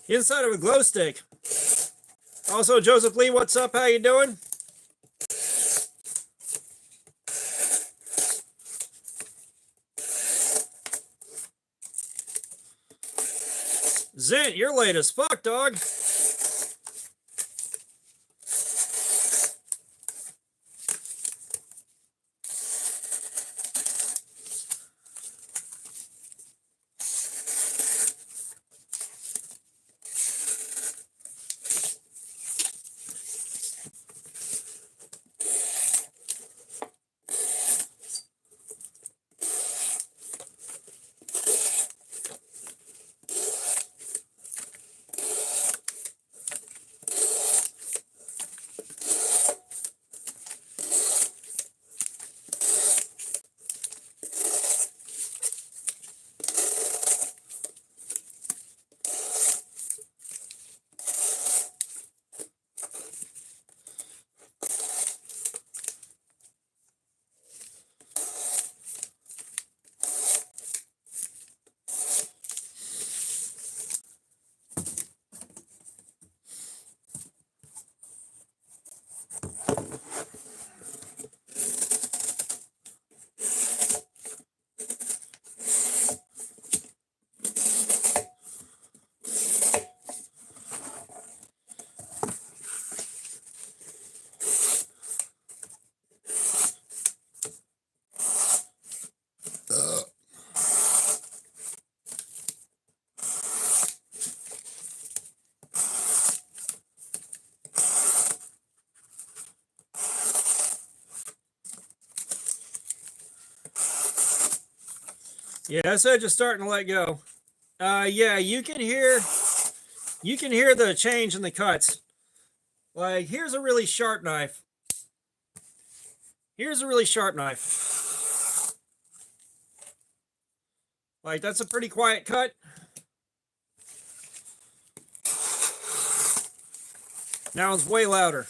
A: Inside of a glow stick. Also, Joseph Lee, what's up? How you doing? Zint, you're late as fuck, dog. Yeah, this edge is starting to let go. Yeah, you can hear the change in the cuts. Like, here's a really sharp knife. Here's a really sharp knife. Like, that's a pretty quiet cut. Now it's way louder.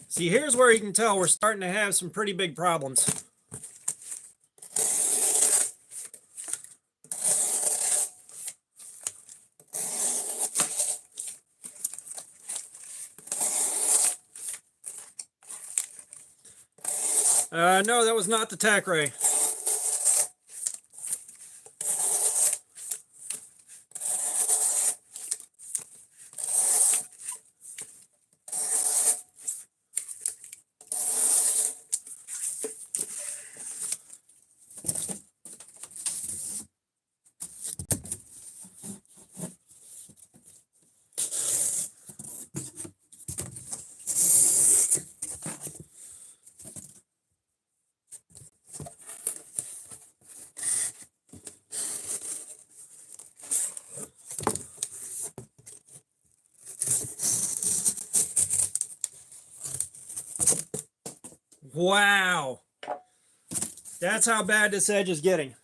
A: See, here's where you can tell we're starting to have some pretty big problems. No, that was not the tack ray. Wow. That's how bad this edge is getting.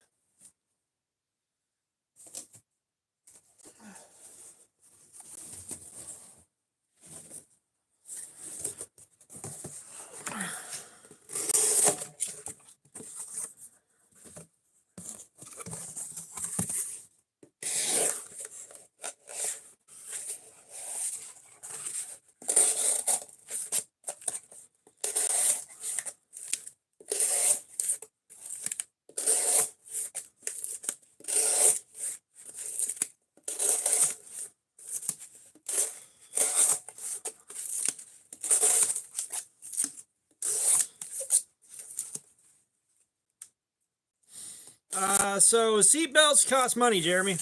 A: So seatbelts cost money, Jeremy.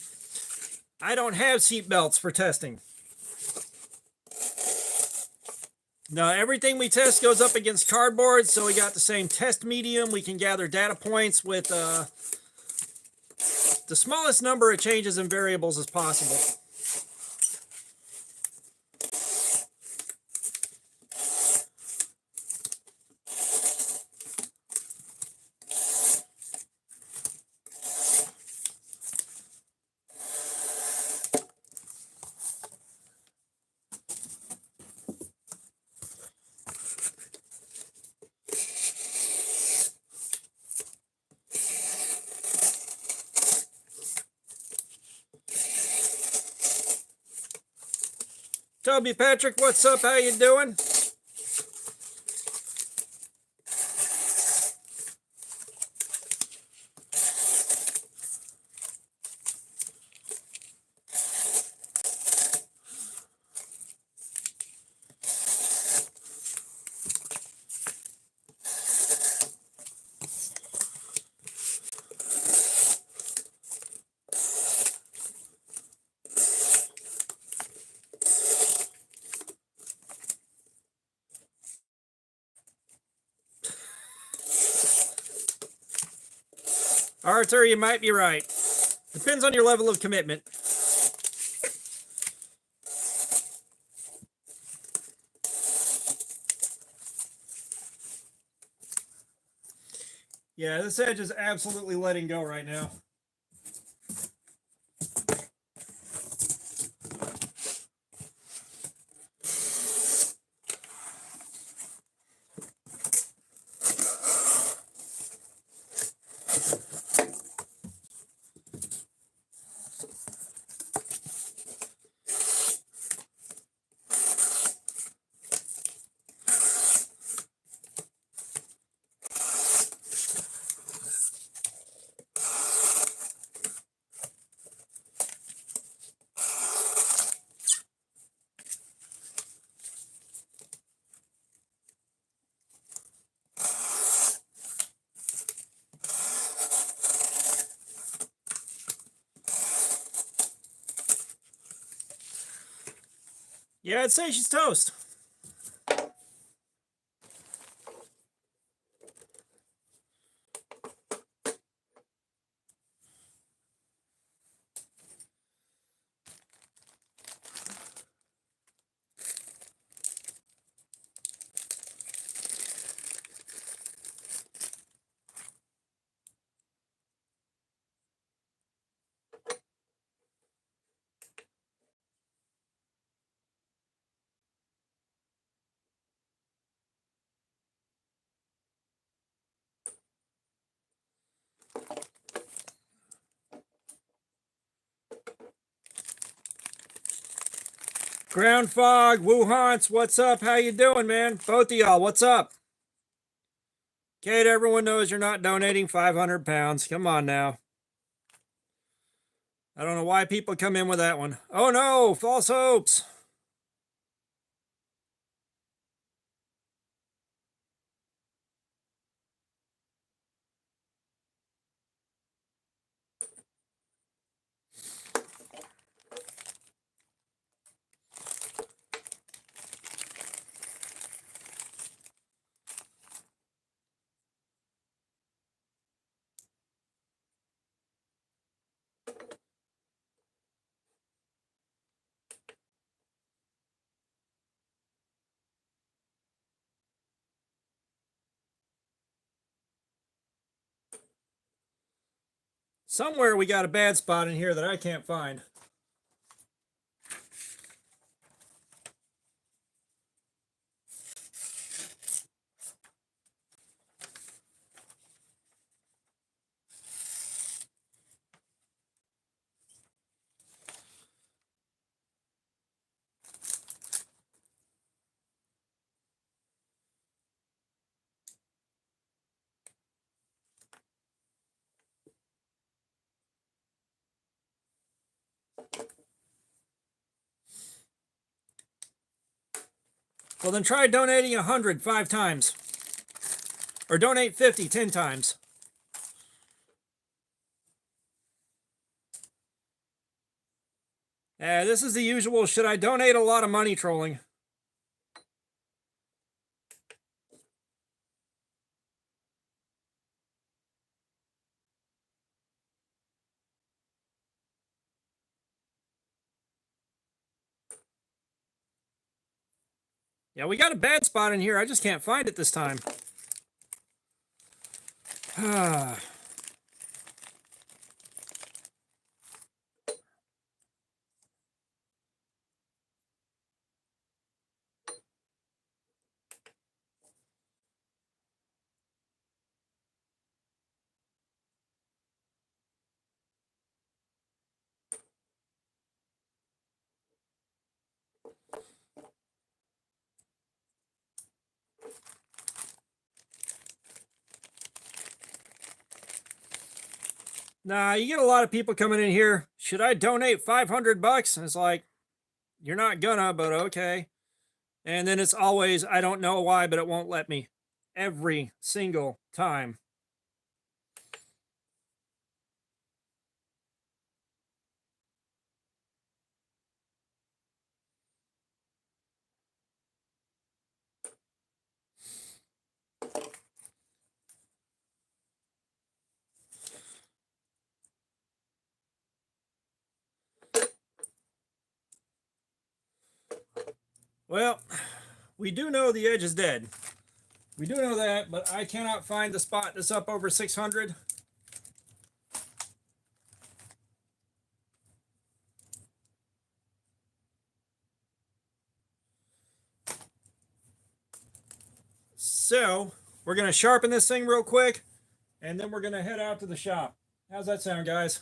A: I don't have seatbelts for testing. No, everything we test goes up against cardboard, so we got the same test medium. We can gather data points with the smallest number of changes and variables as possible. Toby Patrick, what's up? How you doing? Arthur, you might be right. Depends on your level of commitment. Yeah, this edge is absolutely letting go right now. Yeah, I'd say she's toast. Ground Fog, Wuhans, what's up? How you doing, man? Both of y'all, what's up? Kate, everyone knows you're not donating 500 pounds. Come on now. I don't know why people come in with that one. Oh no, false hopes. Somewhere we got a bad spot in here that I can't find. Well, then try donating 100 5 times. Or donate 50 10 times. This is the usual should I donate a lot of money trolling. Yeah, we got a bad spot in here. I just can't find it this time. Nah, you get a lot of people coming in here. Should I donate 500 bucks? And it's like, you're not gonna, but okay. And then it's always, I don't know why, but it won't let me. Every single time. Well, we do know the edge is dead. We do know that, but I cannot find the spot that's up over 600. So, we're going to sharpen this thing real quick, and then we're going to head out to the shop. How's that sound, guys?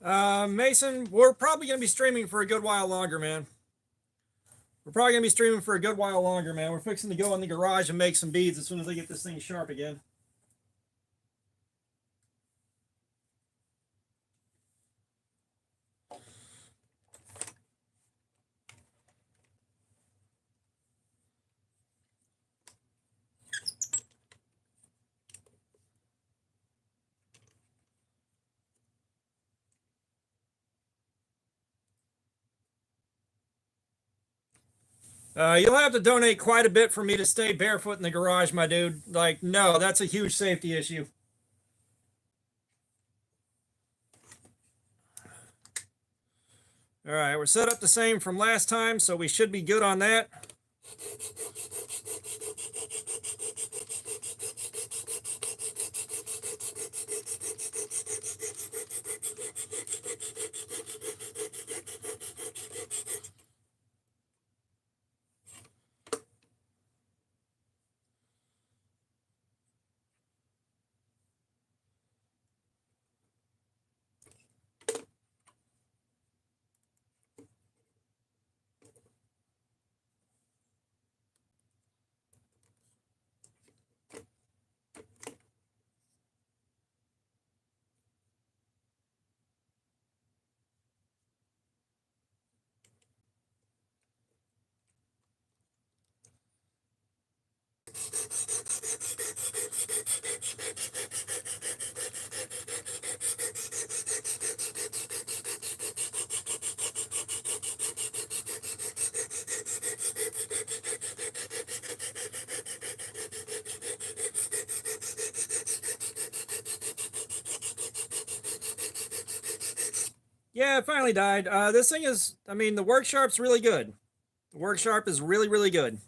A: Mason, we're probably going to be streaming for a good while longer, man. We're probably going to be streaming for a good while longer, man. We're fixing to go in the garage and make some beads as soon as I get this thing sharp again. You'll have to donate quite a bit for me to stay barefoot in the garage, my dude. Like, no, that's a huge safety issue. All right, we're set up the same from last time, so we should be good on that. Yeah, it finally died. This thing is, I mean, the work sharp's really good. The work sharp is really, really good.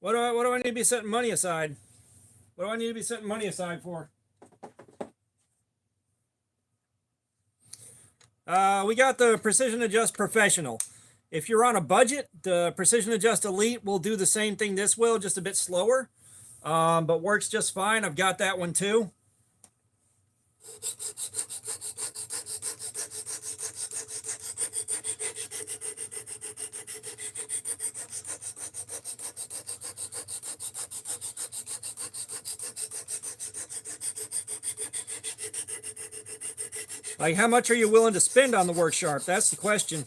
A: What do I need to be setting money aside? What do I need to be setting money aside for? We got the Precision Adjust Professional. If you're on a budget, the Precision Adjust Elite will do the same thing this will, just a bit slower, but works just fine. I've got that one too. Like, how much are you willing to spend on the work sharp? That's the question.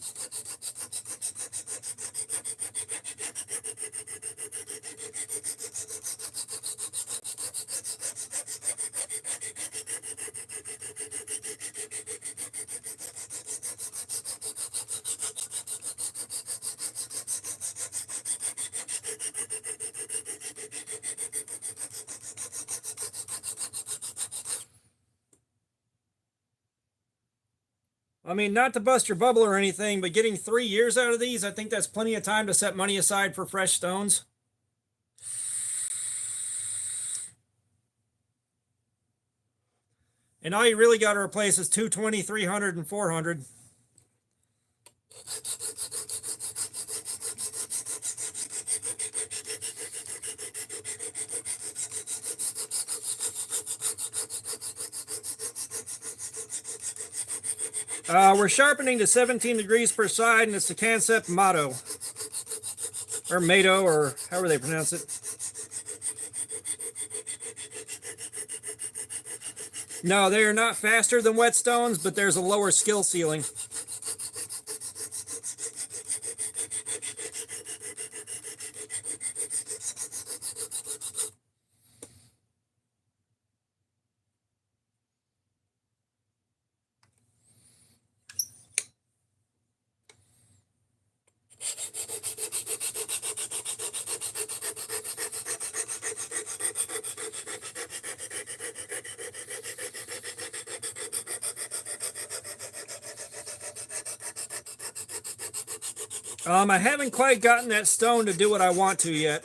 A: I mean, not to bust your bubble or anything, but getting 3 years out of these, I think that's plenty of time to set money aside for fresh stones. And all you really got to replace is 220, 300, and 400. We're sharpening to 17 degrees per side, and it's the Concept Motto. Or Mato, or however they pronounce it. No, they are not faster than whetstones, but there's a lower skill ceiling. I haven't quite gotten that stone to do what I want to yet.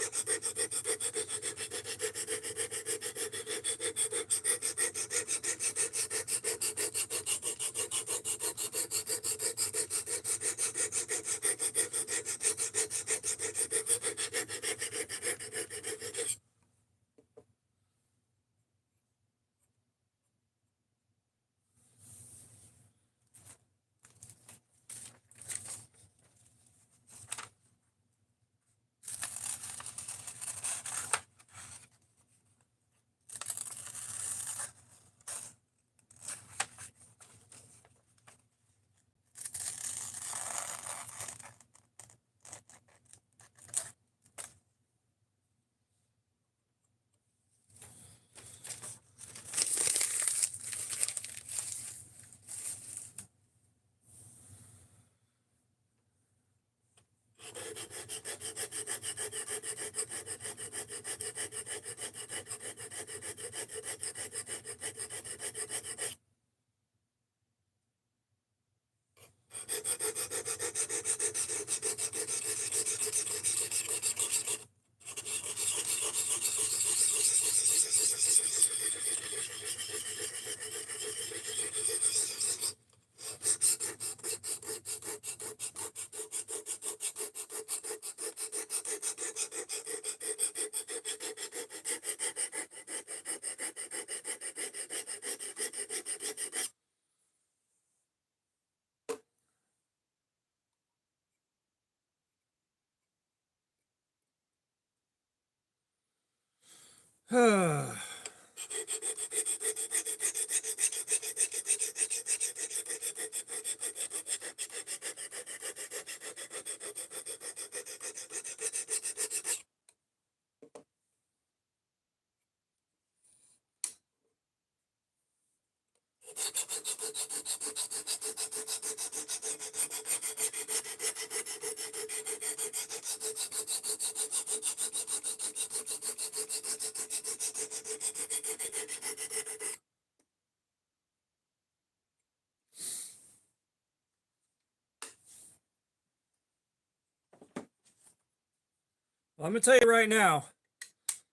A: Well, I'm going to tell you right now,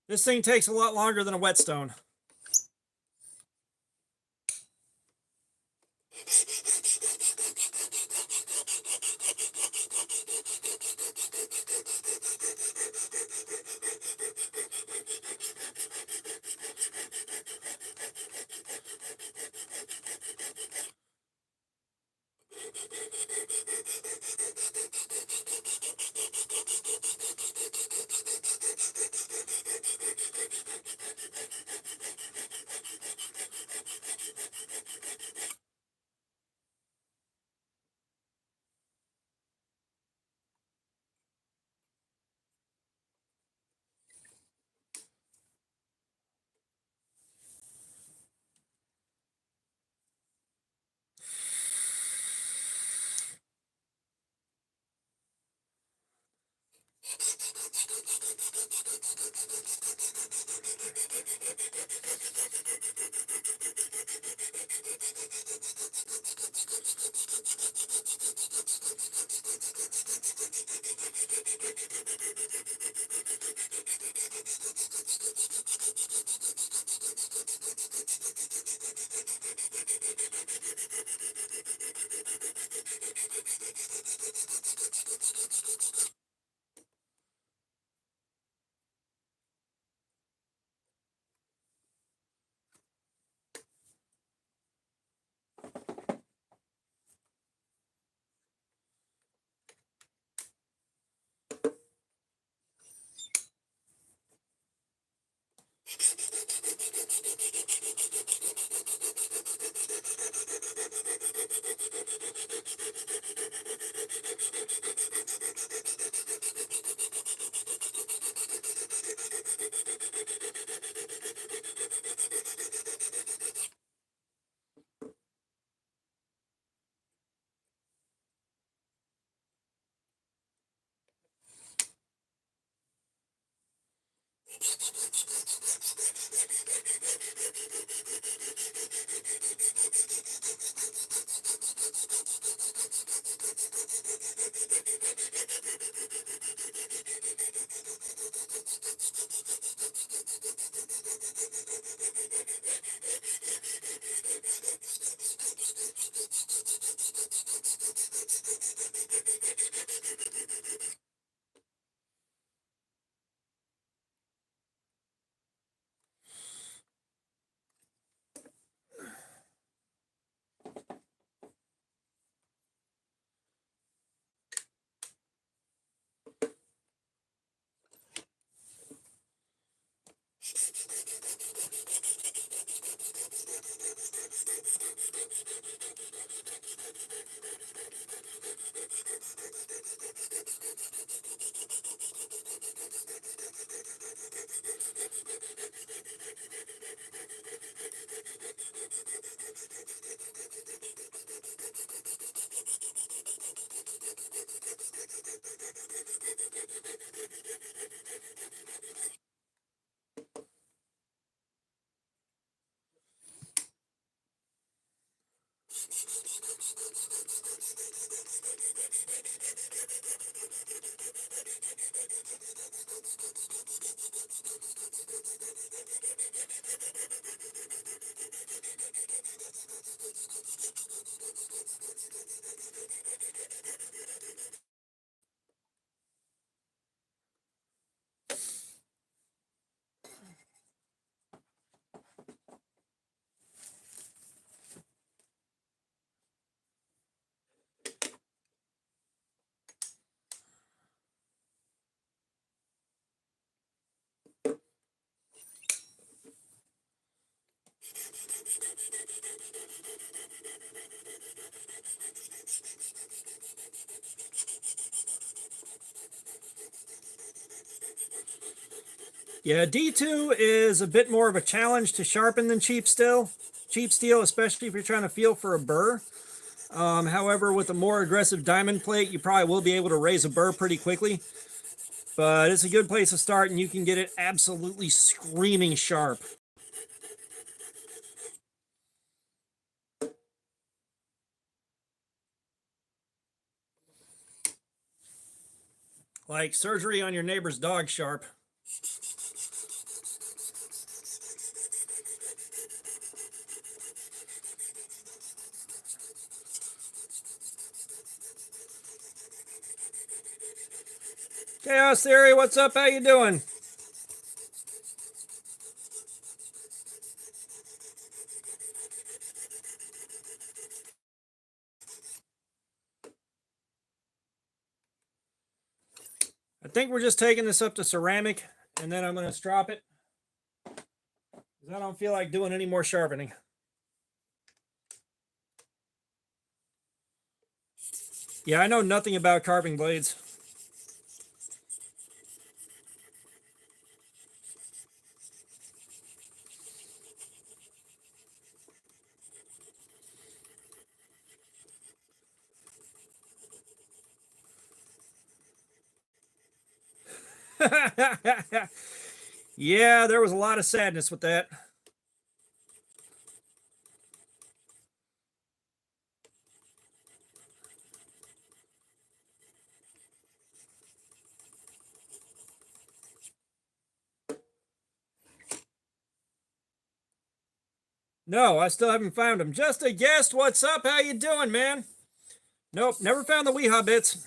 A: this thing takes a lot longer than a whetstone. Yeah, D2 is a bit more of a challenge to sharpen than cheap steel. Cheap steel, especially if you're trying to feel for a burr. However, with a more aggressive diamond plate, you probably will be able to raise a burr pretty quickly. But it's a good place to start, and you can get it absolutely screaming sharp. Like surgery on your neighbor's dog sharp. Chaos Theory, what's up? How you doing? I think we're just taking this up to ceramic, and then I'm going to strop it, because I don't feel like doing any more sharpening. Yeah, I know nothing about carving blades. Yeah, there was a lot of sadness with that. No, I still haven't found him. Just a guest. What's up? How you doing, man? Nope, never found the Weehaw bits.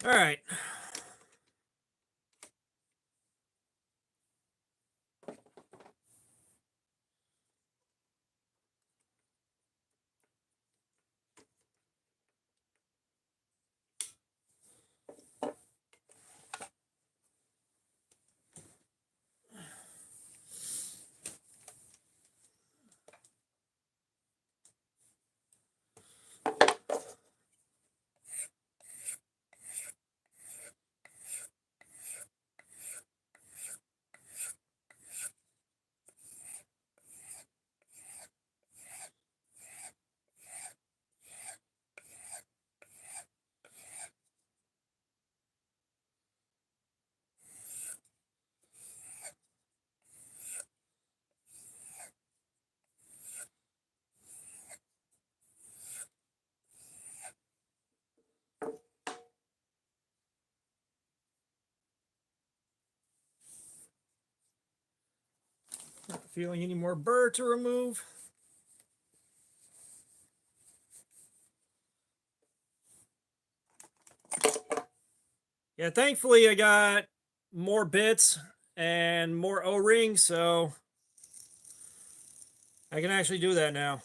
A: All right. Not feeling any more burr to remove. Yeah, thankfully I got more bits and more O-rings, so I can actually do that now.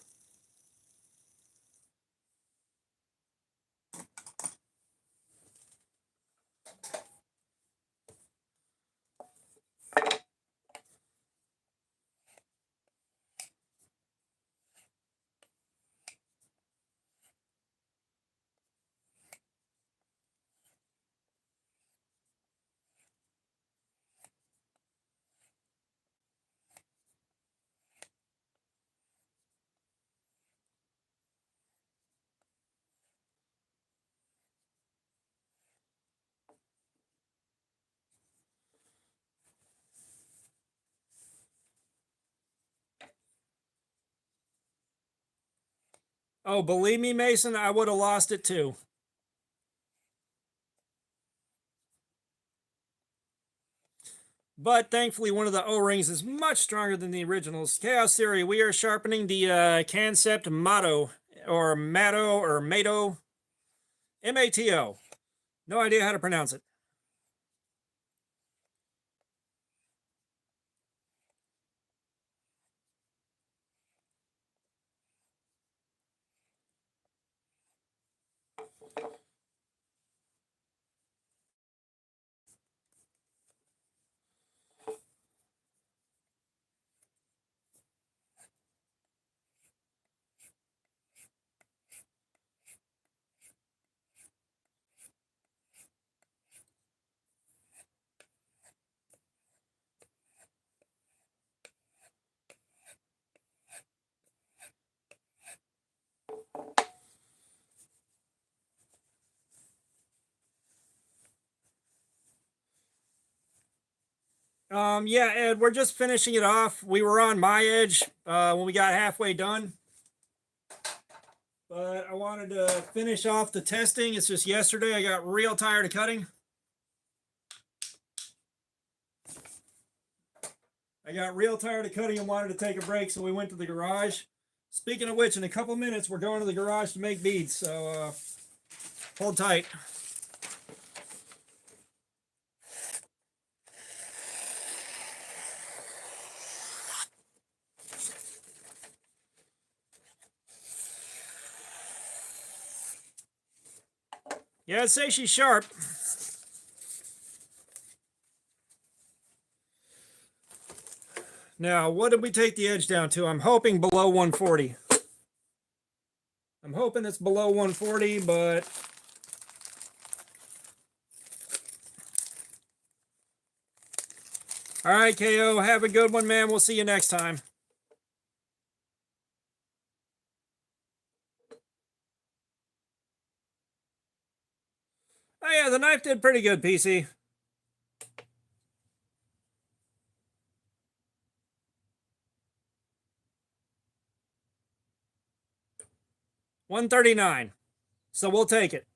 A: Oh, believe me, Mason, I would have lost it too. But thankfully, one of the O-rings is much stronger than the originals. Chaos Theory, we are sharpening the Concept Motto, or Matto, or Mato. Mato. No idea how to pronounce it. Yeah, Ed, we're just finishing it off. We were on my edge when we got halfway done. But I wanted to finish off the testing. It's just yesterday I got real tired of cutting. I got real tired of cutting and wanted to take a break, so we went to the garage. Speaking of which, in a couple minutes, we're going to the garage to make beads, so hold tight. Yeah, I'd say she's sharp. Now, what did we take the edge down to? I'm hoping below 140. I'm hoping it's below 140, but all right, KO, have a good one, man. We'll see you next time. Oh yeah, the knife did pretty good, PC. $139. So we'll take it.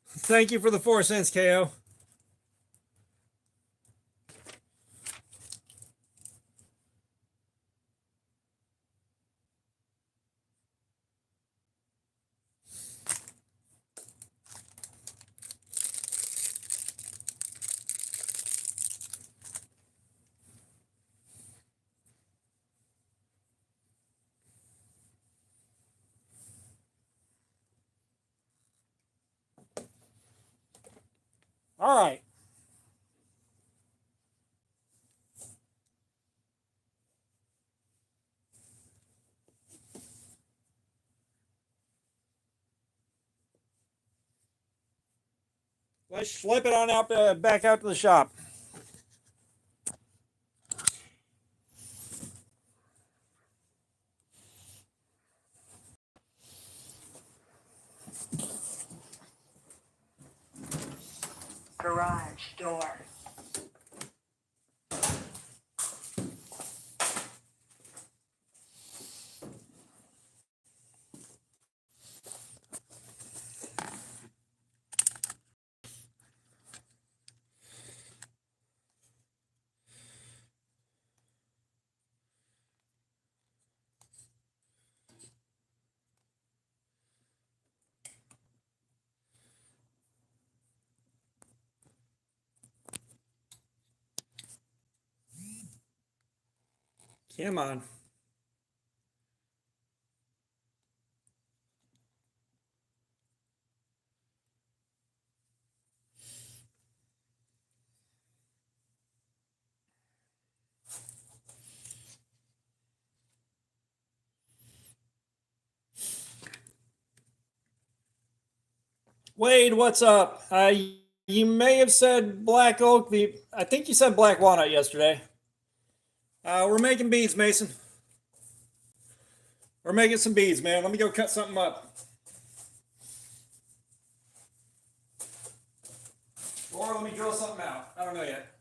A: Thank you for the 4 cents, KO. All right. Let's slip it on out back out to the shop.
B: Garage door.
A: Come on. Wade, what's up? You may have said black oak. I think you said black walnut yesterday. We're making beads, Mason. We're making some beads, man. Let me go cut something up. Or let me drill something out. I don't know yet.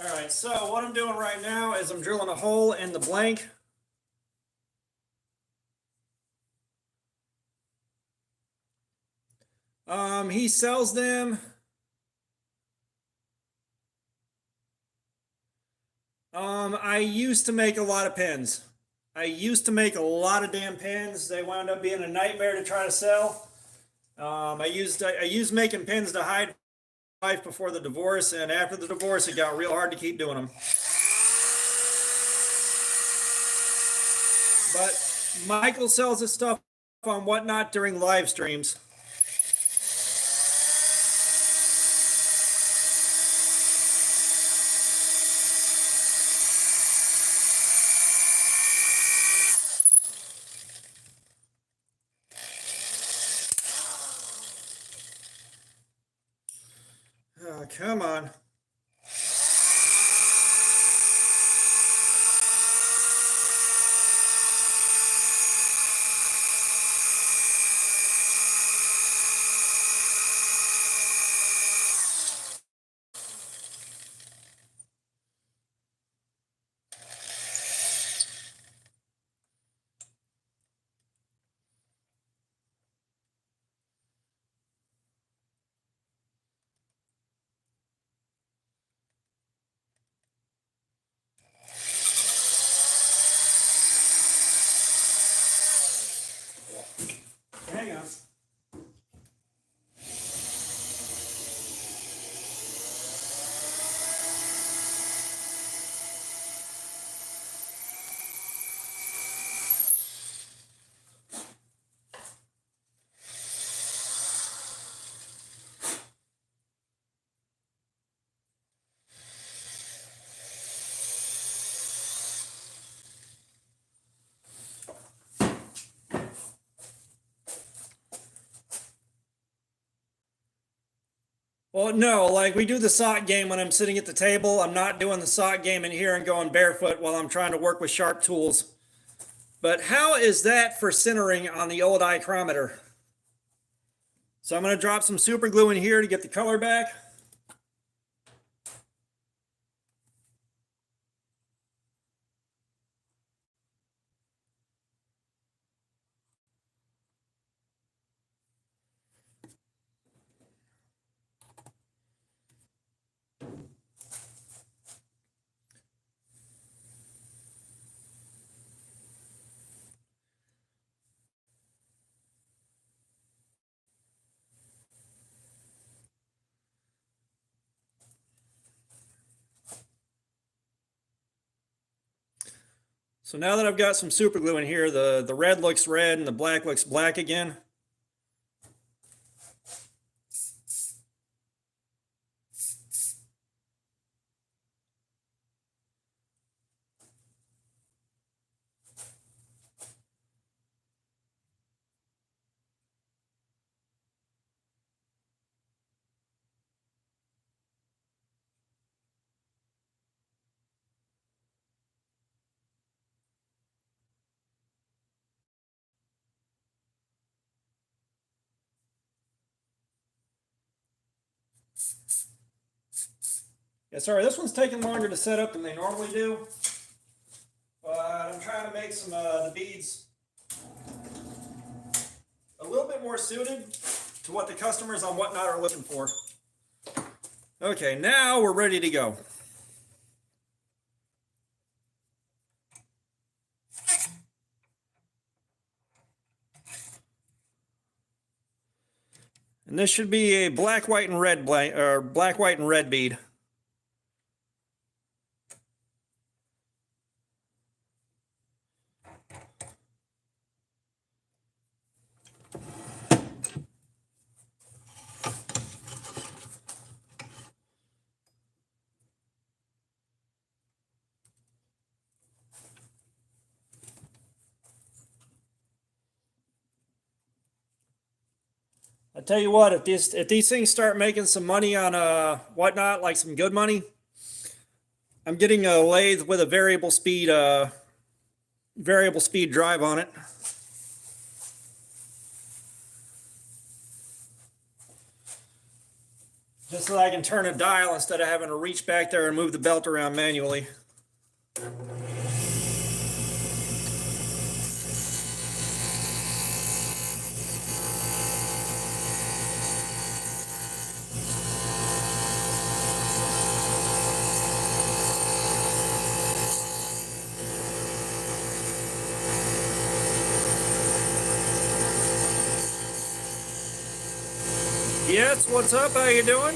A: All right, so what I'm doing right now is I'm drilling a hole in the blank. He sells them. I used to make a lot of pins. I used to make a lot of damn pins. They wound up being a nightmare to try to sell. I used making pins to hide life before the divorce, and after the divorce, it got real hard to keep doing them. But Michael sells his stuff on Whatnot during live streams. Oh, come on. Hang on. Well, no, like we do the sock game when I'm sitting at the table. I'm not doing the sock game in here and going barefoot while I'm trying to work with sharp tools. But how is that for centering on the old ichrometer? So I'm going to drop some super glue in here to get the color back. So now that I've got some super glue in here, the red looks red and the black looks black again. Yeah, sorry, this one's taking longer to set up than they normally do. But I'm trying to make some the beads a little bit more suited to what the customers on Whatnot are looking for. Okay, now we're ready to go. And this should be a black, white, and red black, white, and red bead. I tell you what, if these things start making some money on Whatnot, like some good money, I'm getting a lathe with a variable speed drive on it. Just so I can turn a dial instead of having to reach back there and move the belt around manually. Yes, what's up? How you doing?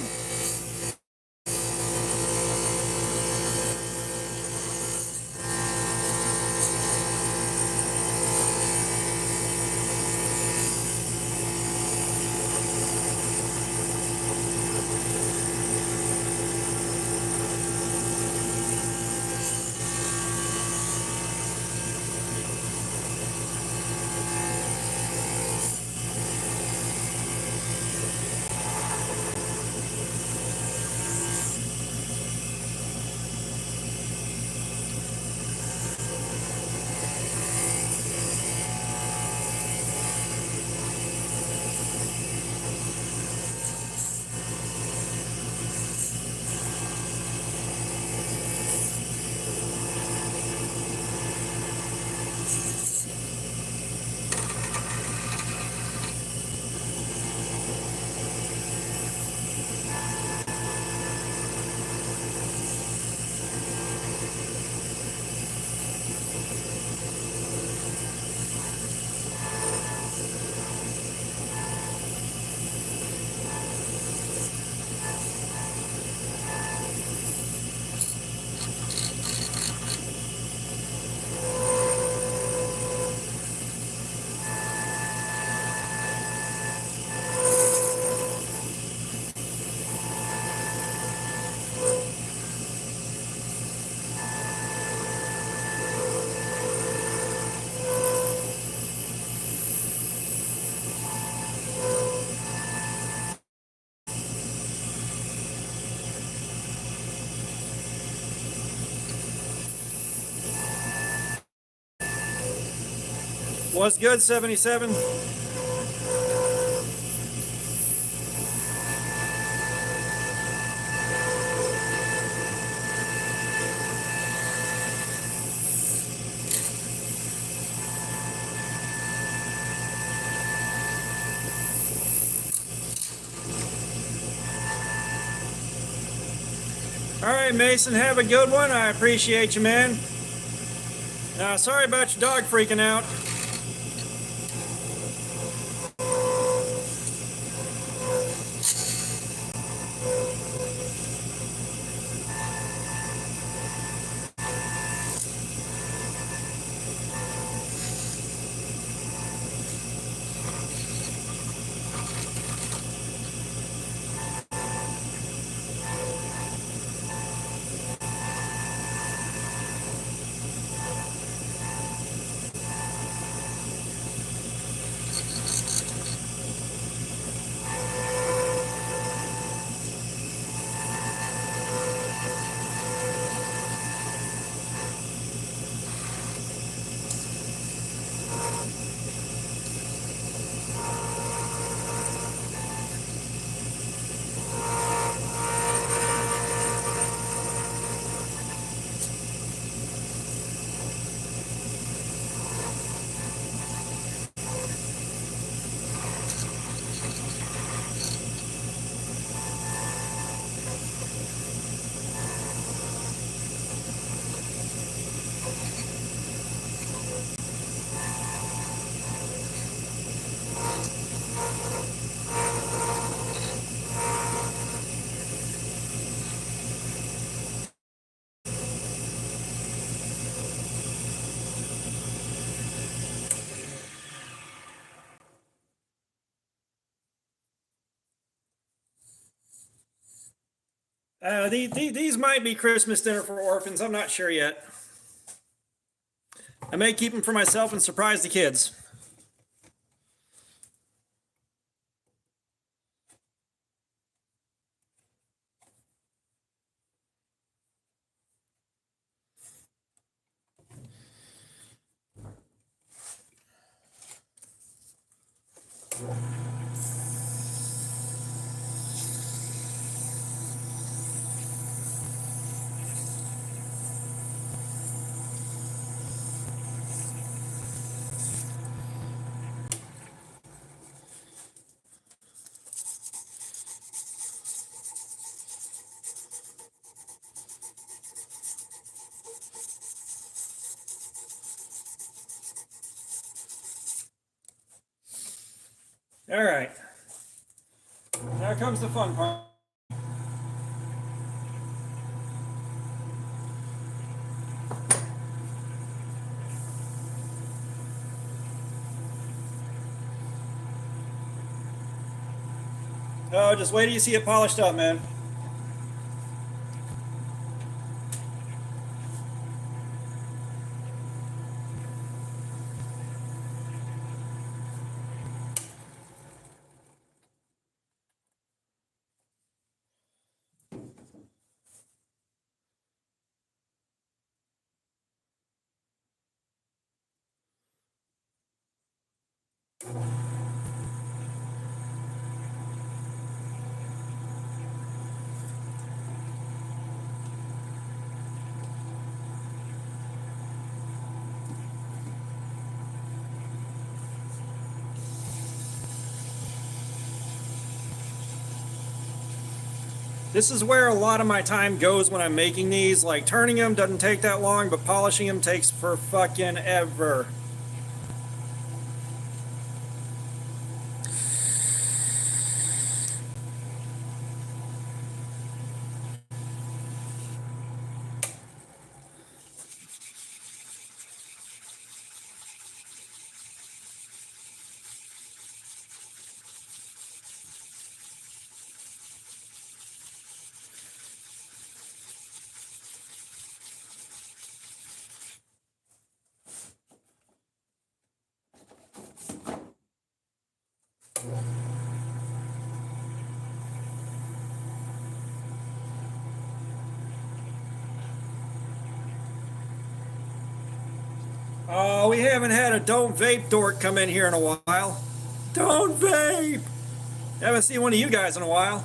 A: What's good, 77? All right, Mason, have a good one. I appreciate you, man. Sorry about your dog freaking out. These might be Christmas dinner for orphans. I'm not sure yet. I may keep them for myself and surprise the kids. All right. Now comes the fun part. Oh, just wait till you see it polished up, man. This is where a lot of my time goes when I'm making these. Like, turning them doesn't take that long, but polishing them takes for fucking ever. Oh, we haven't had a don't vape dork come in here in a while. Don't vape! Haven't seen one of you guys in a while.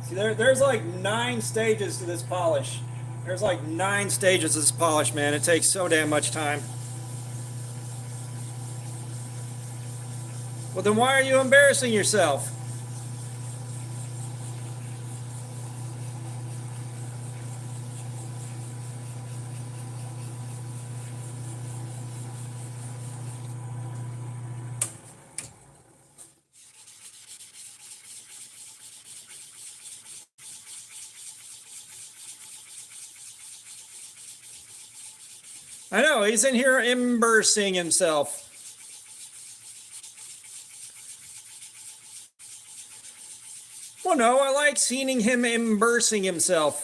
A: See, there's like 9 stages to this polish. There's like 9 stages to this polish, man. It takes so damn much time. Well, then why are you embarrassing yourself? I know, he's in here embarrassing himself. Well, no, I like seeing him embarrassing himself.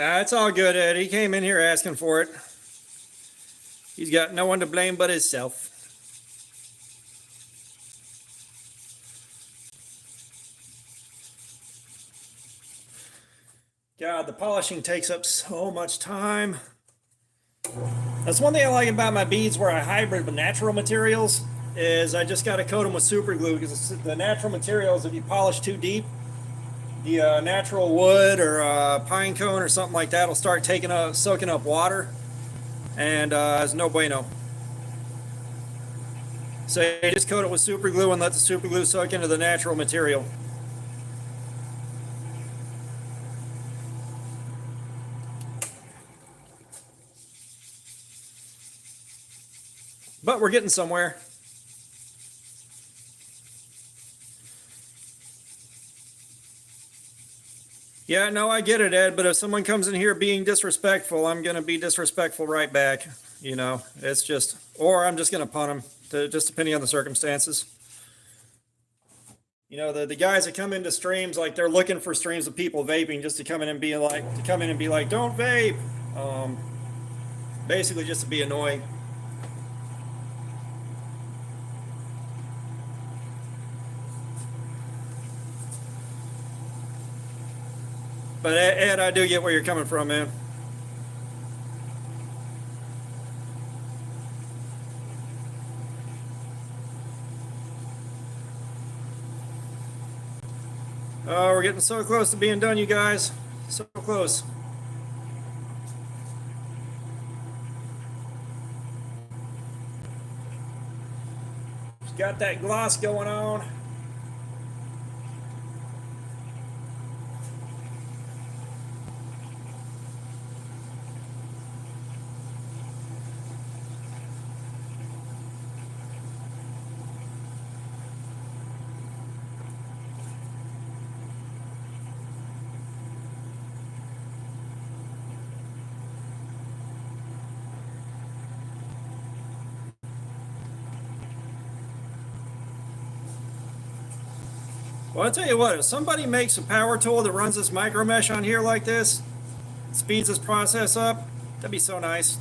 A: It's all good, Ed. He came in here asking for it. He's got no one to blame but himself. God, the polishing takes up so much time. That's one thing I like about my beads where I hybrid with natural materials is I just got to coat them with super glue because the natural materials, if you polish too deep, the natural wood or pine cone or something like that will start soaking up water. and it's no bueno. So you just coat it with super glue and let the super glue soak into the natural material. But we're getting somewhere. Yeah, no, I get it, Ed, but if someone comes in here being disrespectful, I'm going to be disrespectful right back. You know, it's just, or I'm just going to punt them, just depending on the circumstances. You know, the guys that come into streams, like they're looking for streams of people vaping just to come in and be like, don't vape. Basically just to be annoying. But Ed, I do get where you're coming from, man. Oh, we're getting so close to being done, you guys. So close. Just got that gloss going on. Well, I'll tell you what, if somebody makes a power tool that runs this micro mesh on here like this, speeds this process up, that'd be so nice.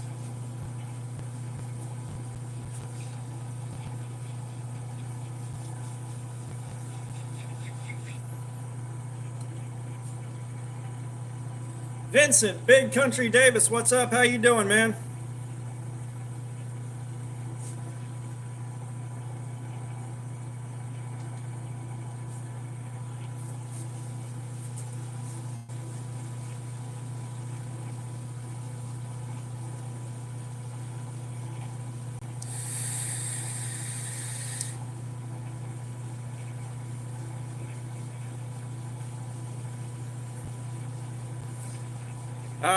A: Vincent, Big Country Davis, what's up? How you doing, man?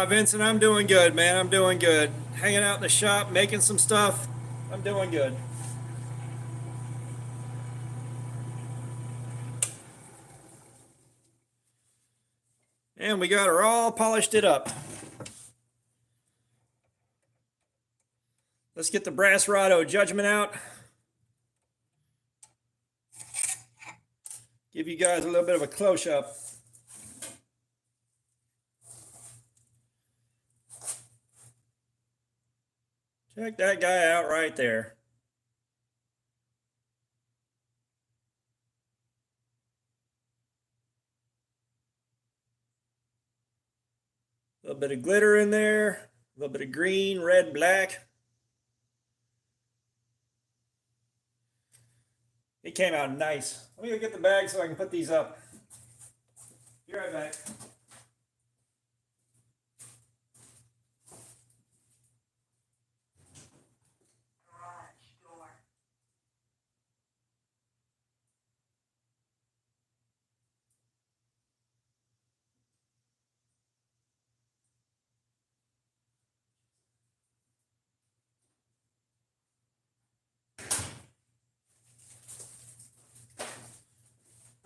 A: Vincent, I'm doing good, man. I'm doing good. Hanging out in the shop, making some stuff. I'm doing good. And we got her all polished it up. Let's get the brass rado judgment out. Give you guys a little bit of a close-up. Check that guy out right there. A little bit of glitter in there, a little bit of green, red, black. It came out nice. Let me go get the bag so I can put these up. Be right back.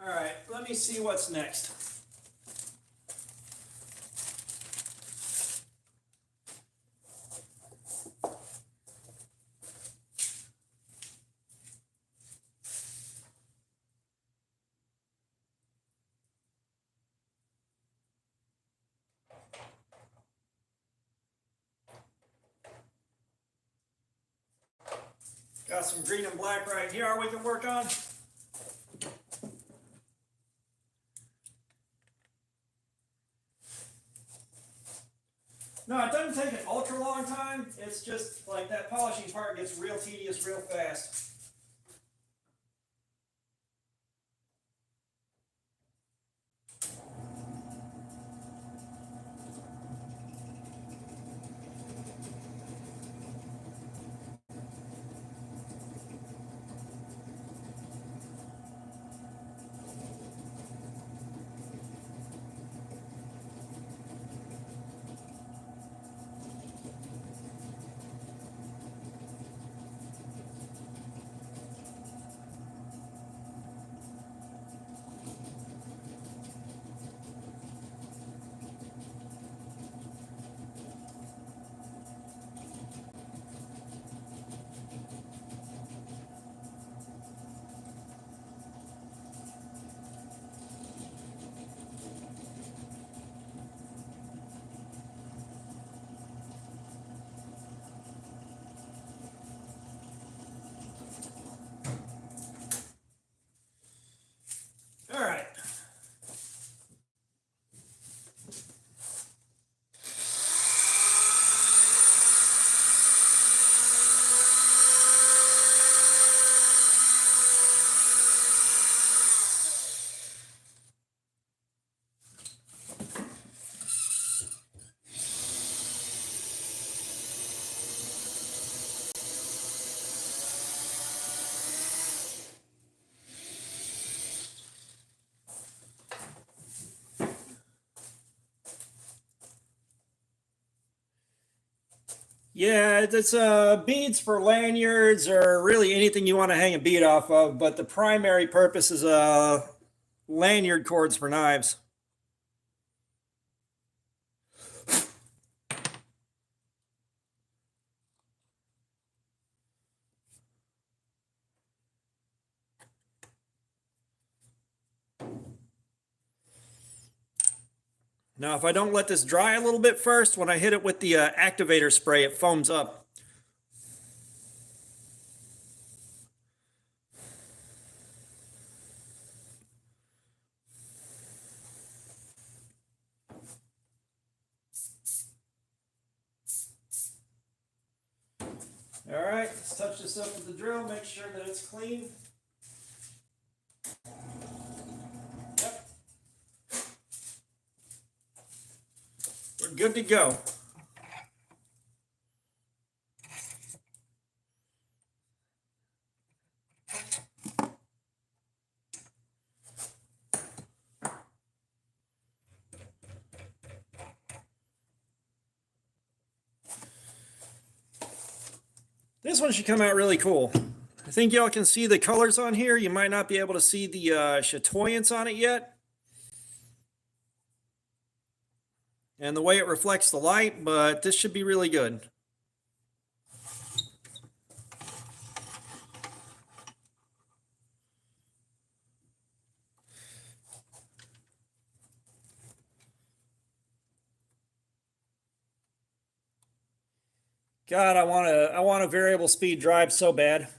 A: All right, let me see what's next. Got some green and black right here we can work on. No, it doesn't take an ultra long time. It's just like that polishing part gets real tedious real fast. Yeah, it's beads for lanyards or really anything you want to hang a bead off of, but the primary purpose is lanyard cords for knives. Now, if I don't let this dry a little bit first, when I hit it with the activator spray, it foams up. All right, let's touch this up with the drill, make sure that it's clean. Yep. We're good to go. This one should come out really cool. I think y'all can see the colors on here. You might not be able to see the chatoyance on it yet, and the way it reflects the light, but this should be really good. God, I want a variable speed drive so bad.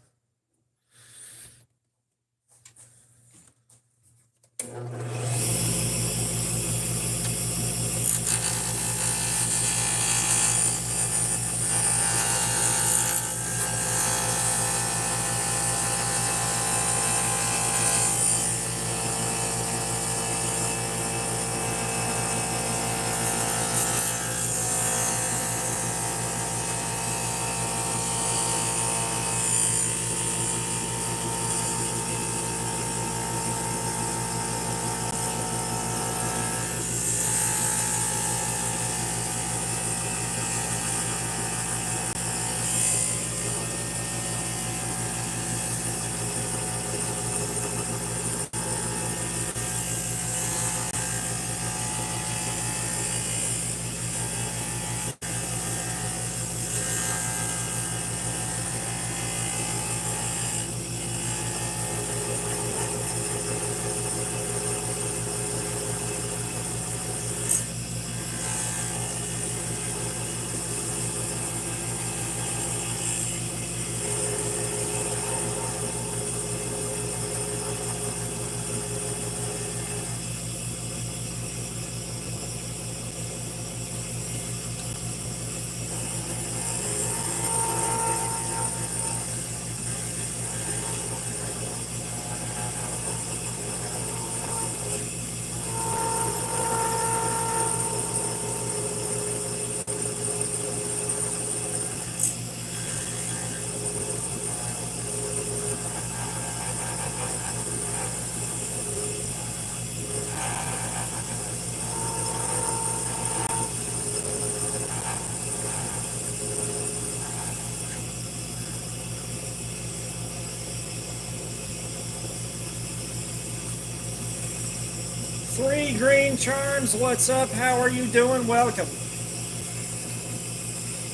A: Three Green Charms, what's up? How are you doing? Welcome.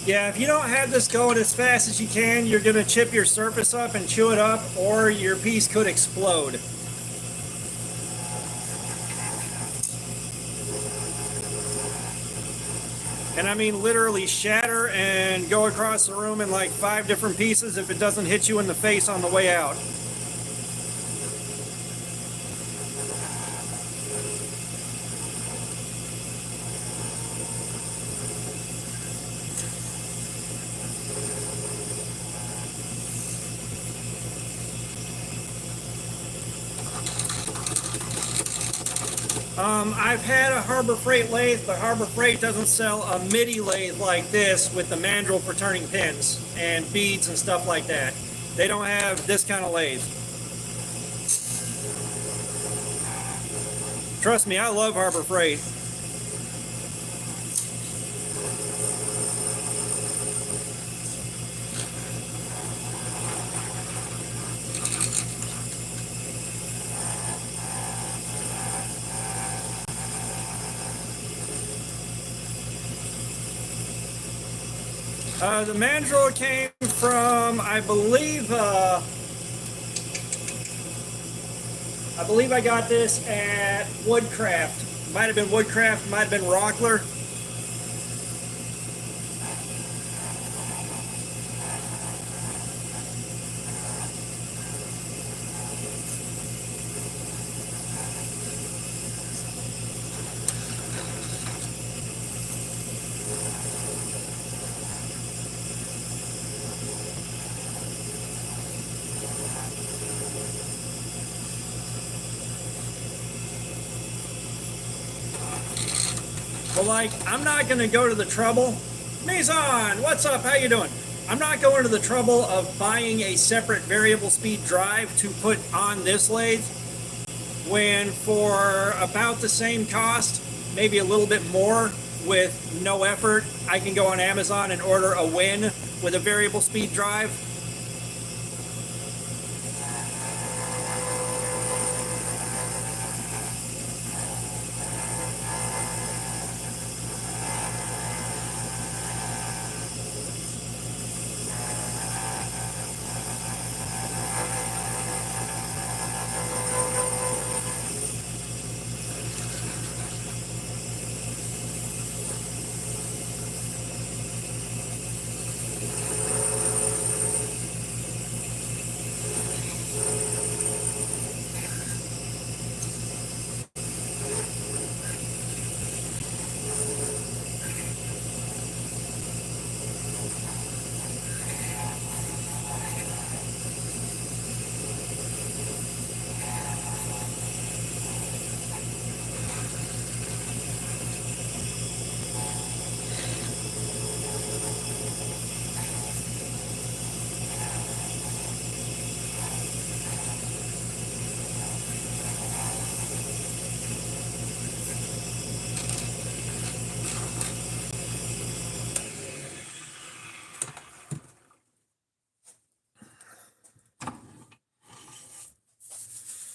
A: Yeah, if you don't have this going as fast as you can, you're going to chip your surface up and chew it up, or your piece could explode. And I mean literally shatter and go across the room in like 5 different pieces if it doesn't hit you in the face on the way out. I've had a Harbor Freight lathe, but Harbor Freight doesn't sell a MIDI lathe like this with the mandrel for turning pins and beads and stuff like that. They don't have this kind of lathe. Trust me, I love Harbor Freight. The mandrel came from, I believe I got this at Woodcraft. Might have been Woodcraft, might have been Rockler. But like, I'm not gonna go to the trouble. Mason, what's up? How you doing? I'm not going to the trouble of buying a separate variable speed drive to put on this lathe when for about the same cost, maybe a little bit more with no effort, I can go on Amazon and order a Win with a variable speed drive.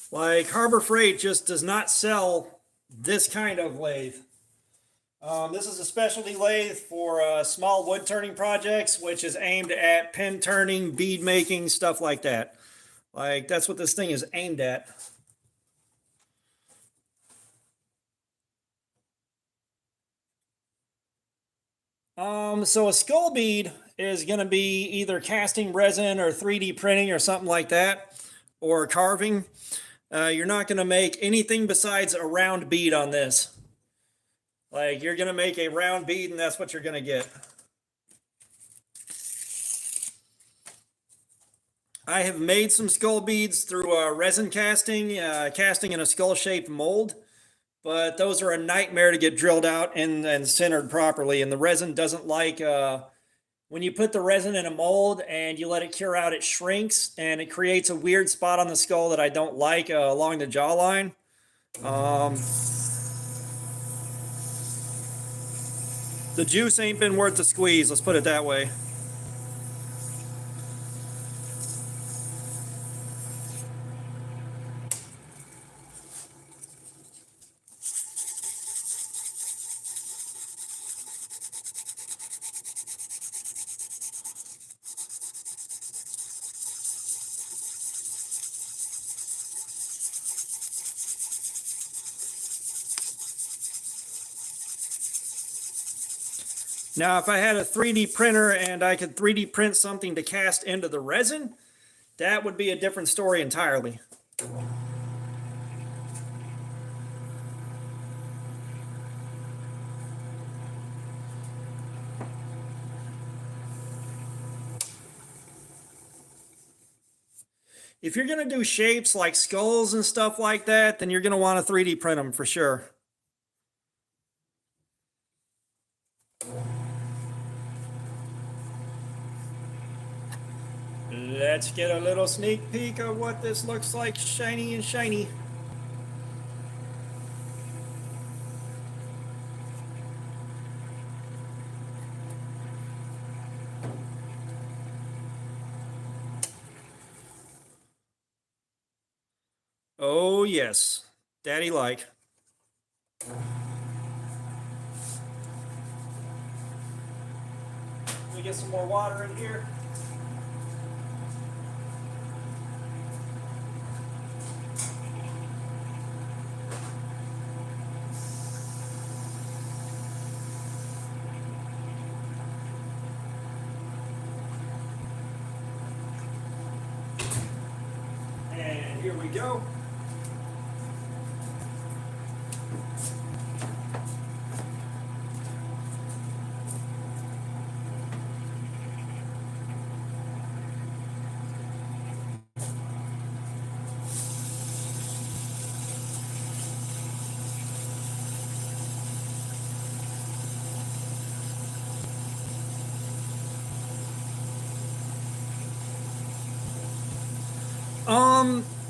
A: Like Harbor Freight just does not sell this kind of lathe. This is a specialty lathe for small wood turning projects, which is aimed at pin turning, bead making, stuff like that. Like that's what this thing is aimed at. So a skull bead is going to be either casting resin or 3D printing or something like that, or carving. You're not going to make anything besides a round bead on this. Like you're going to make a round bead and that's what you're going to get. I have made some skull beads through resin casting, casting in a skull-shaped mold, but those are a nightmare to get drilled out and centered properly. And the resin doesn't like, when you put the resin in a mold and you let it cure out, it shrinks and it creates a weird spot on the skull that I don't like along the jawline. The juice ain't been worth the squeeze, let's put it that way. Now, if I had a 3D printer and I could 3D print something to cast into the resin, that would be a different story entirely. If you're going to do shapes like skulls and stuff like that, then you're going to want to 3D print them for sure. Let's get a little sneak peek of what this looks like, shiny and shiny. Oh yes, daddy like. me get some more water in here. And here we go.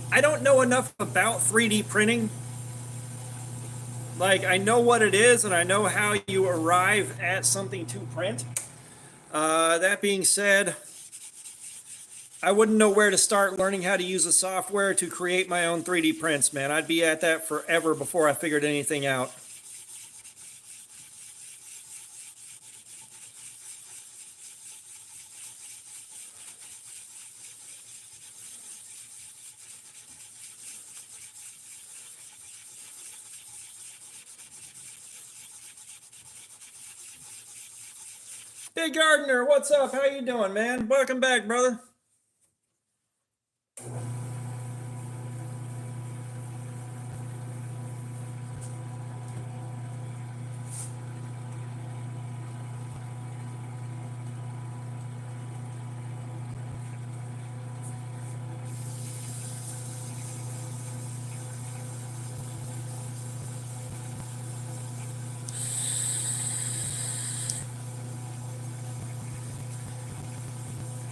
A: I don't know enough about 3D printing. Like, I know what it is and I know how you arrive at something to print. That being said, I wouldn't know where to start learning how to use the software to create my own 3D prints, man. I'd be at that forever before I figured anything out. Hey Gardner, what's up? How you doing, man? Welcome back, brother.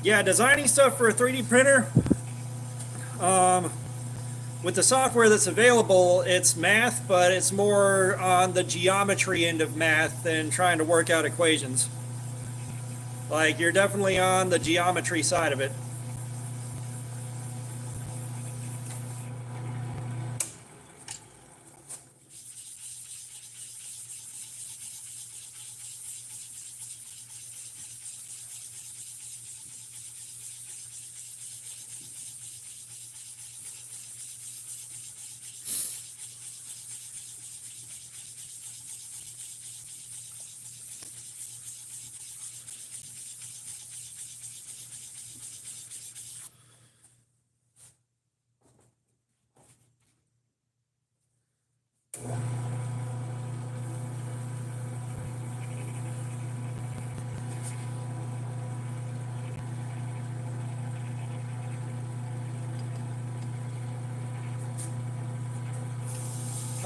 A: Yeah, designing stuff for a 3D printer, with the software that's available, it's math, but it's more on the geometry end of math than trying to work out equations. Like, you're definitely on the geometry side of it.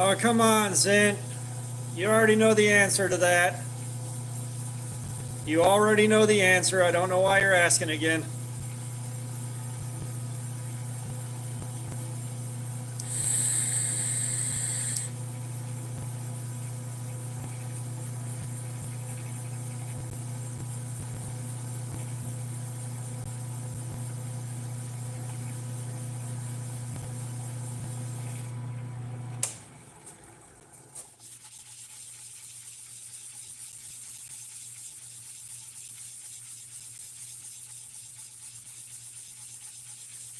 A: Oh, come on, Zint. You already know the answer to that. You already know the answer. I don't know why you're asking again.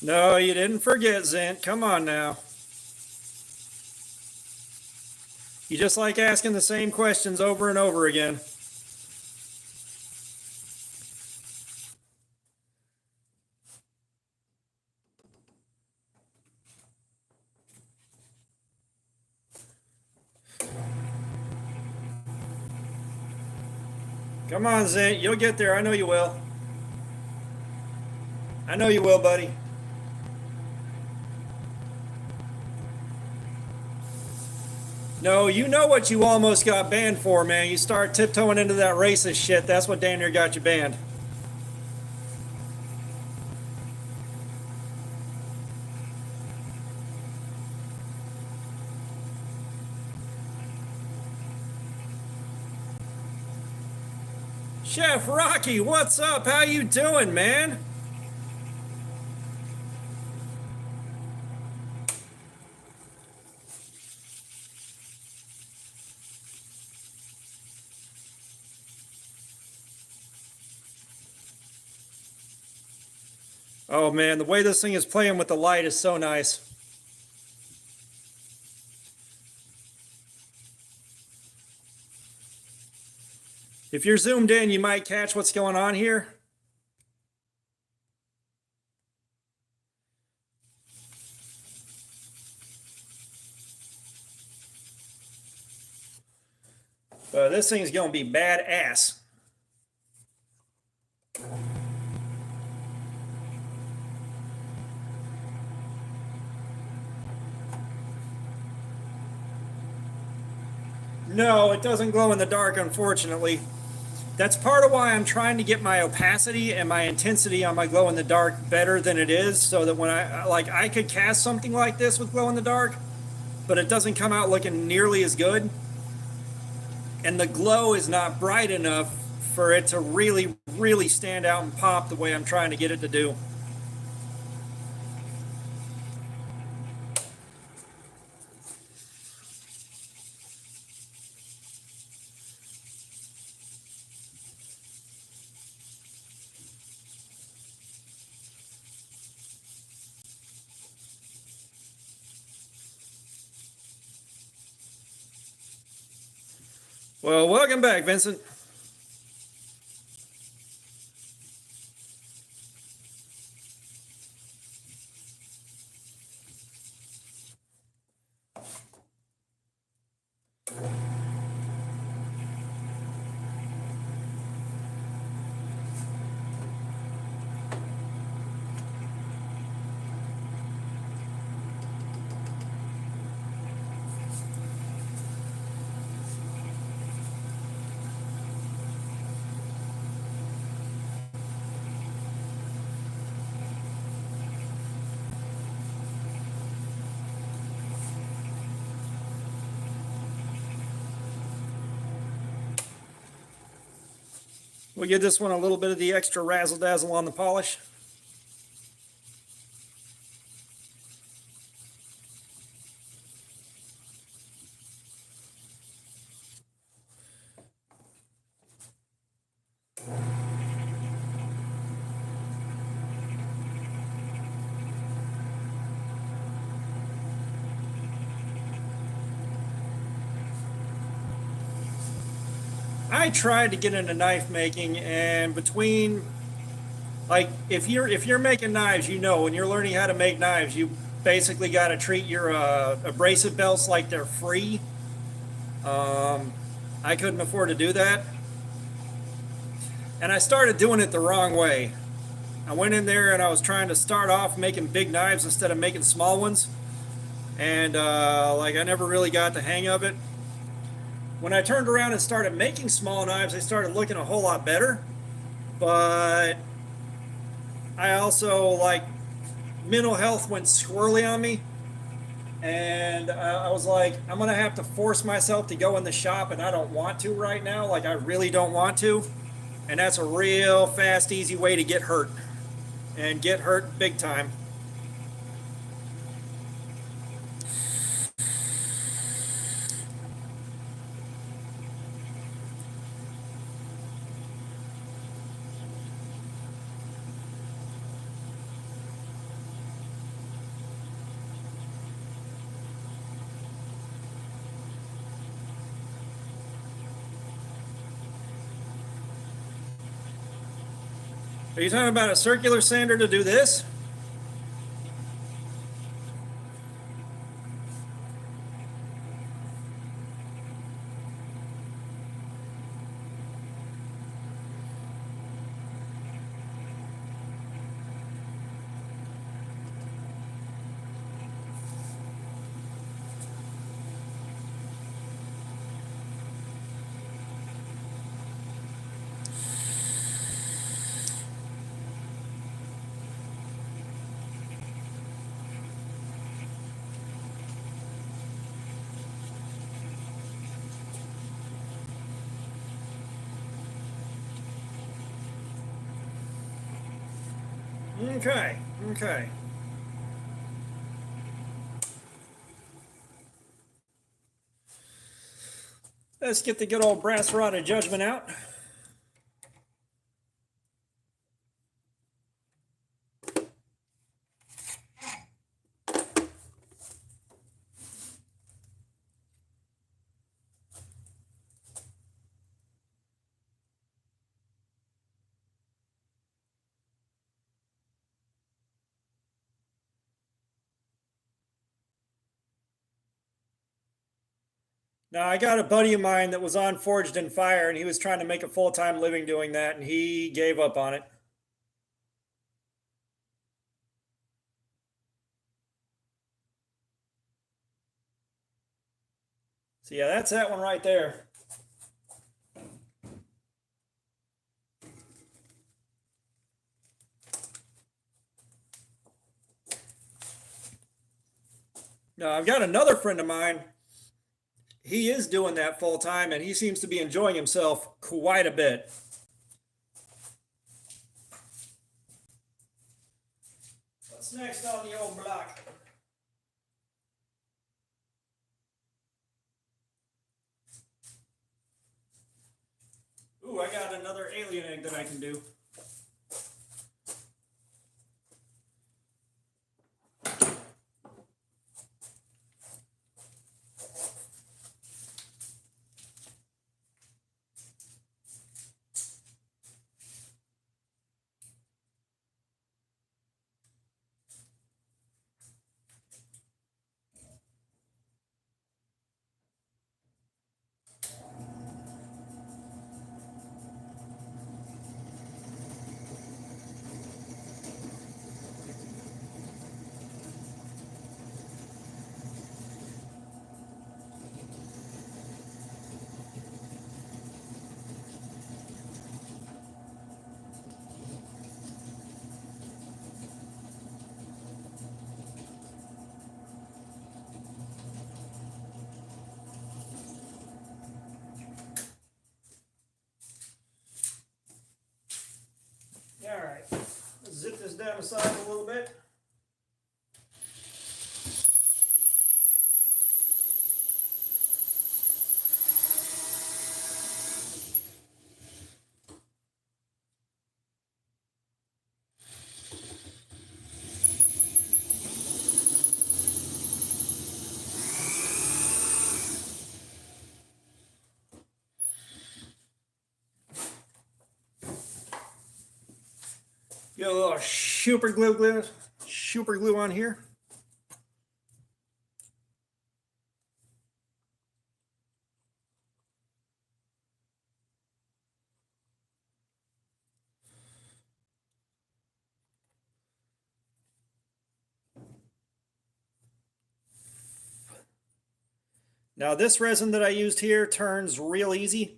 A: No, you didn't forget, Zint. Come on now. You just like asking the same questions over and over again. Come on, Zint. You'll get there. I know you will. I know you will, buddy. No, you know what you almost got banned for, man. You start tiptoeing into that racist shit. That's what damn near got you banned. Chef Rocky, what's up? How you doing, man? Oh man, the way this thing is playing with the light is so nice. If you're zoomed in, you might catch what's going on here. This thing's going to be badass. No, it doesn't glow in the dark, unfortunately. That's part of why I'm trying to get my opacity and my intensity on my glow in the dark better than it is, so that when I could cast something like this with glow in the dark, but it doesn't come out looking nearly as good. And the glow is not bright enough for it to really, really stand out and pop the way I'm trying to get it to do. Well, welcome back, Vincent. We'll give this one a little bit of the extra razzle dazzle on the polish. I tried to get into knife making, and between, like, if you're making knives, you know, when you're learning how to make knives, you basically got to treat your abrasive belts like they're free. I couldn't afford to do that, and I started doing it the wrong way. I went in there and I was trying to start off making big knives instead of making small ones, and like I never really got the hang of it. When I turned around and started making small knives, they started looking a whole lot better. But I also, like, mental health went squirrely on me. And I was like, I'm going to have to force myself to go in the shop, and I don't want to right now. Like, I really don't want to. And that's a real fast, easy way to get hurt. And get hurt big time. Are you talking about a circular sander to do this? Okay, okay. Let's get the good old brass rod of judgment out. Now, I got a buddy of mine that was on Forged in Fire, and he was trying to make a full-time living doing that, and he gave up on it. So yeah, that's that one right there. Now, I've got another friend of mine. He is doing that full time, and he seems to be enjoying himself quite a bit. What's next on the old block? Ooh, I got another alien egg that I can do. All right, let's zip this down the side a little bit. Get a little super glue on here. Now this resin that I used here turns real easy.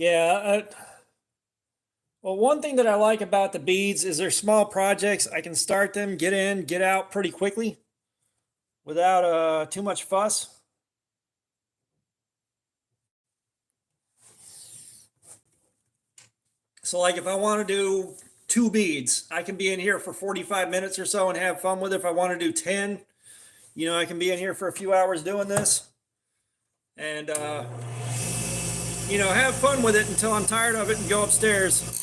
A: Yeah, well, one thing that I like about the beads is they're small projects. I can start them, get in, get out pretty quickly without too much fuss. So like if I want to do 2 beads, I can be in here for 45 minutes or so and have fun with it. If I want to do 10, I can be in here for a few hours doing this and, have fun with it until I'm tired of it and go upstairs.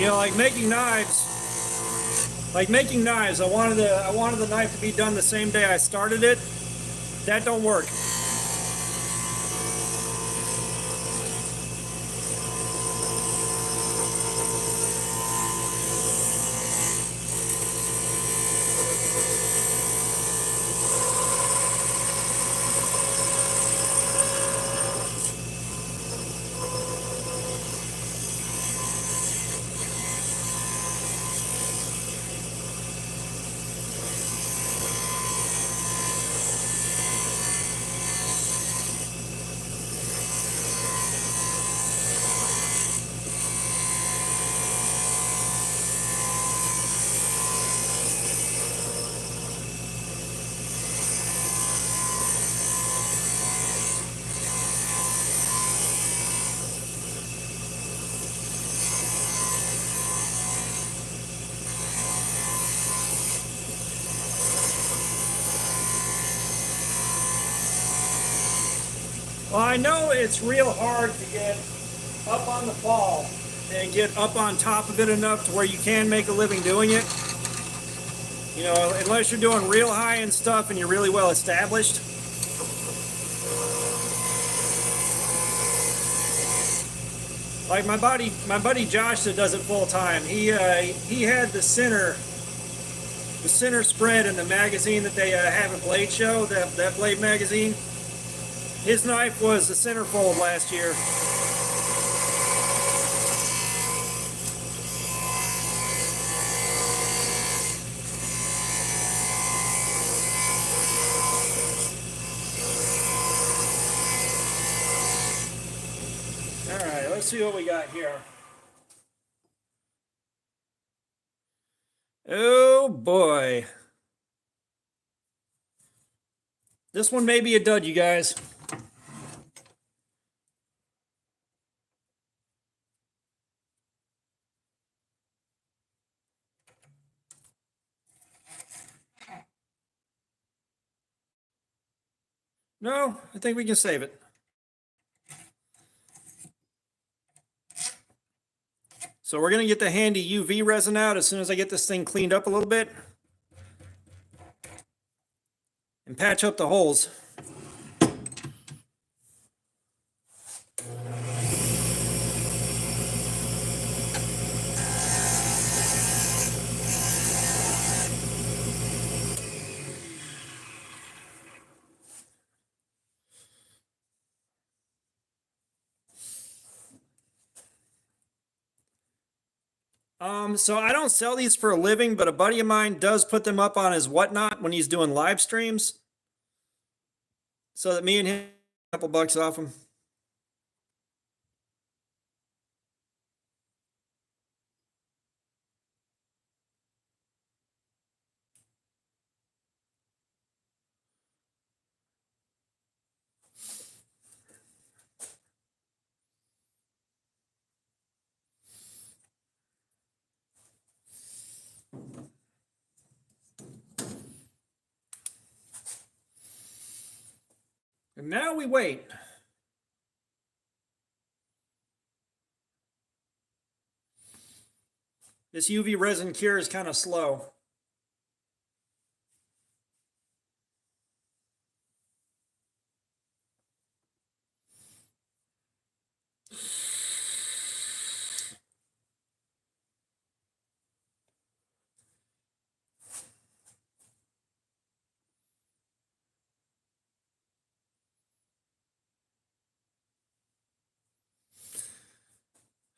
A: You know, like making knives. Like making knives, I wanted the knife to be done the same day I started it. That don't work. Well, I know it's real hard to get up on the ball and get up on top of it enough to where you can make a living doing it. You know, unless you're doing real high-end stuff and you're really well established. Like my buddy Josh that does it full time. He had the center spread in the magazine that they have at Blade Show, that Blade magazine. His knife was the centerfold last year. All right, let's see what we got here. Oh boy. This one may be a dud, you guys. No, I think we can save it. So we're going to get the handy UV resin out as soon as I get this thing cleaned up a little bit and patch up the holes. So I don't sell these for a living, but a buddy of mine does put them up on his whatnot when he's doing live streams, so that me and him get a couple bucks off them. And now we wait. This UV resin cure is kind of slow.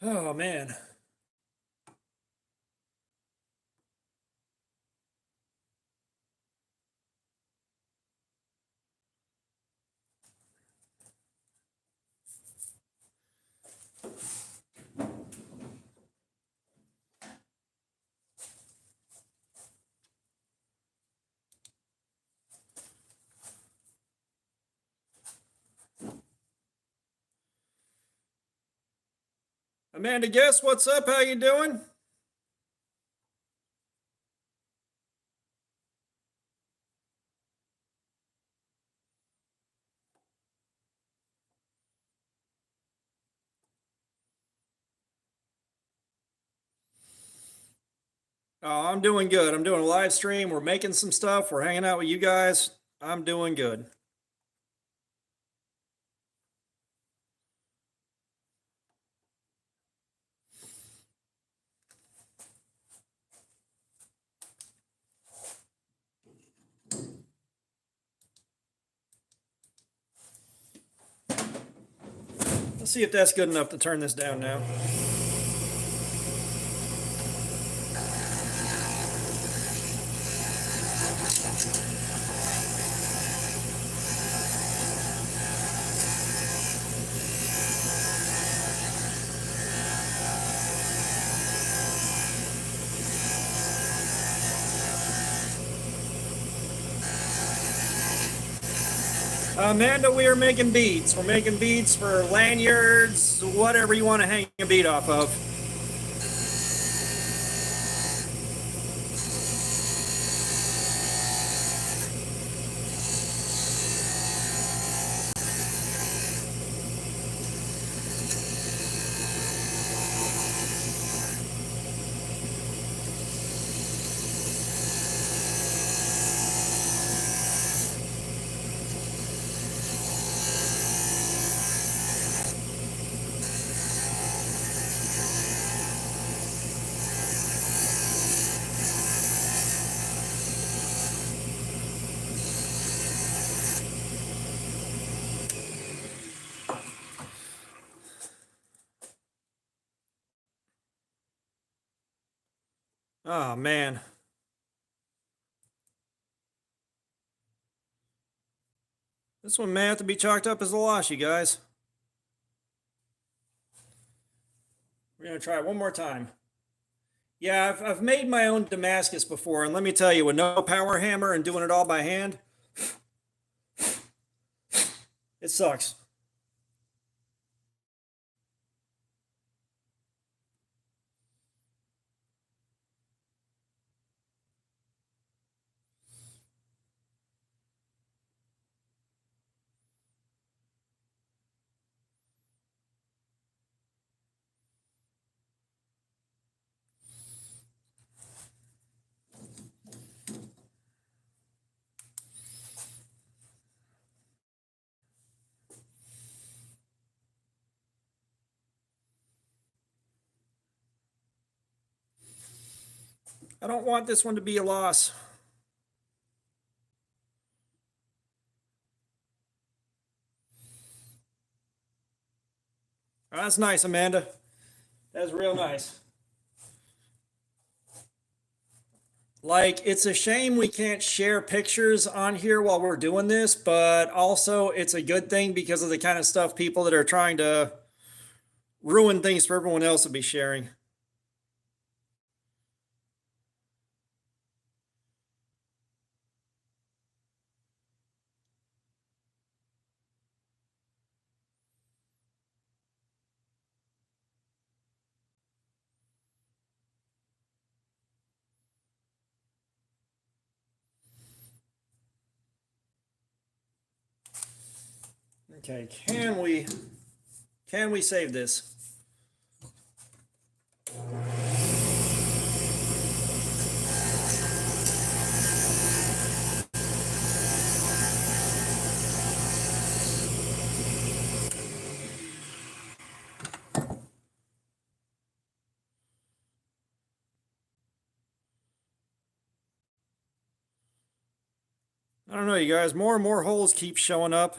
A: Oh man. Amanda, guess what's up? How you doing? Oh, I'm doing good. I'm doing a live stream. We're making some stuff. We're hanging out with you guys. I'm doing good. Let's see if that's good enough to turn this down now. Amanda, we are making beads. We're making beads for lanyards, whatever you want to hang a bead off of. Oh, man. This one may have to be chalked up as a loss, you guys. We're going to try it one more time. Yeah, I've made my own Damascus before, and let me tell you, with no power hammer and doing it all by hand, it sucks. I don't want this one to be a loss. Oh, that's nice, Amanda. That's real nice. Like, it's a shame we can't share pictures on here while we're doing this, but also it's a good thing because of the kind of stuff people that are trying to ruin things for everyone else will be sharing. Okay, can we save this? I don't know, you guys. More and more holes keep showing up.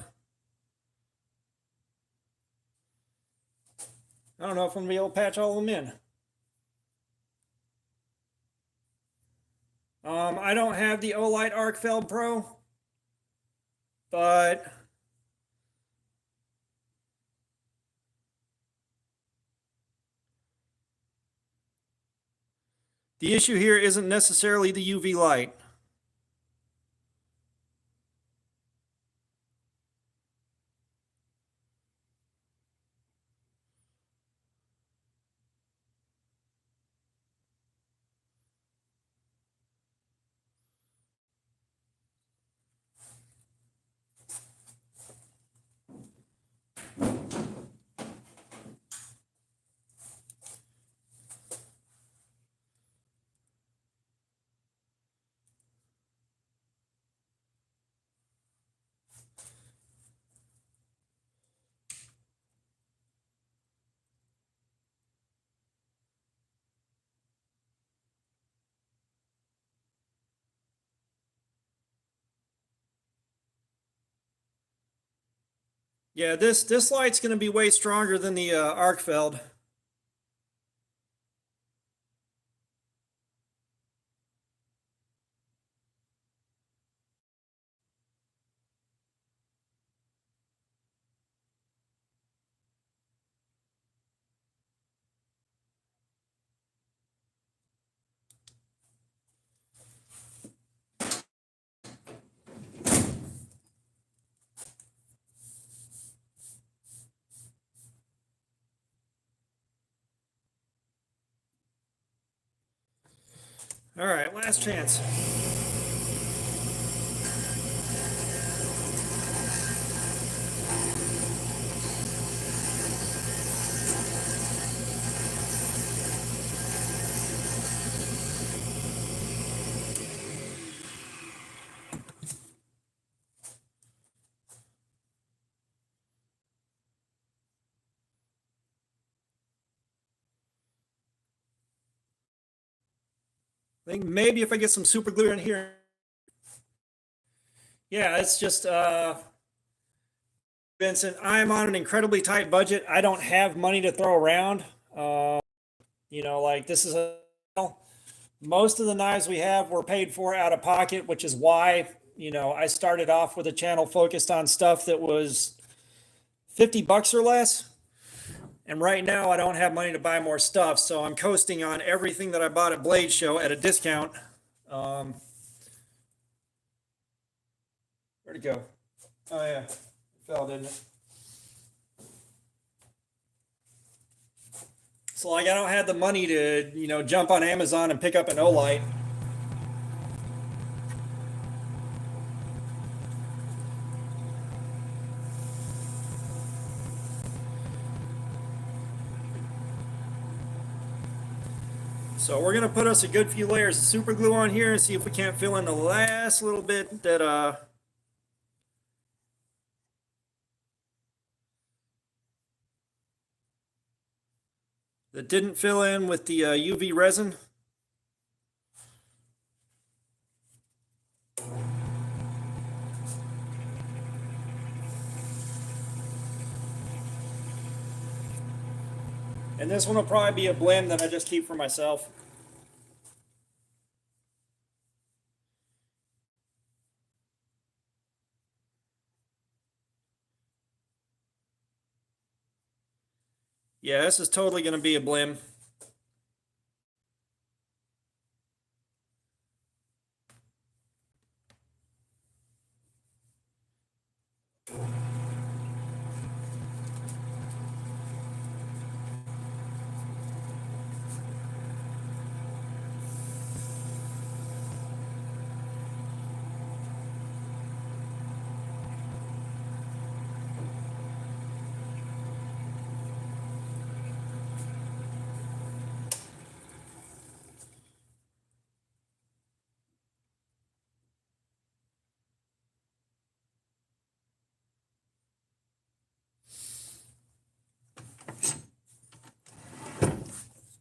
A: I don't know if I'm gonna be able to patch all of them in. I don't have the Olight Arcfeld Pro, but the issue here isn't necessarily the UV light. Yeah, this light's going to be way stronger than the Arcfeld. All right, last chance. I think maybe if I get some super glue in here. Yeah, it's just Vincent, I'm on an incredibly tight budget. I don't have money to throw around. Like this is most of the knives we have were paid for out of pocket, which is why, I started off with a channel focused on stuff that was 50 bucks or less. And right now I don't have money to buy more stuff, so I'm coasting on everything that I bought at Blade Show at a discount. Where'd it go? Oh yeah, it fell, didn't it? So like I don't have the money to, jump on Amazon and pick up an Olight. So we're gonna put us a good few layers of super glue on here and see if we can't fill in the last little bit that didn't fill in with the UV resin. And this one will probably be a blend that I just keep for myself. Yeah, this is totally going to be a blend.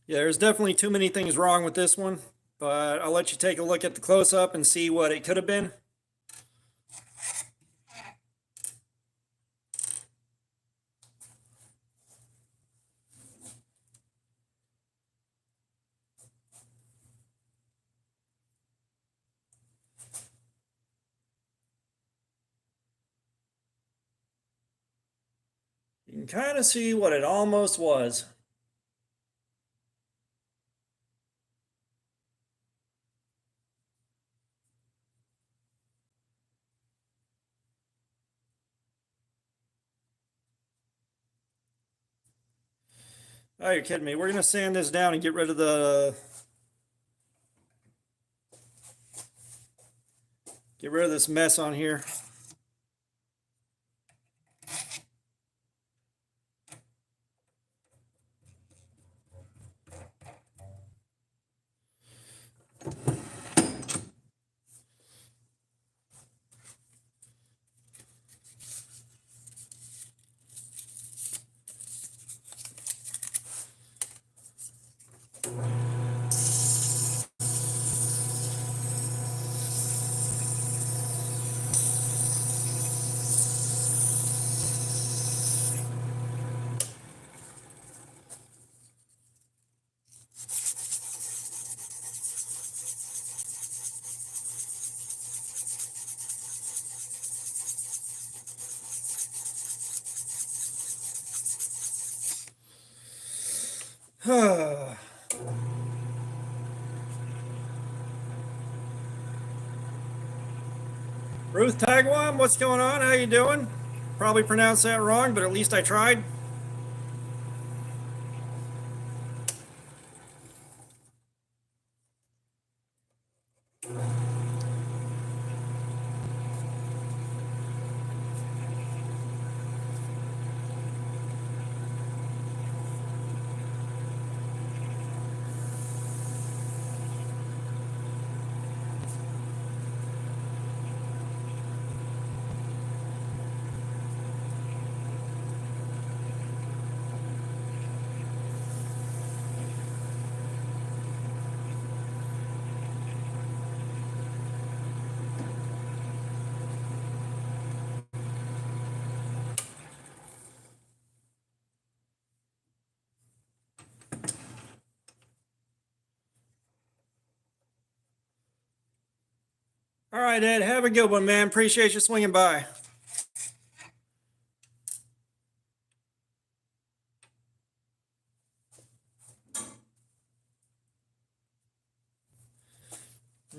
A: Yeah, there's definitely too many things wrong with this one, but I'll let you take a look at the close-up and see what it could have been. You can kind of see what it almost was. Oh, you're kidding me. We're going to sand this down and get rid of this mess on here. Ruth Tagwam, what's going on? How you doing? Probably pronounced that wrong, but at least I tried. All right, Ed, have a good one, man. Appreciate you swinging by.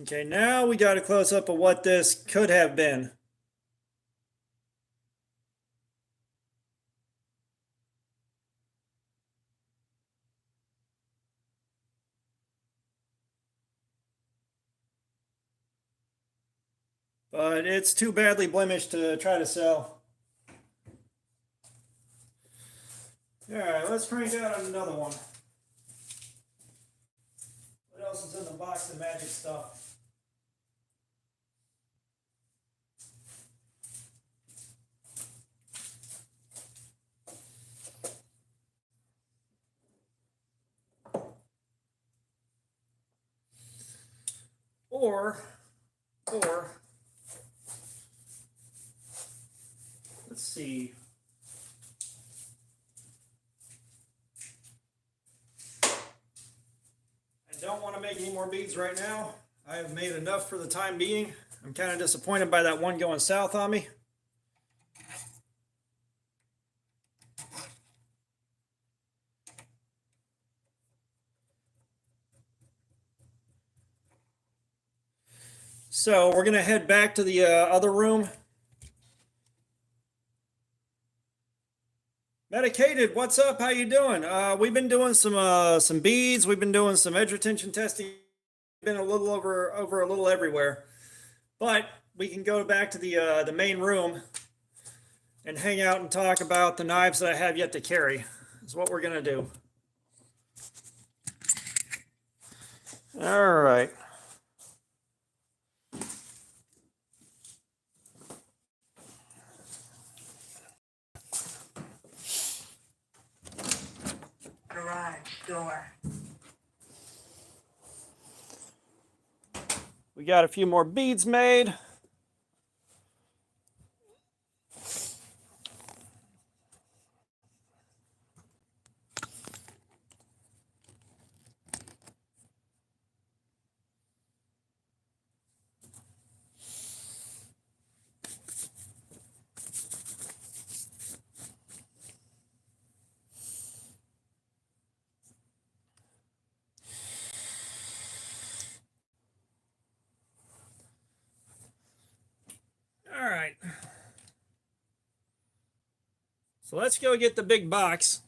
A: Okay, now we got a close-up of what this could have been. But it's too badly blemished to try to sell. All right, let's crank out on another one. What else is in the box of magic stuff? Or, let's see. I don't want to make any more beads right now. I have made enough for the time being. I'm kind of disappointed by that one going south on me. So we're going to head back to the other room. Medicated, what's up? How you doing? We've been doing some beads. We've been doing some edge retention testing. Been a little over a little everywhere, but we can go back to the main room and hang out and talk about the knives that I have yet to carry. Is what we're gonna do. All right.
B: Garage door.
A: We got a few more beads made. All right. So let's go get the big box.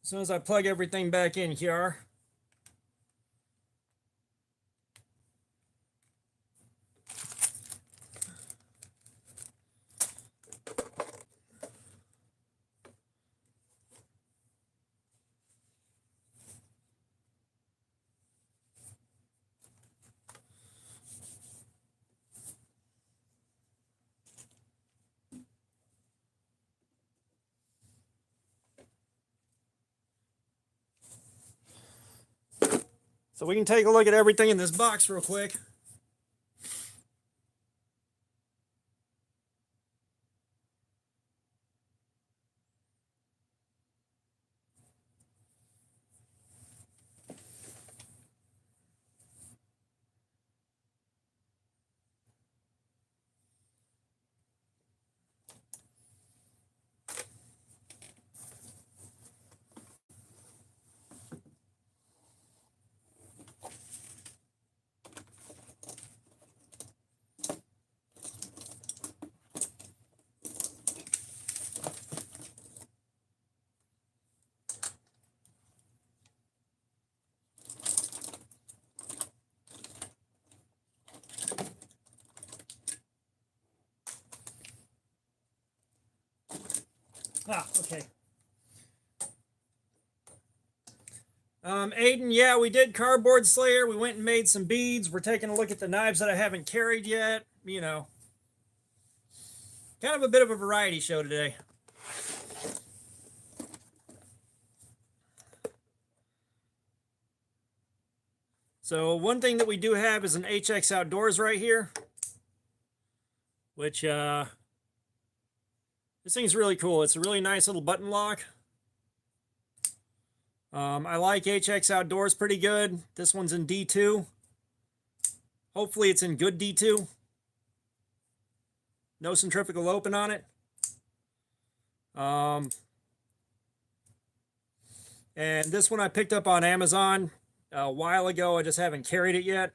A: As soon as I plug everything back in here. So we can take a look at everything in this box real quick. Ah, okay. Aiden, yeah, we did Cardboard Slayer. We went and made some beads. We're taking a look at the knives that I haven't carried yet. You know, kind of a bit of a variety show today. So one thing that we do have is an HX Outdoors right here, which this thing's really cool. It's a really nice little button lock. I like HX Outdoors pretty good. This one's in D2. Hopefully it's in good D2. No centrifugal open on it. And this one I picked up on Amazon a while ago. I just haven't carried it yet.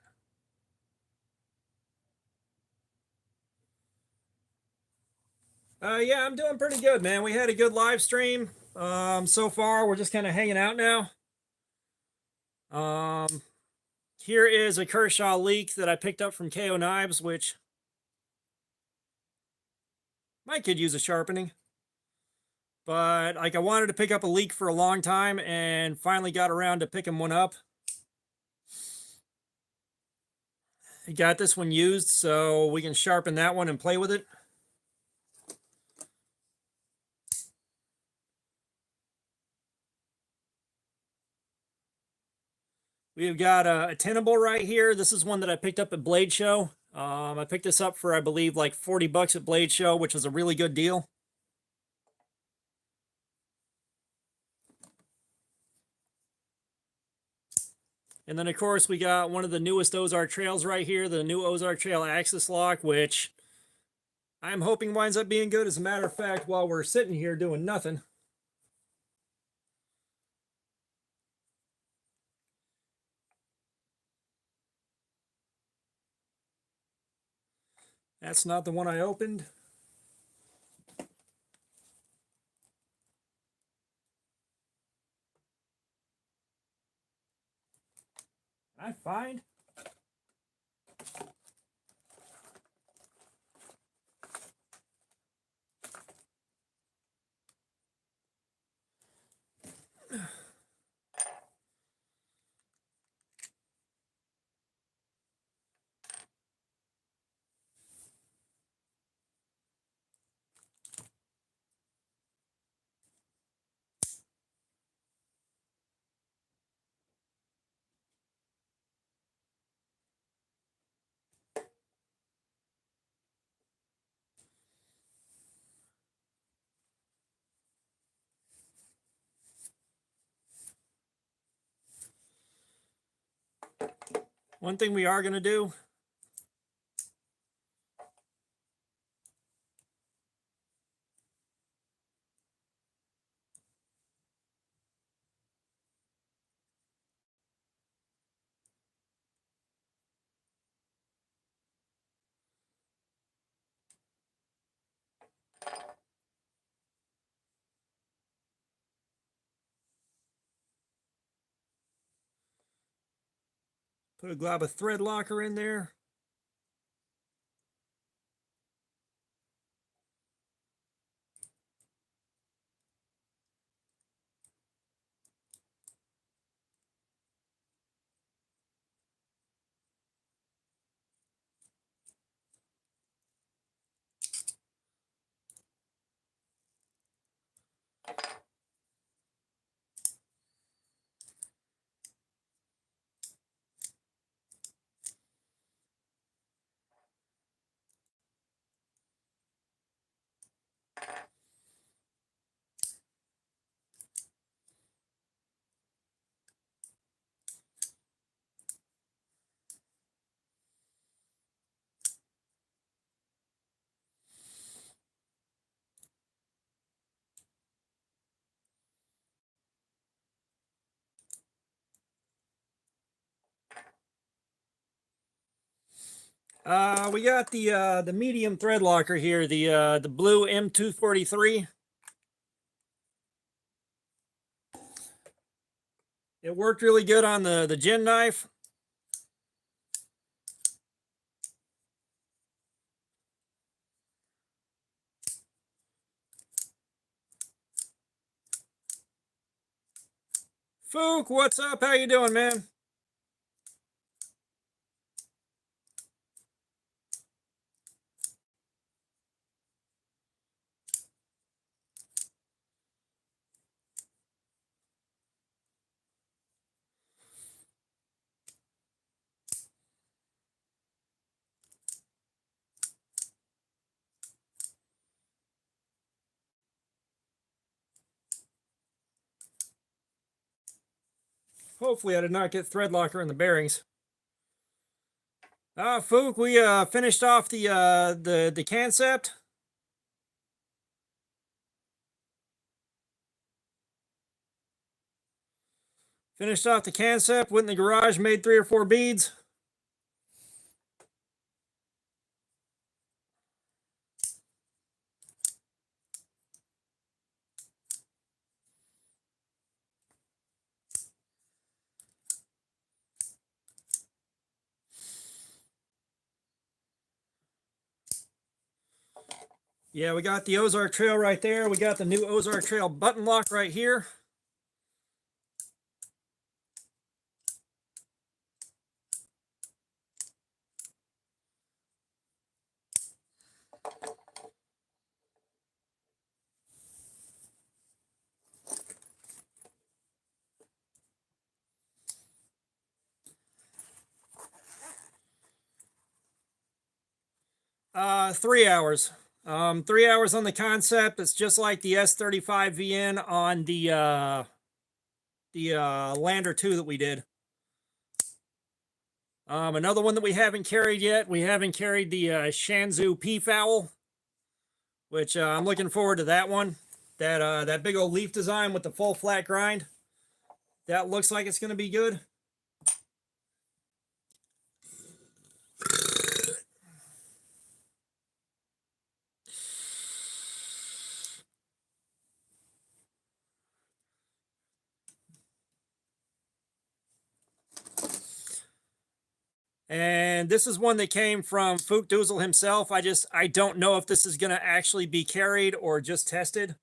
A: Yeah, I'm doing pretty good, man. We had a good live stream. So far, we're just kind of hanging out now. Here is a Kershaw leak that I picked up from KO Knives, which I could use a sharpening. But like, I wanted to pick up a leak for a long time and finally got around to picking one up. I got this one used, so we can sharpen that one and play with it. We've got a tenable right here. This is one that I picked up at Blade Show. I picked this up for, I believe, like 40 bucks at Blade Show, which was a really good deal. And then, of course, we got one of the newest Ozark Trails right here, the new Ozark Trail Axis Lock, which I'm hoping winds up being good. As a matter of fact, while we're sitting here doing nothing, that's not the one I opened. I find. One thing we are going to do, put a glob of thread locker in there. We got the medium thread locker here, the blue M243. It worked really good on the gin knife. Fook, what's up? How you doing, man? Hopefully I did not get thread locker in the bearings. Fook, we finished off the concept. Finished off the concept, went in the garage, made 3 or 4 beads. Yeah, we got the Ozark Trail right there. We got the new Ozark Trail button lock right here. Uh, 3 hours. 3 hours on the concept. It's just like the S35VN on the Lander 2 that we did. Another one that we haven't carried yet. We haven't carried the Shanzhou Peafowl, which I'm looking forward to that one. That big old leaf design with the full flat grind. That looks like it's going to be good. And this is one that came from Fook Doozle himself. I don't know if this is going to actually be carried or just tested.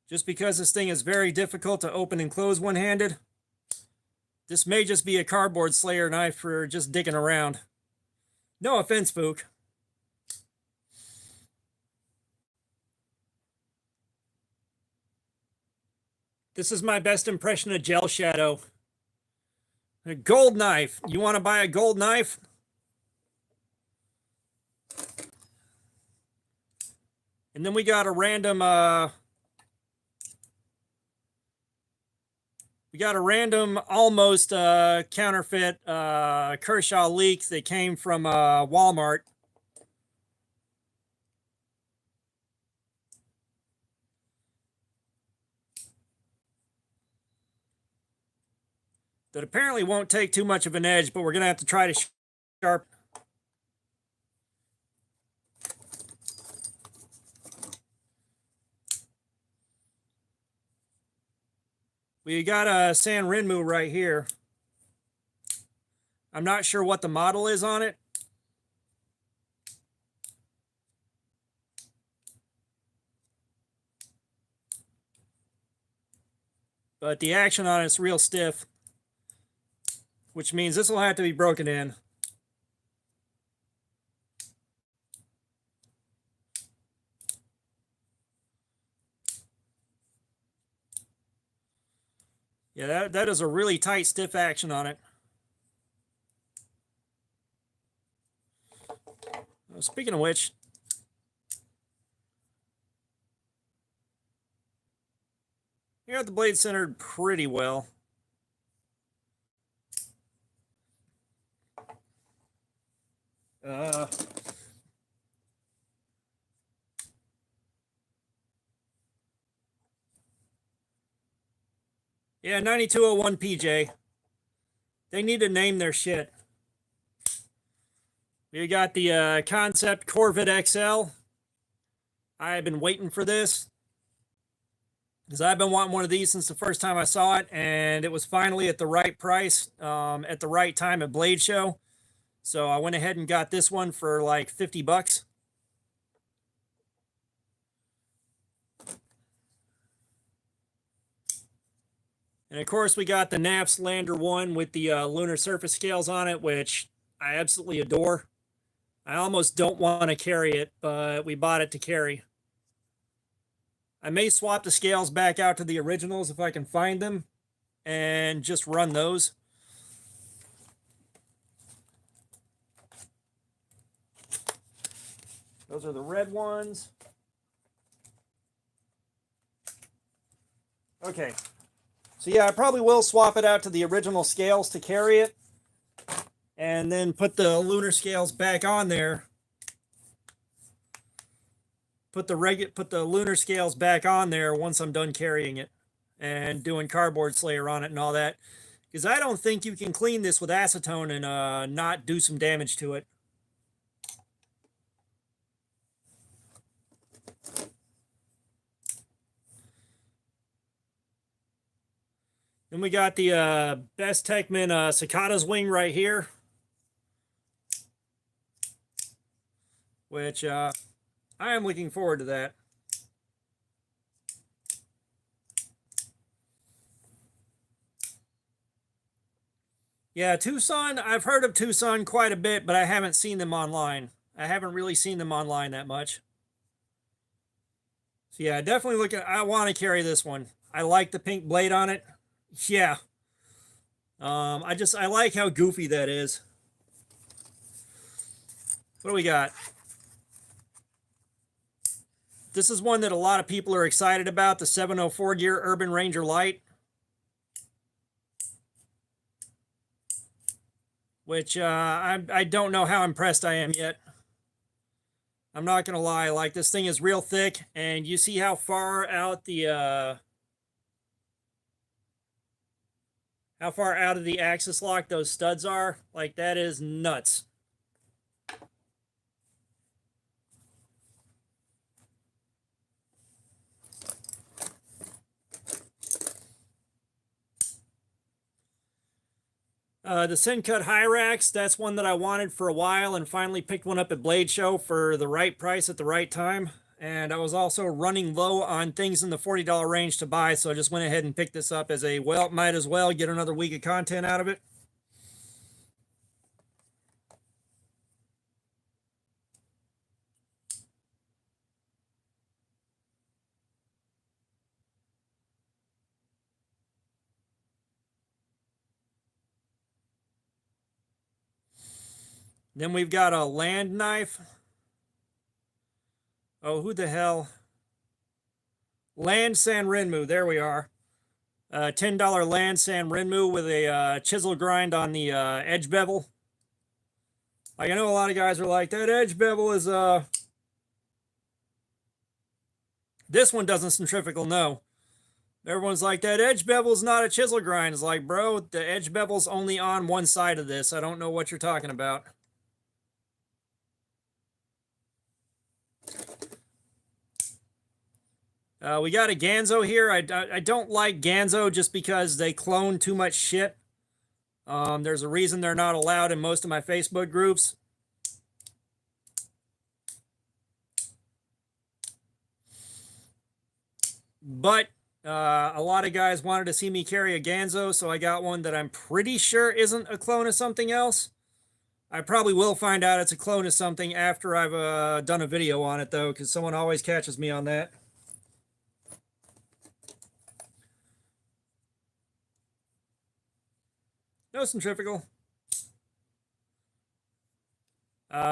A: Just because this thing is very difficult to open and close one-handed. This may just be a cardboard slayer knife for just digging around. No offense, Fook. This is my best impression of Gel Shadow. A gold knife. You want to buy a gold knife? And then we got a random almost counterfeit Kershaw leak that came from Walmart. That apparently won't take too much of an edge, but we're going to have to try to sharpen. We got a San Renmu right here. I'm not sure what the model is on it. But the action on it's real stiff, which means this will have to be broken in. Yeah, that is a really tight, stiff action on it. Speaking of which, you got the blade centered pretty well. Yeah, 9201 PJ. They need to name their shit. We got the Concept Corvette XL. I've been waiting for this because I've been wanting one of these since the first time I saw it, and it was finally at the right price at the right time at Blade Show. So I went ahead and got this one for like $50. And of course, we got the Naps Lander one with the lunar surface scales on it, which I absolutely adore. I almost don't want to carry it, but we bought it to carry. I may swap the scales back out to the originals if I can find them and just run those. Those are the red ones. Okay. So yeah, I probably will swap it out to the original scales to carry it, and then put the lunar scales back on there. Put the lunar scales back on there once I'm done carrying it and doing cardboard slayer on it and all that, because I don't think you can clean this with acetone and not do some damage to it. Then we got the Best Techman Cicadas wing right here, which I am looking forward to that. Yeah, Tucson, I've heard of Tucson quite a bit, but I haven't seen them online. I haven't really seen them online that much. So yeah, definitely I want to carry this one. I like the pink blade on it. Yeah. I like how goofy that is. What do we got? This is one that a lot of people are excited about, the 704 gear Urban Ranger Light, which I don't know how impressed I am yet. I'm not gonna lie, like, this thing is real thick, and you see how far out of the axis lock those studs are? Like, that is nuts. The Syncut Hyrax, that's one that I wanted for a while and finally picked one up at Blade Show for the right price at the right time. And I was also running low on things in the $40 range to buy, so I just went ahead and picked this up as a, well, might as well get another week of content out of it. Then we've got a land knife. Oh, who the hell? Land San Renmu. There we are. $10 Land San Renmu with a chisel grind on the edge bevel. Like, I know a lot of guys are like, that edge bevel is this one doesn't centrifugal, no. Everyone's like, that edge bevel's not a chisel grind. It's like, bro, the edge bevel's only on one side of this. I don't know what you're talking about. We got a Ganzo here. I don't like Ganzo just because they clone too much shit. There's a reason they're not allowed in most of my Facebook groups. But a lot of guys wanted to see me carry a Ganzo, so I got one that I'm pretty sure isn't a clone of something else. I probably will find out it's a clone of something after I've done a video on it, though, because someone always catches me on that. No centrifugal.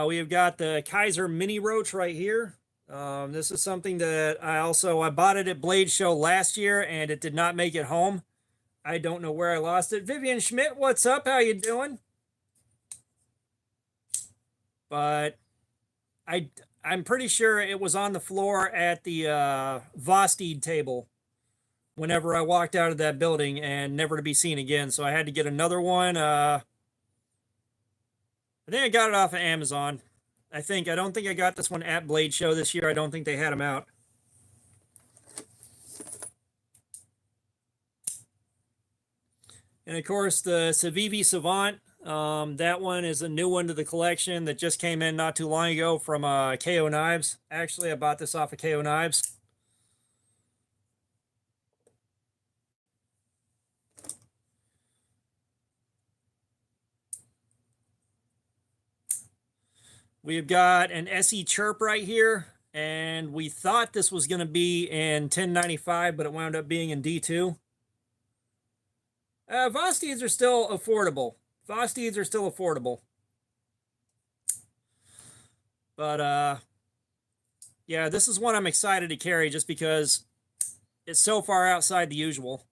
A: We have got the Kaiser Mini Roach right here. This is something that I bought it at Blade Show last year, and it did not make it home. I don't know where I lost it. Vivian Schmidt, what's up? How you doing? But I'm pretty sure it was on the floor at the Vosteed table whenever I walked out of that building, and never to be seen again. So I had to get another one. I think I got it off of Amazon. I don't think I got this one at Blade Show this year. I don't think they had them out. And of course, the Civivi Savant. That one is a new one to the collection that just came in not too long ago from KO Knives. Actually, I bought this off of KO Knives. We've got an SE Chirp right here, and we thought this was going to be in 1095, but it wound up being in D2. Vostids are still affordable. Vostids are still affordable. But, yeah, this is one I'm excited to carry just because it's so far outside the usual.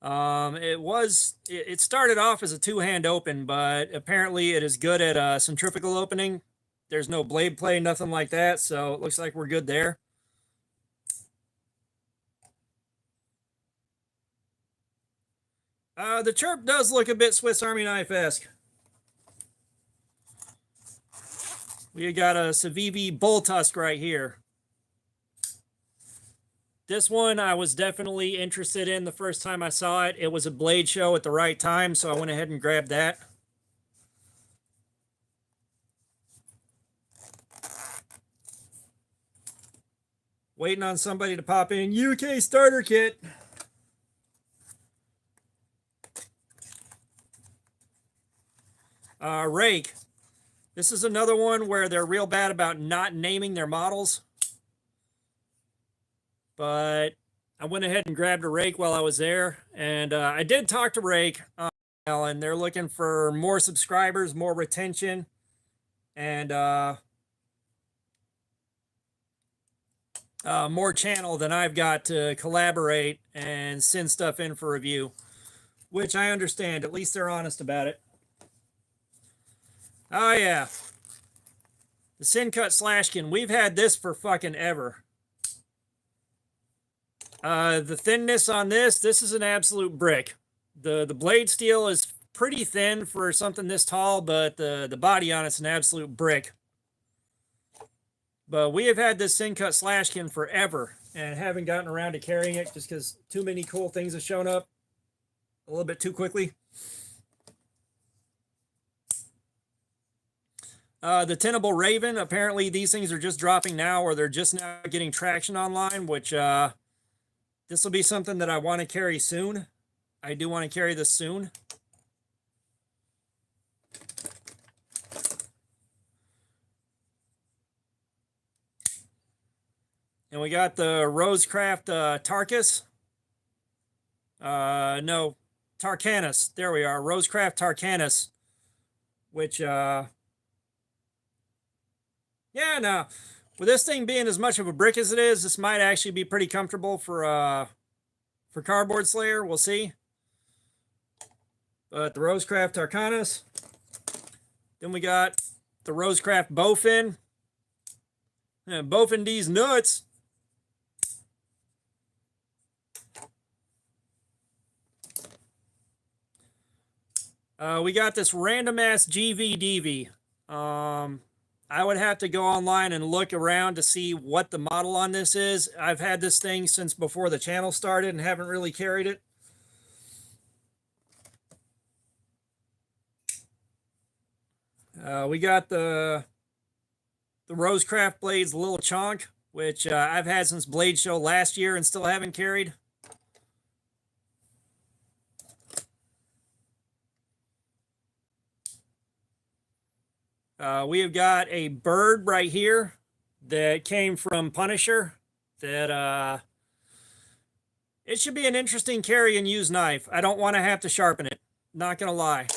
A: It started off as a two-hand open, but apparently it is good at centrifugal opening. There's no blade play, nothing like that, so it looks like we're good there. The Chirp does look a bit Swiss Army knife-esque. We got a Civivi Bull Tusk right here. This one I was definitely interested in the first time I saw it. It was a blade show at the right time, so I went ahead and grabbed that. Waiting on somebody to pop in. UK starter kit. Rake. This is another one where they're real bad about not naming their models. But I went ahead and grabbed a Rake while I was there. And I did talk to Rake, and they're looking for more subscribers, more retention, and more channel than I've got to collaborate and send stuff in for review, which I understand. At least they're honest about it. Oh, yeah. The Sin Cut Slashkin. We've had this for fucking ever. The thinness on this is an absolute brick. The blade steel is pretty thin for something this tall, but the body on it's an absolute brick. But we have had this Sin Cut Slashkin forever and haven't gotten around to carrying it just because too many cool things have shown up a little bit too quickly. The Tenable Raven, apparently these things are just dropping now, or they're just now getting traction online, which this will be something that I want to carry soon. I do want to carry this soon. And we got the Rosecraft Tarkus. No, Tarkanus. There we are. Rosecraft Tarkanus. Which, yeah, no. With this thing being as much of a brick as it is, this might actually be pretty comfortable for Cardboard Slayer. We'll see. But the Rosecraft Tarkanus. Then we got the Rosecraft Bowfin. Yeah, Bowfin D's nuts. We got this random ass GVDV. I would have to go online and look around to see what the model on this is. I've had this thing since before the channel started and haven't really carried it. We got the Rosecraft Blades Little Chonk, which I've had since Blade Show last year and still haven't carried. We have got a bird right here that came from Punisher that it should be an interesting carry and use knife. I don't want to have to sharpen it. Not going to lie.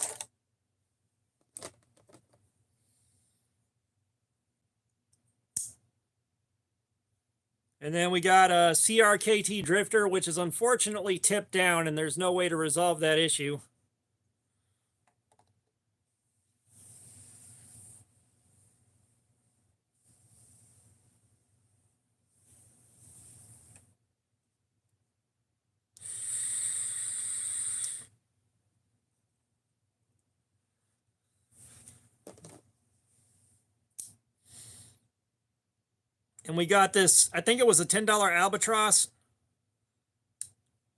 A: And then we got a CRKT Drifter, which is unfortunately tipped down, and there's no way to resolve that issue. And we got this, I think it was a $10 Albatross.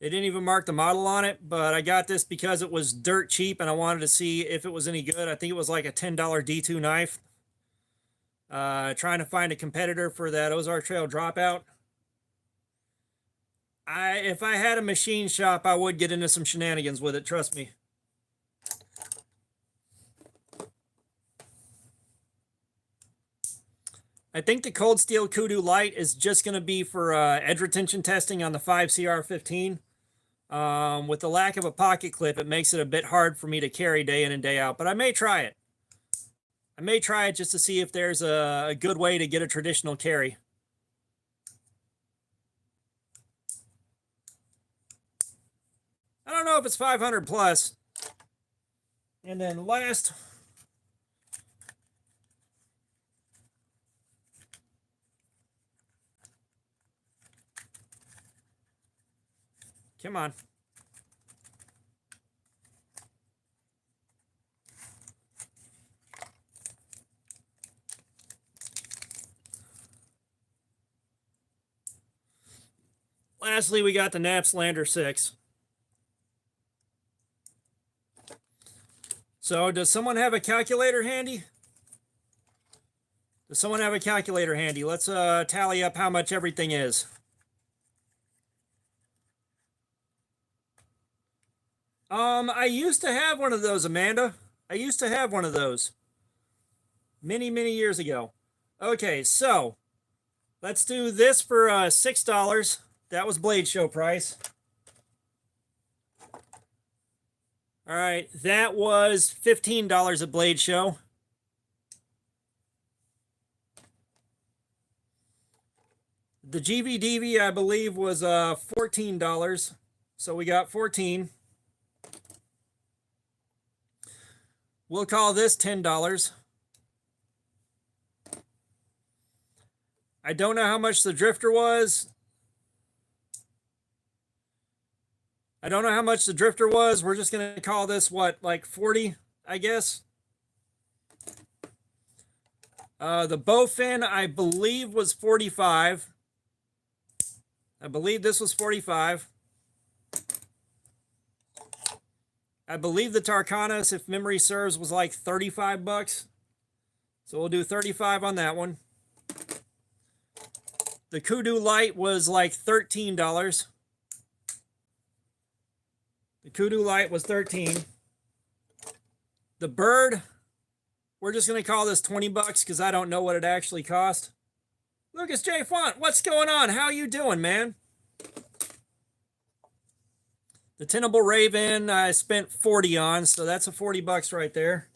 A: They didn't even mark the model on it, but I got this because it was dirt cheap and I wanted to see if it was any good. I think it was like a $10 D2 knife. Trying to find a competitor for that Ozark Trail Dropout. If I had a machine shop, I would get into some shenanigans with it, trust me. I think the cold steel Kudu Light is just going to be for edge retention testing on the 5CR15. With the lack of a pocket clip, it makes it a bit hard for me to carry day in and day out, but I may try it. I may try it just to see if there's a good way to get a traditional carry. I don't know if it's 500 plus. And then last, come on. Lastly, we got the Napslander 6. So does someone have a calculator handy? Does someone have a calculator handy? Let's tally up how much everything is. I used to have one of those, Amanda. I used to have one of those many, many years ago. Okay, so let's do this for $6. That was Blade Show price. All right, that was $15 at Blade Show. The GVDV, I believe, was $14. So we got 14. We'll call this $10. I don't know how much the drifter was. We're just going to call this, what, like 40, I guess? The bowfin, I believe, was 45. I believe this was 45. I believe the Tarkanis, if memory serves, was like 35 bucks. So we'll do 35 on that one. The Kudu Light was like $13. The Kudu Light was 13. The bird, we're just going to call this 20 bucks because I don't know what it actually cost. Lucas J. Font, what's going on? How you doing, man? The Tenable Raven, I spent 40 on, so that's a 40 bucks right there.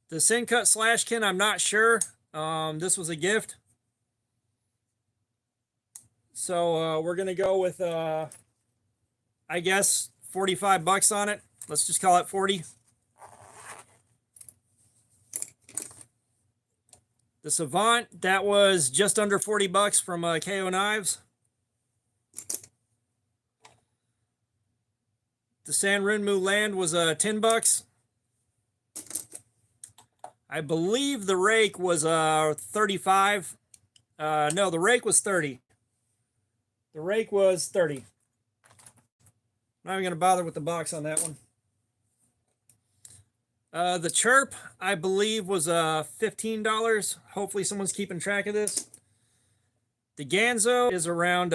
A: The Sincut Slashkin, I'm not sure. This was a gift. So we're going to go with, I guess, 45 bucks on it. Let's just call it 40. The Savant, that was just under 40 bucks from KO Knives. The San Renmu Land was 10 bucks. I believe the rake was 35. No, the rake was 30. The rake was 30. I'm not even going to bother with the box on that one. The Chirp, I believe, was $15. Hopefully someone's keeping track of this. The Ganzo is around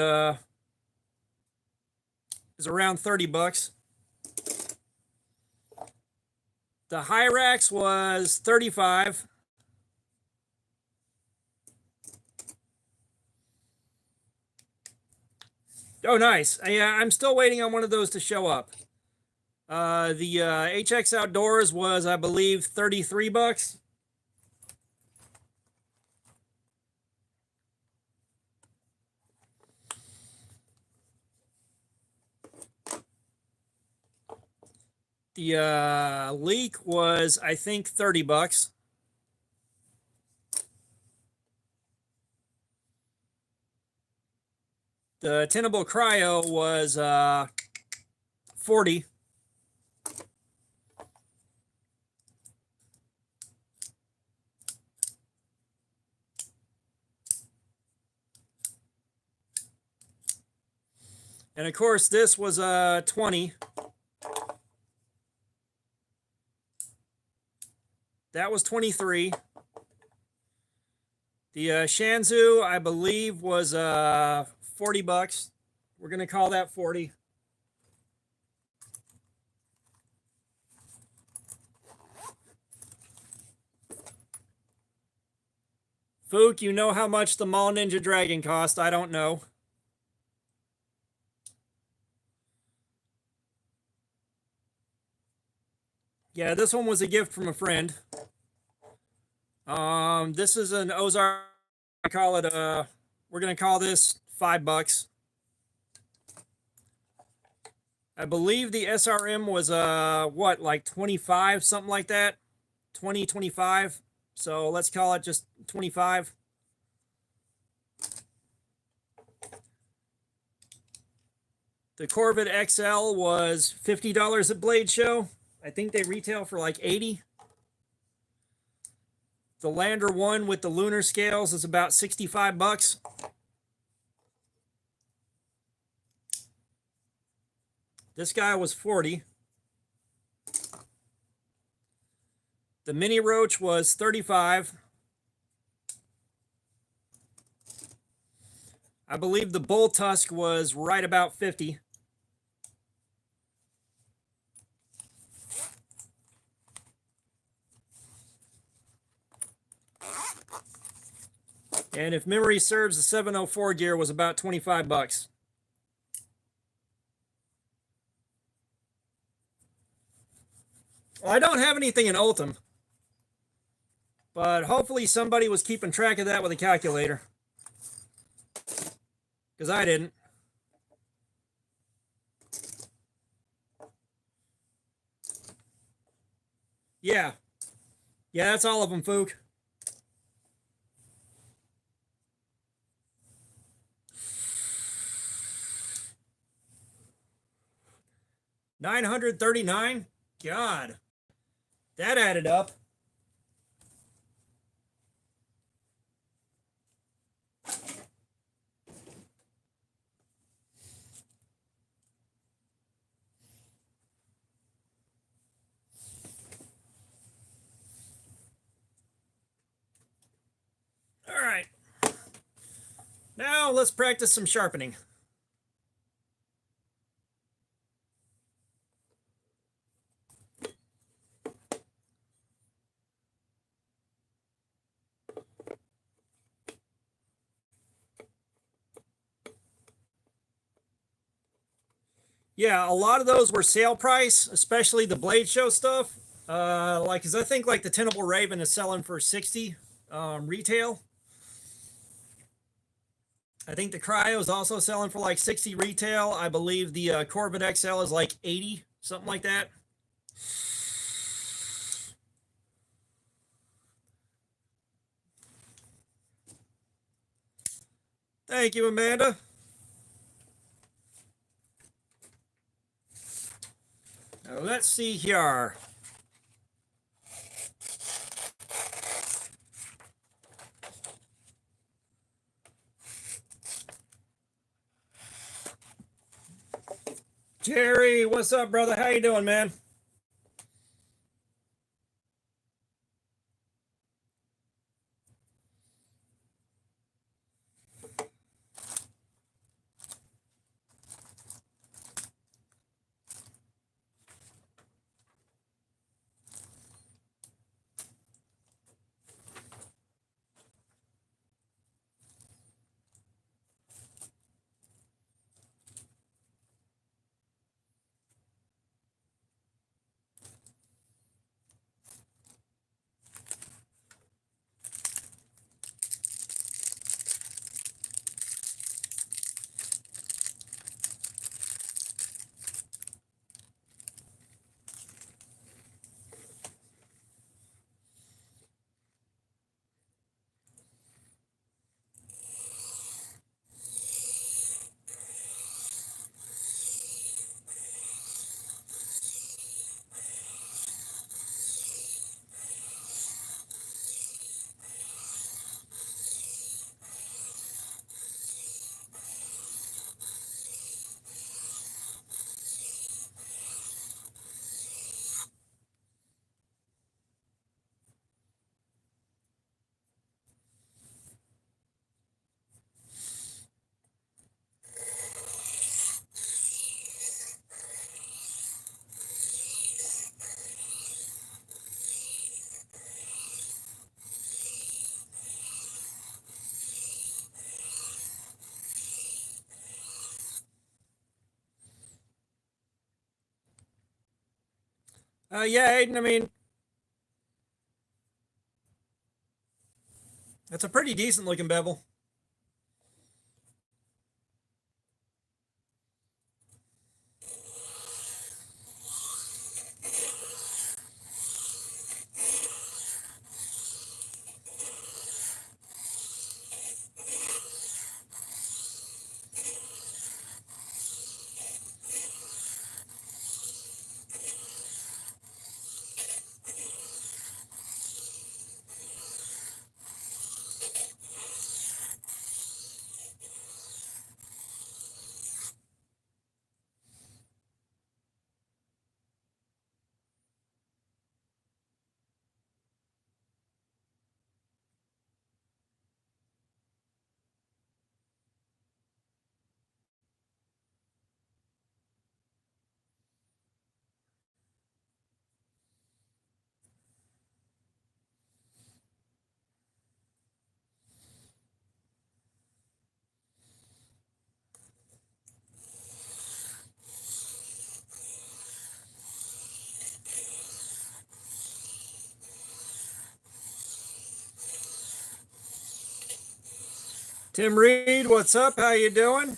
A: 30 bucks. The Hyrax was 35. Oh, nice. Yeah, I'm still waiting on one of those to show up. The HX Outdoors was, I believe, 33 bucks. The Leak was, I think, 30 bucks. The Tenable Cryo was 40. And of course, this was 20. That was 23. The Shanzu, I believe, was 40 bucks. We're going to call that 40. Fook, you know how much the Mall Ninja Dragon cost? I don't know. Yeah, this one was a gift from a friend. This is an Ozark. I call it we're gonna call this $5. I believe the SRM was what, like 25, something like that. 20, 25. So let's call it just 25. The Corvette XL was $50 at Blade Show. I think they retail for like 80. The Lander 1 with the lunar scales is about 65 bucks. This guy was 40. The Mini Roach was 35. I believe the Bull Tusk was right about 50. And if memory serves, the 704 gear was about 25 bucks. Well, I don't have anything in Ultim, but hopefully somebody was keeping track of that with a calculator, because I didn't. Yeah, that's all of them, Fook. $939. God, that added up. All right. Now let's practice some sharpening. Yeah, a lot of those were sale price, especially the Blade Show stuff. Cause I think like the Tenable Raven is selling for 60 retail. I think the Cryo is also selling for like 60 retail. I believe the Corvette XL is like 80, something like that. Thank you, Amanda. Now, let's see here. Jerry, what's up, brother? How you doing, man? Yeah, Aiden, I mean, that's a pretty decent looking bevel. Tim Reed, what's up? How you doing?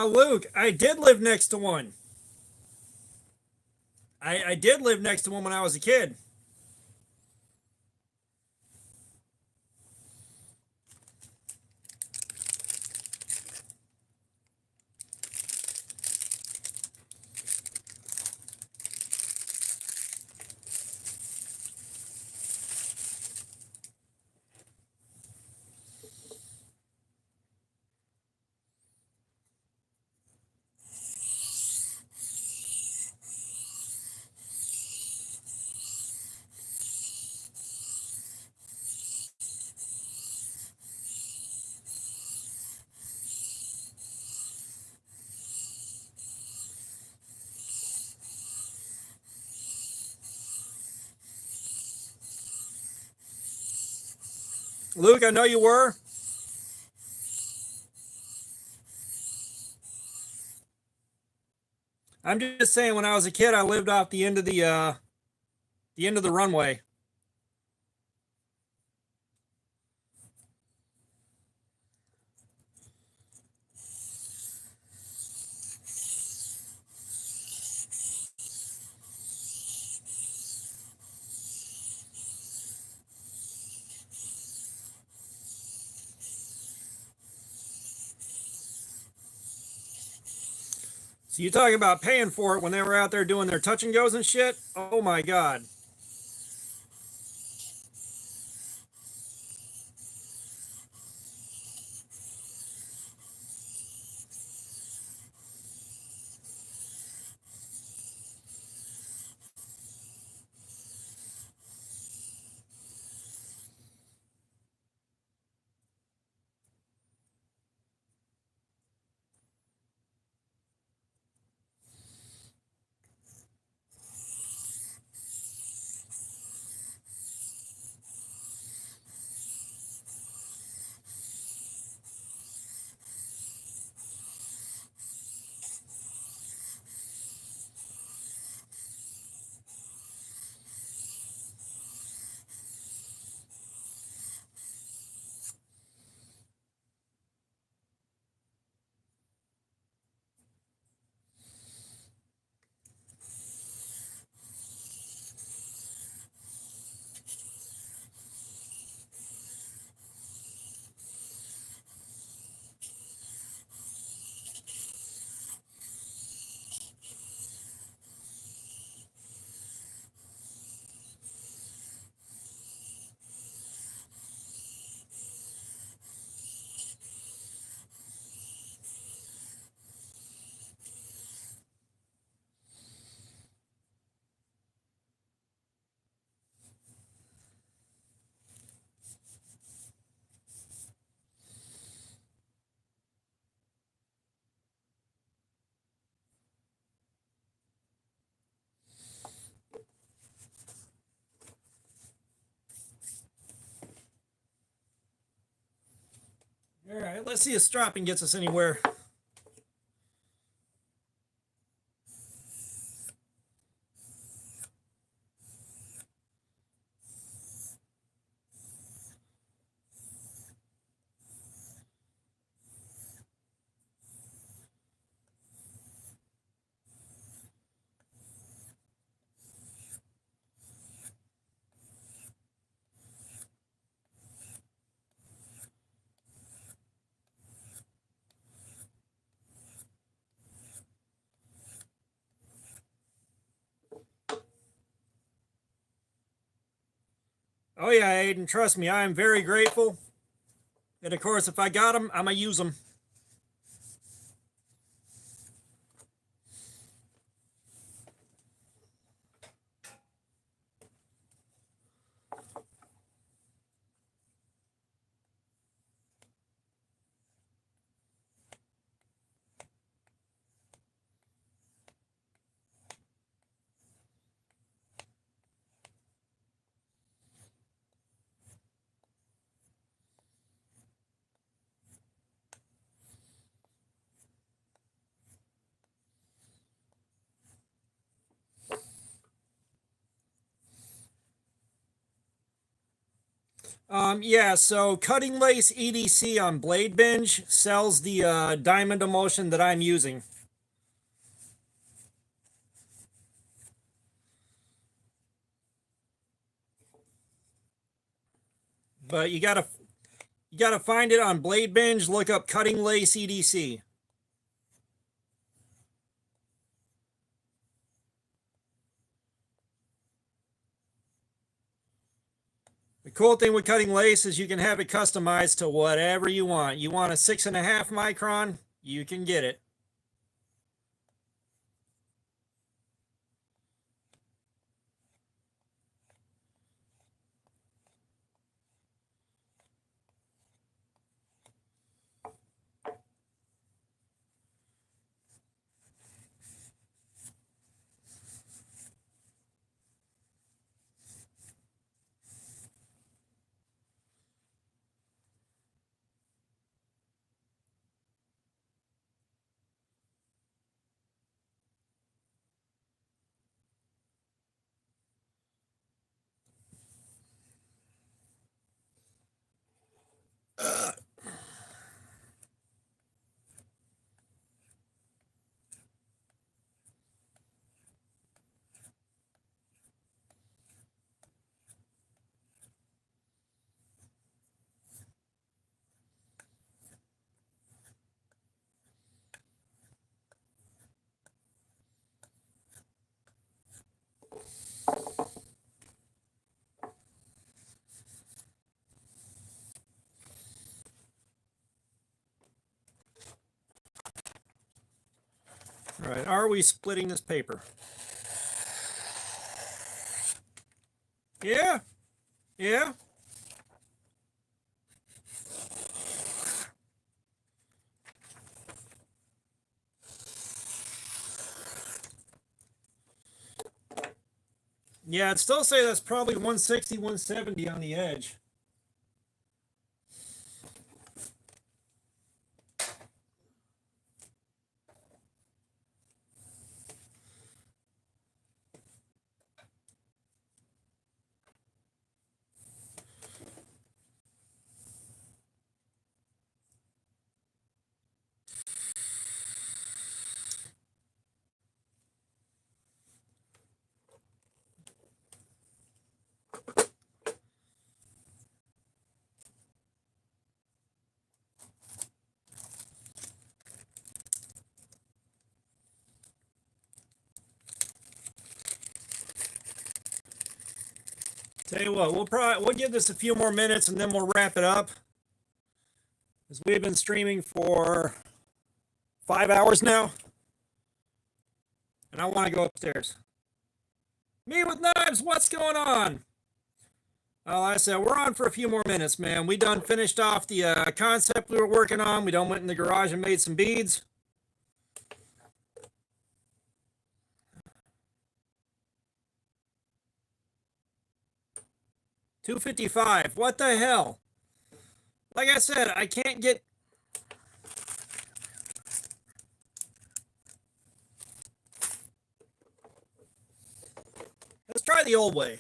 A: Luke, I did live next to one. I did live next to one when I was a kid. Luke, I know you were. I'm just saying, when I was a kid, I lived off the end of the runway. So you talking about paying for it when they were out there doing their touch and goes and shit? Oh my god. All right, let's see if stropping gets us anywhere. Oh yeah, Aiden, trust me, I am very grateful. And of course, if I got them, I'm gonna use them. Yeah, so Cutting Lace EDC on Blade Binge sells the diamond emulsion that I'm using. But you gotta find it on Blade Binge, look up Cutting Lace EDC. The cool thing with Cutting Lace is you can have it customized to whatever you want. You want a 6.5 micron, you can get it. All right, are we splitting this paper? Yeah, yeah. Yeah, I'd still say that's probably 160, 170 on the edge. Tell you what, we'll give this a few more minutes and then we'll wrap it up. Because we've been streaming for 5 hours now. And I want to go upstairs. Me with knives, what's going on? Well, like I said, we're on for a few more minutes, man. We done finished off the concept we were working on. We done went in the garage and made some beads. $255. What the hell? Like I said, I can't get try the old way.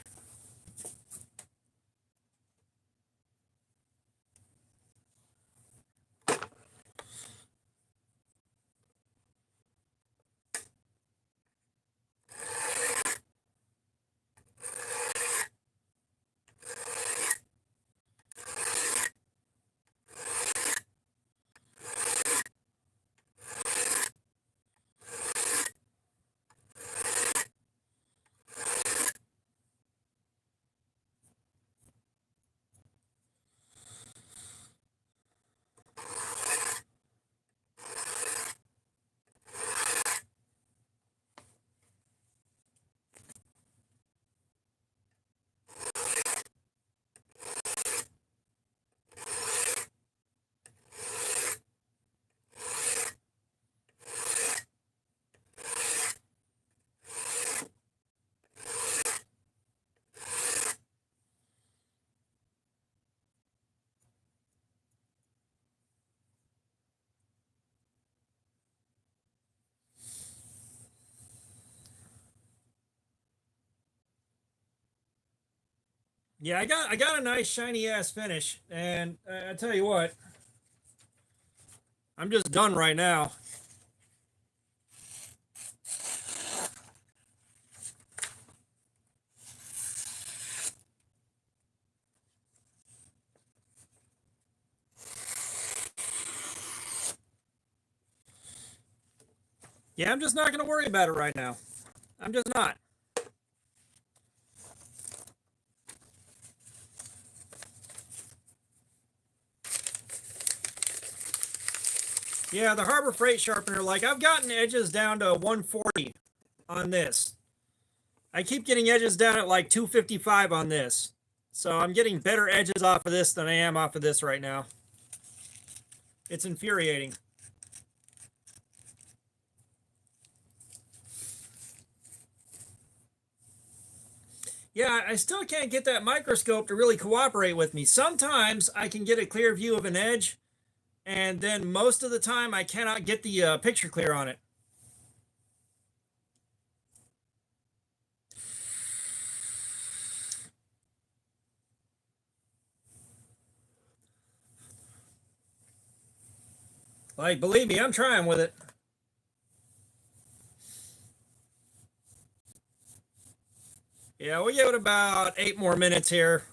A: Yeah, I got a nice shiny ass finish, and I tell you what, I'm just done right now. Yeah, I'm just not going to worry about it right now. I'm just not. Yeah, the Harbor Freight sharpener, like I've gotten edges down to 140 on this. I keep getting edges down at like 255 on this. So I'm getting better edges off of this than I am off of this right now. It's infuriating. Yeah, I still can't get that microscope to really cooperate with me. Sometimes I can get a clear view of an edge, and then most of the time I cannot get the picture clear on it. Like, believe me, I'm trying with it. Yeah, we'll give it about 8 more minutes here.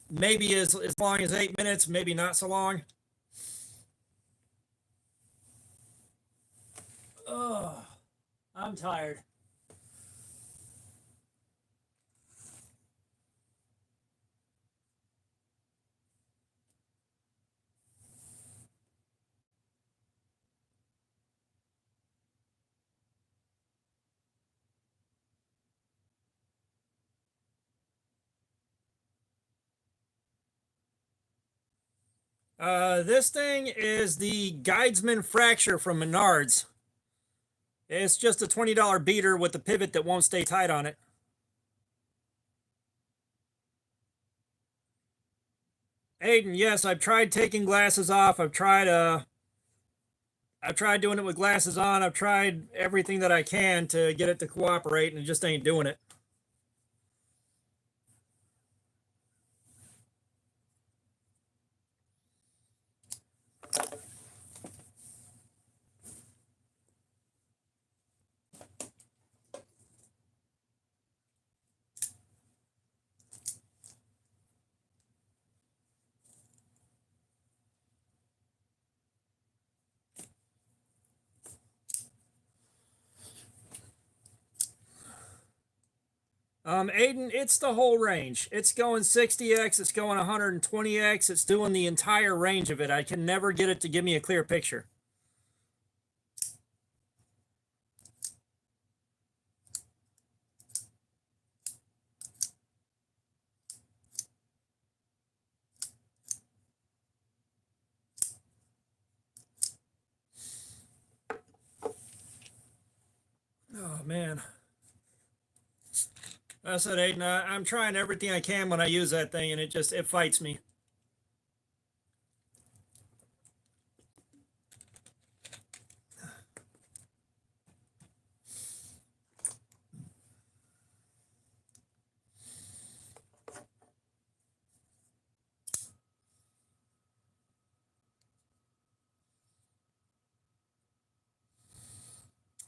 A: Maybe as long as 8 minutes, maybe not so long. Oh, I'm tired. This thing is the Guidesman Fracture from Menards. It's just a $20 beater with a pivot that won't stay tight on it. Aiden, yes, I've tried taking glasses off. I've tried doing it with glasses on. I've tried everything that I can to get it to cooperate, and it just ain't doing it. Aiden, it's the whole range. It's going 60x, it's going 120x, it's doing the entire range of it. I can never get it to give me a clear picture. Oh man. I said, Aiden, I'm trying everything I can when I use that thing, and it fights me.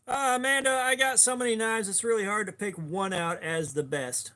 A: Amanda, I got so many knives, it's really hard to pick one out as the best.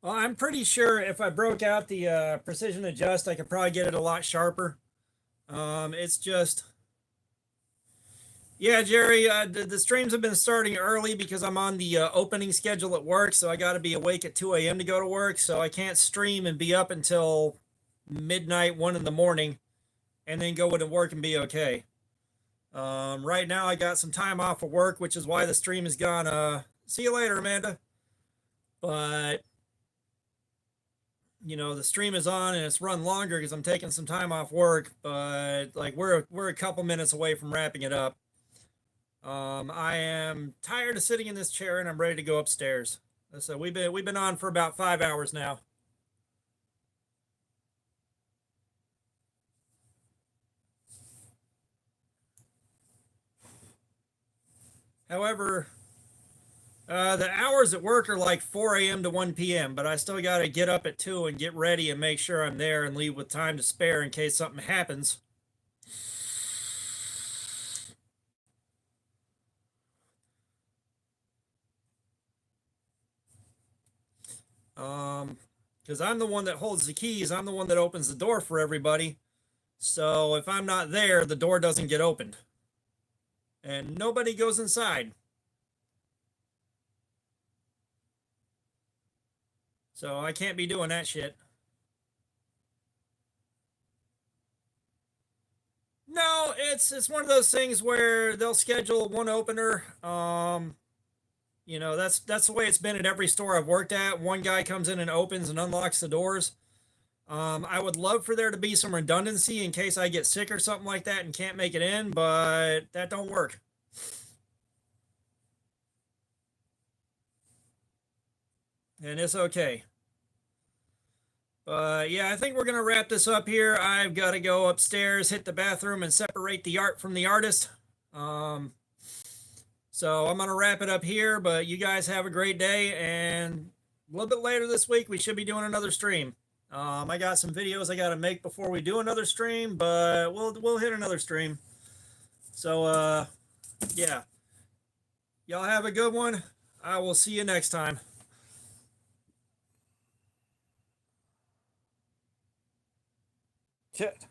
A: Well, I'm pretty sure if I broke out the precision adjust, I could probably get it a lot sharper. It's just, yeah, Jerry, the streams have been starting early because I'm on the opening schedule at work, so I got to be awake at 2 a.m. to go to work, so I can't stream and be up until midnight, 1 in the morning, and then go into work and be okay. Right now, I got some time off of work, which is why the stream is gone. See you later, Amanda. But you know, the stream is on and it's run longer because I'm taking some time off work, but like we're a couple minutes away from wrapping it up. I am tired of sitting in this chair and I'm ready to go upstairs. So we've been on for about 5 hours now. However, the hours at work are like 4 a.m. to 1 p.m., but I still got to get up at 2 and get ready and make sure I'm there and leave with time to spare in case something happens. Because I'm the one that holds the keys, I'm the one that opens the door for everybody. So if I'm not there, the door doesn't get opened. And nobody goes inside. So I can't be doing that shit. No, it's one of those things where they'll schedule one opener. You know, that's the way it's been at every store I've worked at. One guy comes in and opens and unlocks the doors. I would love for there to be some redundancy in case I get sick or something like that and can't make it in, but that don't work. And it's okay. But yeah, I think we're going to wrap this up here. I've got to go upstairs, hit the bathroom, and separate the art from the artist. So I'm going to wrap it up here, but you guys have a great day. And a little bit later this week, we should be doing another stream. I got some videos I got to make before we do another stream, but we'll hit another stream. So yeah, y'all have a good one. I will see you next time. Shit.